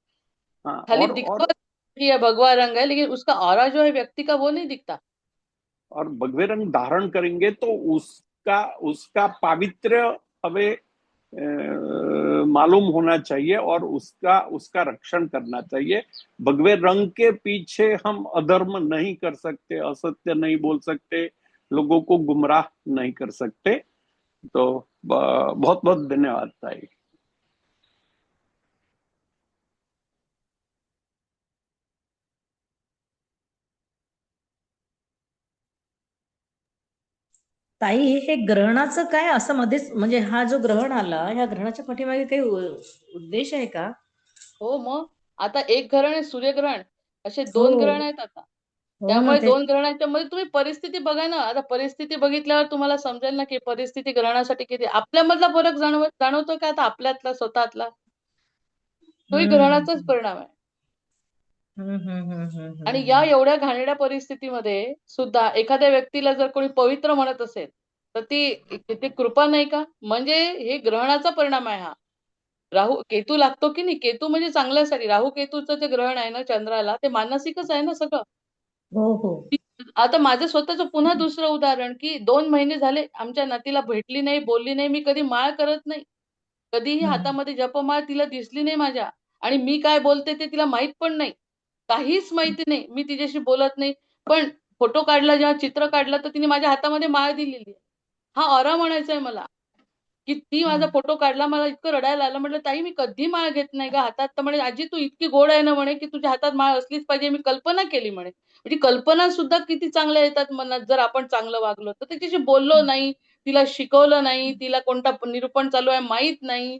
हाँ, खाली और दिखावा कि यह भगवा रंग है, लेकिन उसका ऑरा जो है व्यक्ति का वो नहीं दिखता। और भगवे रंग धारण करेंगे तो उसका उसका पावित्र्य हमें मालूम होना चाहिए, और उसका उसका रक्षण करना चाहिए। भगवे रंग के पीछे हम अधर्म नहीं कर सकते, असत्य नहीं बोल सकते, लोगों को गुमराह नहीं कर सकते। तो बहुत बहुत धन्यवाद ताई। ताई, हे ग्रहणाचं काय असं मध्येच, म्हणजे हा जो ग्रहण आला, ह्या ग्रहणाच्या पाठीमागे काही उद्देश आहे का? हो मग, आता एक ग्रहण आहे सूर्यग्रहण, असे हो 2 ग्रहण आहेत आता. हो ना, त्यामुळे ते 2 ग्रहणाच्या मध्ये तुम्ही परिस्थिती बघा ना. आता परिस्थिती बघितल्यावर तुम्हाला समजेल ना, की परिस्थिती ग्रहणासाठी किती आपल्यामधला फरक जाणवतो का आता आपल्यातला स्वतःतला? तोही हम्म ग्रहणाचाच परिणाम आहे. हम्म हम्म हम्म हम्म आणि हम्म या एवढ्या घाणेरड्या परिस्थितीमध्ये सुद्धा एखाद्या व्यक्तीला जर कोणी पवित्र म्हणत असेल, तर ती किती कृपा नाही का? म्हणजे हे ग्रहणाचा परिणाम आहे हा. राहू केतू लागतो की नाही, केतू म्हणजे चांगल्यासाठी. राहू केतूचं जे ग्रहण आहे ना चंद्राला, ते मानसिकच आहे ना सगळं. हो हो आता माझं स्वतःचं पुन्हा दुसरं उदाहरण, की 2 महिने झाले आमच्या नातीला भेटली नाही, बोलली नाही. मी कधी माळ करत नाही. कधीही हम्म हातामध्ये जपमाळ तिला दिसली नाही माझ्या. आणि मी काय बोलते ते तिला माहित पण नाही. काहीच माहिती नाही. मी तिच्याशी बोलत नाही. पण फोटो काढला, जेव्हा चित्र काढलं, तर तिने माझ्या हातामध्ये माळ दिलेली आहे. हा ऑरा म्हणायचा आहे मला. की ती माझा फोटो काढला, मला इतकं रडायला आलं. म्हटलं ताई मी कधी माळ घेत नाही ग हातात. तर म्हणे आजी तू इतकी गोड आहे ना म्हणे की तुझ्या हातात माळ असलीच पाहिजे. मी कल्पना केली म्हणे. म्हणजे कल्पना सुद्धा किती चांगल्या येतात मनात जर आपण चांगलं वागलो तर. त्याच्याशी बोललो नाही, तिला शिकवलं नाही, तिला कोणता निरूपण चालू आहे माहित नाही.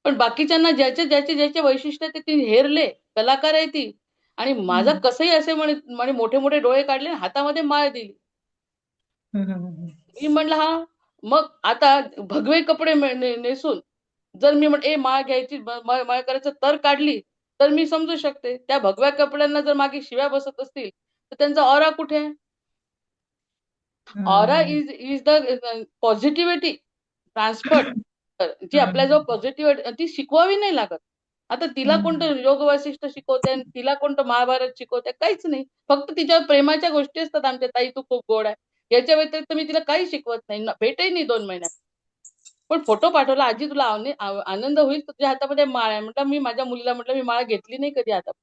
पण बाकीच्यांना ज्याचे ज्याचे ज्याचे वैशिष्ट्य ते ती हेरले, कलाकार आहे ती. आणि माझा कसंही असे म्हणे म्हणे मोठे मोठे डोळे काढले आणि हातामध्ये माळ दिली. मी म्हणलं हा. मग आता भगवे कपडे नेसून जर मी म्हण ए माळ घ्यायची माळ करायचं तर काढली तर मी समजू शकते. त्या भगव्या कपड्यांना जर मागे शिव्या बसत असतील तर त्यांचा ऑरा कुठे आहे? Aura is the positivity transferred. जी आपल्याजवळ पॉझिटिव्हिटी ती शिकवावी नाही लागत. आता तिला कोणतं योग वैशिष्ट्य शिकवते, तिला कोणतं महाभारत शिकवते, काहीच नाही. फक्त तिच्यावर प्रेमाच्या गोष्टी असतात. आमच्या ताई तू खूप गोड आहे, याच्या व्यतिरिक्त मी तिला काही शिकवत नाही, भेटही नाही 2 महिन्यात. पण फोटो पाठवला, आजी तुला आनंद होईल तुझ्या हातामध्ये माळ आहे. म्हटलं मी माझ्या मुलीला म्हटलं मी माळ घेतली नाही कधी हातात,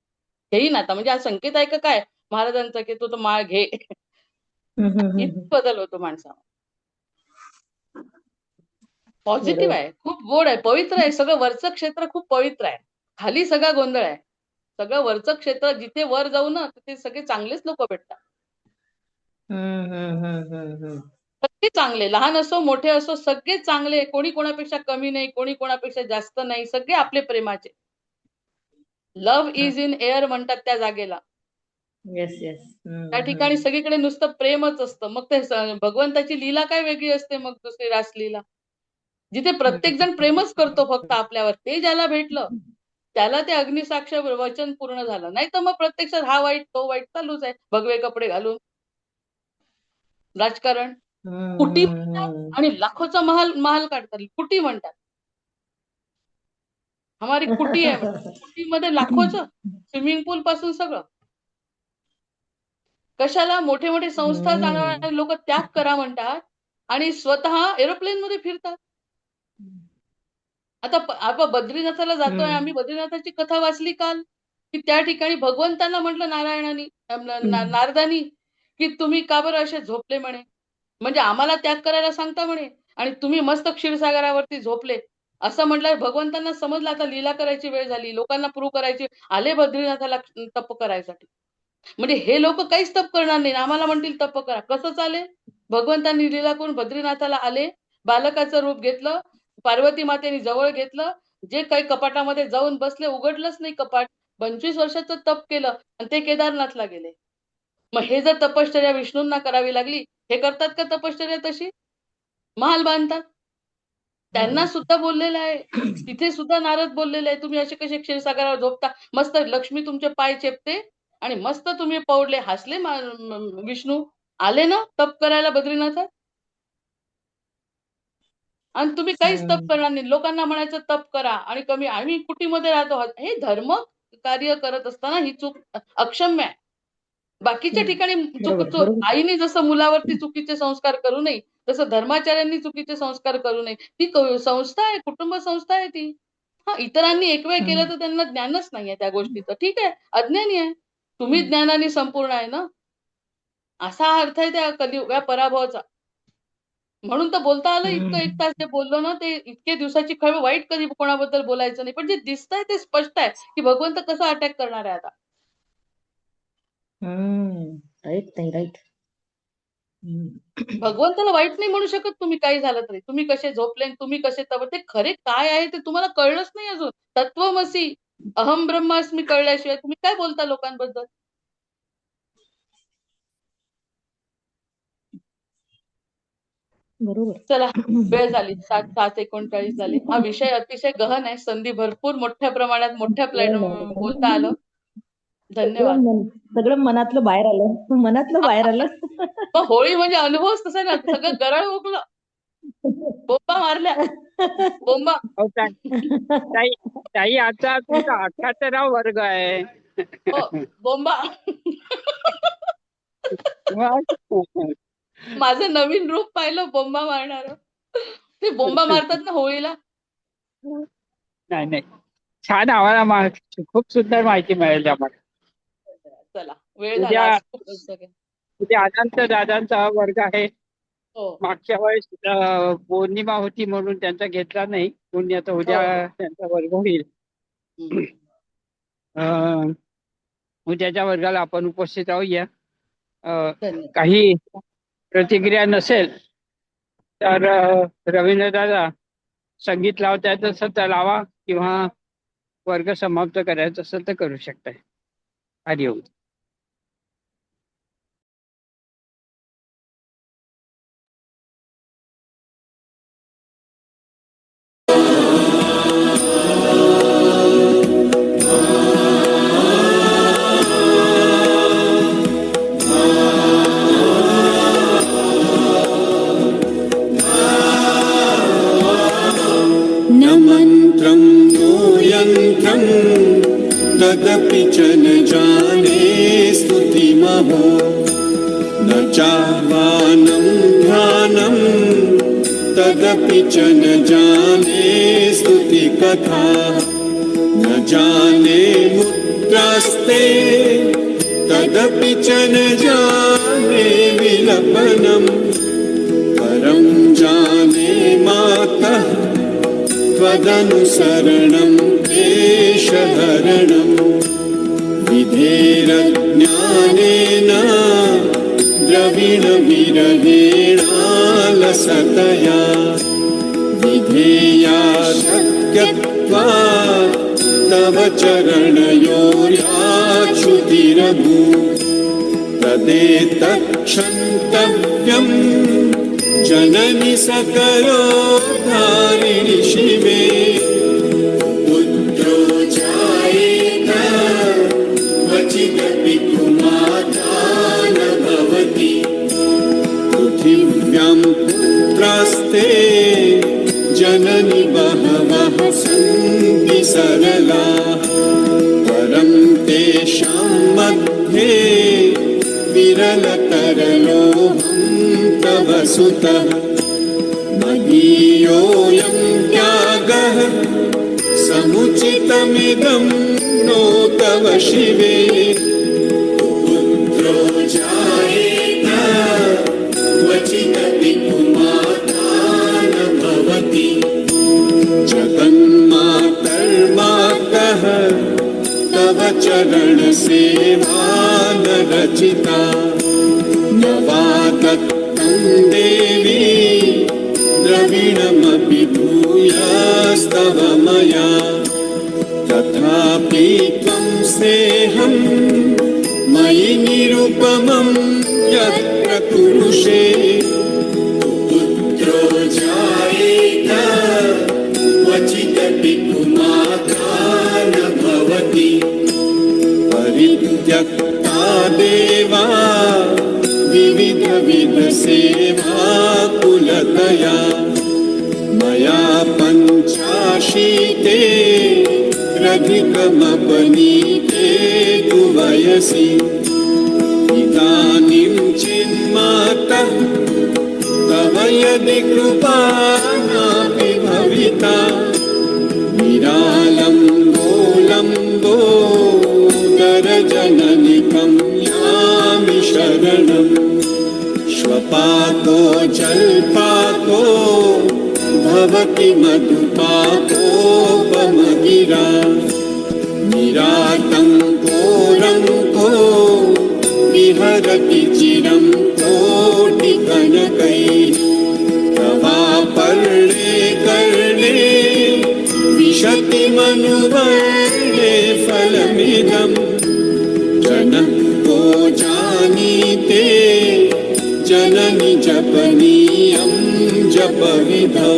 घेईन आता. म्हणजे हा संकेत आहे का काय महाराजांचा की तू तो माळ घे. इतका बदल होतो माणसाला. पॉझिटिव्ह आहे, खूप गोड आहे, पवित्र आहे. सगळं वरचं क्षेत्र खूप पवित्र आहे, खाली सगळा गोंधळ आहे. सगळं वरचं क्षेत्र जिथे वर जाऊ ना तिथे सगळे चांगलेच लोक भेटतात. सगळे चांगले, लहान असो मोठे असो सगळे चांगले. कोणी कोणापेक्षा कमी नाही, कोणी कोणापेक्षा जास्त नाही. सगळे आपले प्रेमाचे. लव्ह इज इन एअर म्हणतात त्या जागेला. Yes yes. त्या ठिकाणी सगळीकडे नुसतं प्रेमच असतं. मग ते भगवंताची लीला काय वेगळी असते मग दुसरी रासलीला, जिथे प्रत्येक जण प्रेमच करतो फक्त आपल्यावर. ते ज्याला भेटलं त्याला ते अग्निसाक्ष वचन पूर्ण झालं. नाही तर मग प्रत्यक्षात हा वाईट तो वाईट चालूच आहे. भगवे कपडे घालून राजकारण, कुटी म्हणतात आणि लाखोचा महाल काढतात. कुटी म्हणतात, हमारी कुटी आहे म्हणतात. कुटीमध्ये लाखोचं स्विमिंग पूल पासून सगळं. कशाला? मोठे मोठे संस्था चालवणारे लोक त्याग करा म्हणतात आणि स्वतः एरोप्लेन मध्ये फिरतात. आता आपण बद्रीनाथाला जातोय, आम्ही बद्रीनाथाची कथा वाचली काल, की त्या ठिकाणी भगवंतांना म्हटलं नारदानी की तुम्ही का बरं असे झोपले म्हणे. म्हणजे आम्हाला त्याग करायला सांगता म्हणे आणि तुम्ही मस्त क्षीरसागरावरती झोपले. असं म्हटलं भगवंतांना समजलं आता लीला करायची वेळ झाली, लोकांना प्रूव्ह करायची, आले बद्रीनाथाला तप करायसाठी. म्हणजे हे लोक काहीच तप करणार नाही, आम्हाला म्हणतील तप करा. कसं चालेल? भगवंतांनी लीला करून बद्रीनाथाला आले, बालकाचं रूप घेतलं, पार्वती मातेने जवळ घेतलं, जे काही कपाटामध्ये जाऊन बसले, उघडलंच नाही कपाट. 25 वर्षाचं तप केलं आणि ते केदारनाथला गेले. मग हे जर तपश्चर्या विष्णूंना करावी लागली, हे करतात का तपश्चर्या तशी? महाल बांधतात. त्यांना सुद्धा बोललेलं आहे, तिथे सुद्धा नारद बोललेले आहे, तुम्ही असे कसे क्षीरसागरावर झोपता? मस्त लक्ष्मी तुमचे पाय चेपते आणि मस्त तुम्ही पौडले. हसले विष्णू, आले ना तप करायला बद्रीनाथात. आणि तुम्ही काहीच तप करणार नाही. लोकांना म्हणायचं तप करा आणि कमी, आम्ही कुटीमध्ये राहतो. हे धर्म कार्य करत असताना ही चूक अक्षम्य आहे. बाकीच्या ठिकाणी आईने जसं मुलावरती चुकीचे संस्कार करू नये तसं धर्माचार्यांनी चुकीचे संस्कार करू नये. ती संस्था आहे, कुटुंब संस्था आहे ती. हा, इतरांनी एक वेळ केलं तर त्यांना ज्ञानच नाहीये त्या गोष्टीचं, ठीक आहे, अज्ञानी आहे. तुम्ही ज्ञानाने संपूर्ण आहे ना, असा अर्थ आहे त्या कलियुगा पराभवाचा. म्हणून तर बोलता आलं इतकं. 1 तास जे बोललो ना ते इतके दिवसाची खळ. वाईट कधी कोणाबद्दल बोलायचं नाही, पण जे दिसतंय ते स्पष्ट आहे की भगवंत कसा अटॅक करणार आहे आता. राईट नाही राईट. भगवंताला वाईट नाही म्हणू शकत तुम्ही, काही झालं तरी. तुम्ही कसे झोपले, तुम्ही कसे तव, ते खरे काय आहे ते तुम्हाला कळलंच नाही अजून. तत्वमसी अहम ब्रह्मास्मी कळल्याशिवाय तुम्ही काय बोलता लोकांबद्दल? बरोबर. चला, वेळ झाली, 7:39 झाले. हा विषय अतिशय गहन आहे, संधी भरपूर मोठ्या प्रमाणात मोठ्या बोलता आलं. धन्यवाद. सगळं मनातलं बाहेर आलं, मनातलं बाहेर आलं. मग होळी म्हणजे अनुभवच तसा ना, सगळं गरळ उगलं, बोंबा मारल्या, बोंबा. ताई आजचा तुमचा 78वा वर्ग आहे. बोंबा. माझं नवीन रूप पाहिलं बोंबा मारणार. ते बोंबा मारतात ना होळीला. नाही, छान. आम्हाला खूप सुंदर माहिती मिळेल आम्हाला. चला, वेळ झाला. उद्या अनंत दादांचा वर्ग आहे. हो. मागच्या वेळेस पौर्णिमा होती म्हणून त्यांचा घेतला नाही. कोणी आता हो, उद्या हो. त्यांचा वर्ग होईल. हं. अं, उद्याच्या वर्गाला आपण उपस्थित राहूया. धन्यवाद. काही प्रतिक्रिया नसेल तर रवींद्र दादा संगीत लावता येत असेल तर लावा, किंवा वर्ग समाप्त करायचा असेल तर करू शकताय. हरिओम. न मन्त्रं नो यन्त्रं तदपि च न जाने स्तुतिमहो न चाह्वानं ध्यानं तदपि च न जाने स्तुतिकथा न जाने मुद्रास्ते तदपि च न जाने विलपनम् परं जाने मातः त्वदनुसरणं क्लेशहरणं विधेरज्ञानेन द्रविणविरहेणालसतया विधेया शक्यत्वात् तव चरणयोर्याच्युतिरभूत् तदेतत्क्षन्तव्यम् जननि सकलोद्धारिणि शिवे पुत्रो जायेत क्वचिदपि कुमाता न भवति पृथिव्यां पुत्रास्ते जननि बहवः सन्ति सरलाः परं तेषां मध्ये विरलतरलोऽहं तव सुतः मदीयोऽयं त्यागः समुचितमिदं नो तव शिवे पुत्रो जायेत क्वचिदपि कुमाता न भवति जगन्मातर्मातः तव चरणसेवा न रचिता न वा दत्तं देवी द्रविणमपि भूयास्तव मया तथापि त्वं स्नेहं मयि निरुपमं यत्र कुरुषे पुत्रो जायेत क्वचिदपि कुमाता न भवति परित्यक्ता देवा विविधविधसेवा कुलतया मया पञ्चाशीते रधिकमपनीते तु वयसि इदानीं चिन्मातः तव यदि कृपा नापि भविता निरालम्बो गरजननिकं यामि शरणम् श्वपातो जल्पातो भवति मधुपातोपमगिरा निरातङ्को विहरति चिरं कोटिकनकैः प्रवापर्णे कर्णे विशति मनुवर्णे फलमिदम् जनः को जानीते जननि जपनीयं जपविधौ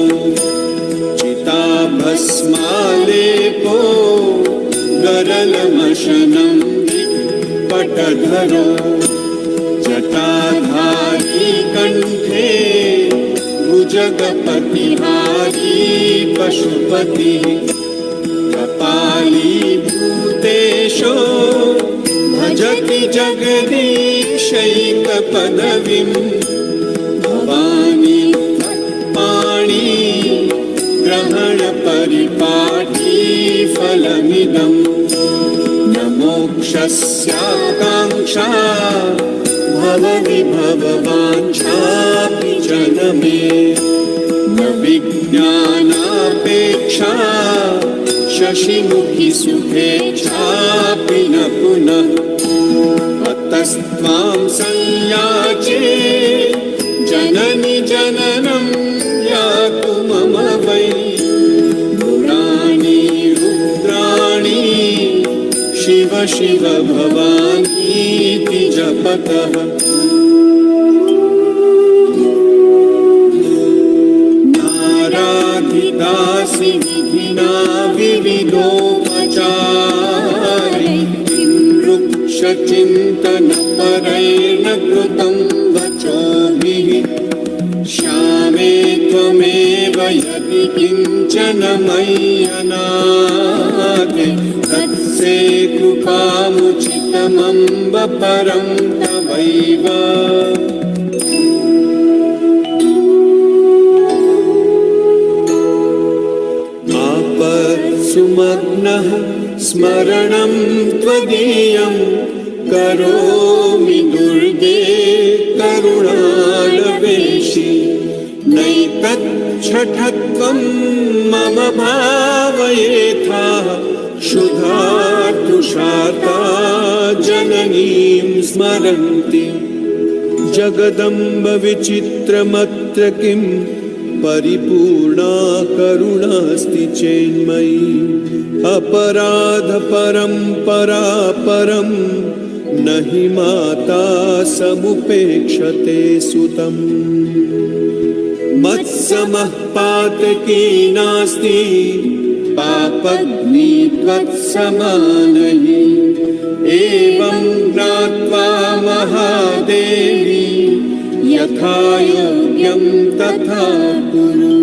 चिताभस्मालेपो गरलमशनं पटधरो जटाधारी कण्ठे भुजगपतिहारी पशुपतिः कपाली भूतेशो भजति जगदीशैकपदवीं भवानी पाणी ग्रहणपरिपाठी फलमिदं न मोक्षस्याकाङ्क्षा भवविभववाञ्छापि च लोचन में न विज्ञानापेक्षा शशिमुखी सुखेच्छापि न पुनः अतस्त्वां संयाचे जननि जननं यातु मम वै पुराणी रुद्राणि शिव शिव भवानीति जपतः नाराधितासि विधिना विविधोपचारै किं वृक्षचिन्तनपरैर्न कृतं वचोभिः श्यामे त्वमेव यदि किञ्चन मय्यनाथे तत्से कृपामुचितमम्ब परं तवैव आपत्सुमग्नः स्मरणं त्वदीयं करोमि दुर्गे करुणालवेशि नैतच्छठत्वं मम भावयेथा क्षुधार्तुषार्ता जननीं स्मरन्ति जगदम्ब विचित्रमत्र किं परिपूर्णा करुणास्ति चेन्मयी अपराध परम्परा परं न हि माता समुपेक्षते सुतम् मत्समः पातकी नास्ति पापग्नि त्वत्समानहि एवं ज्ञात्वा महादेवी यथा योग्यं तथा कुरु।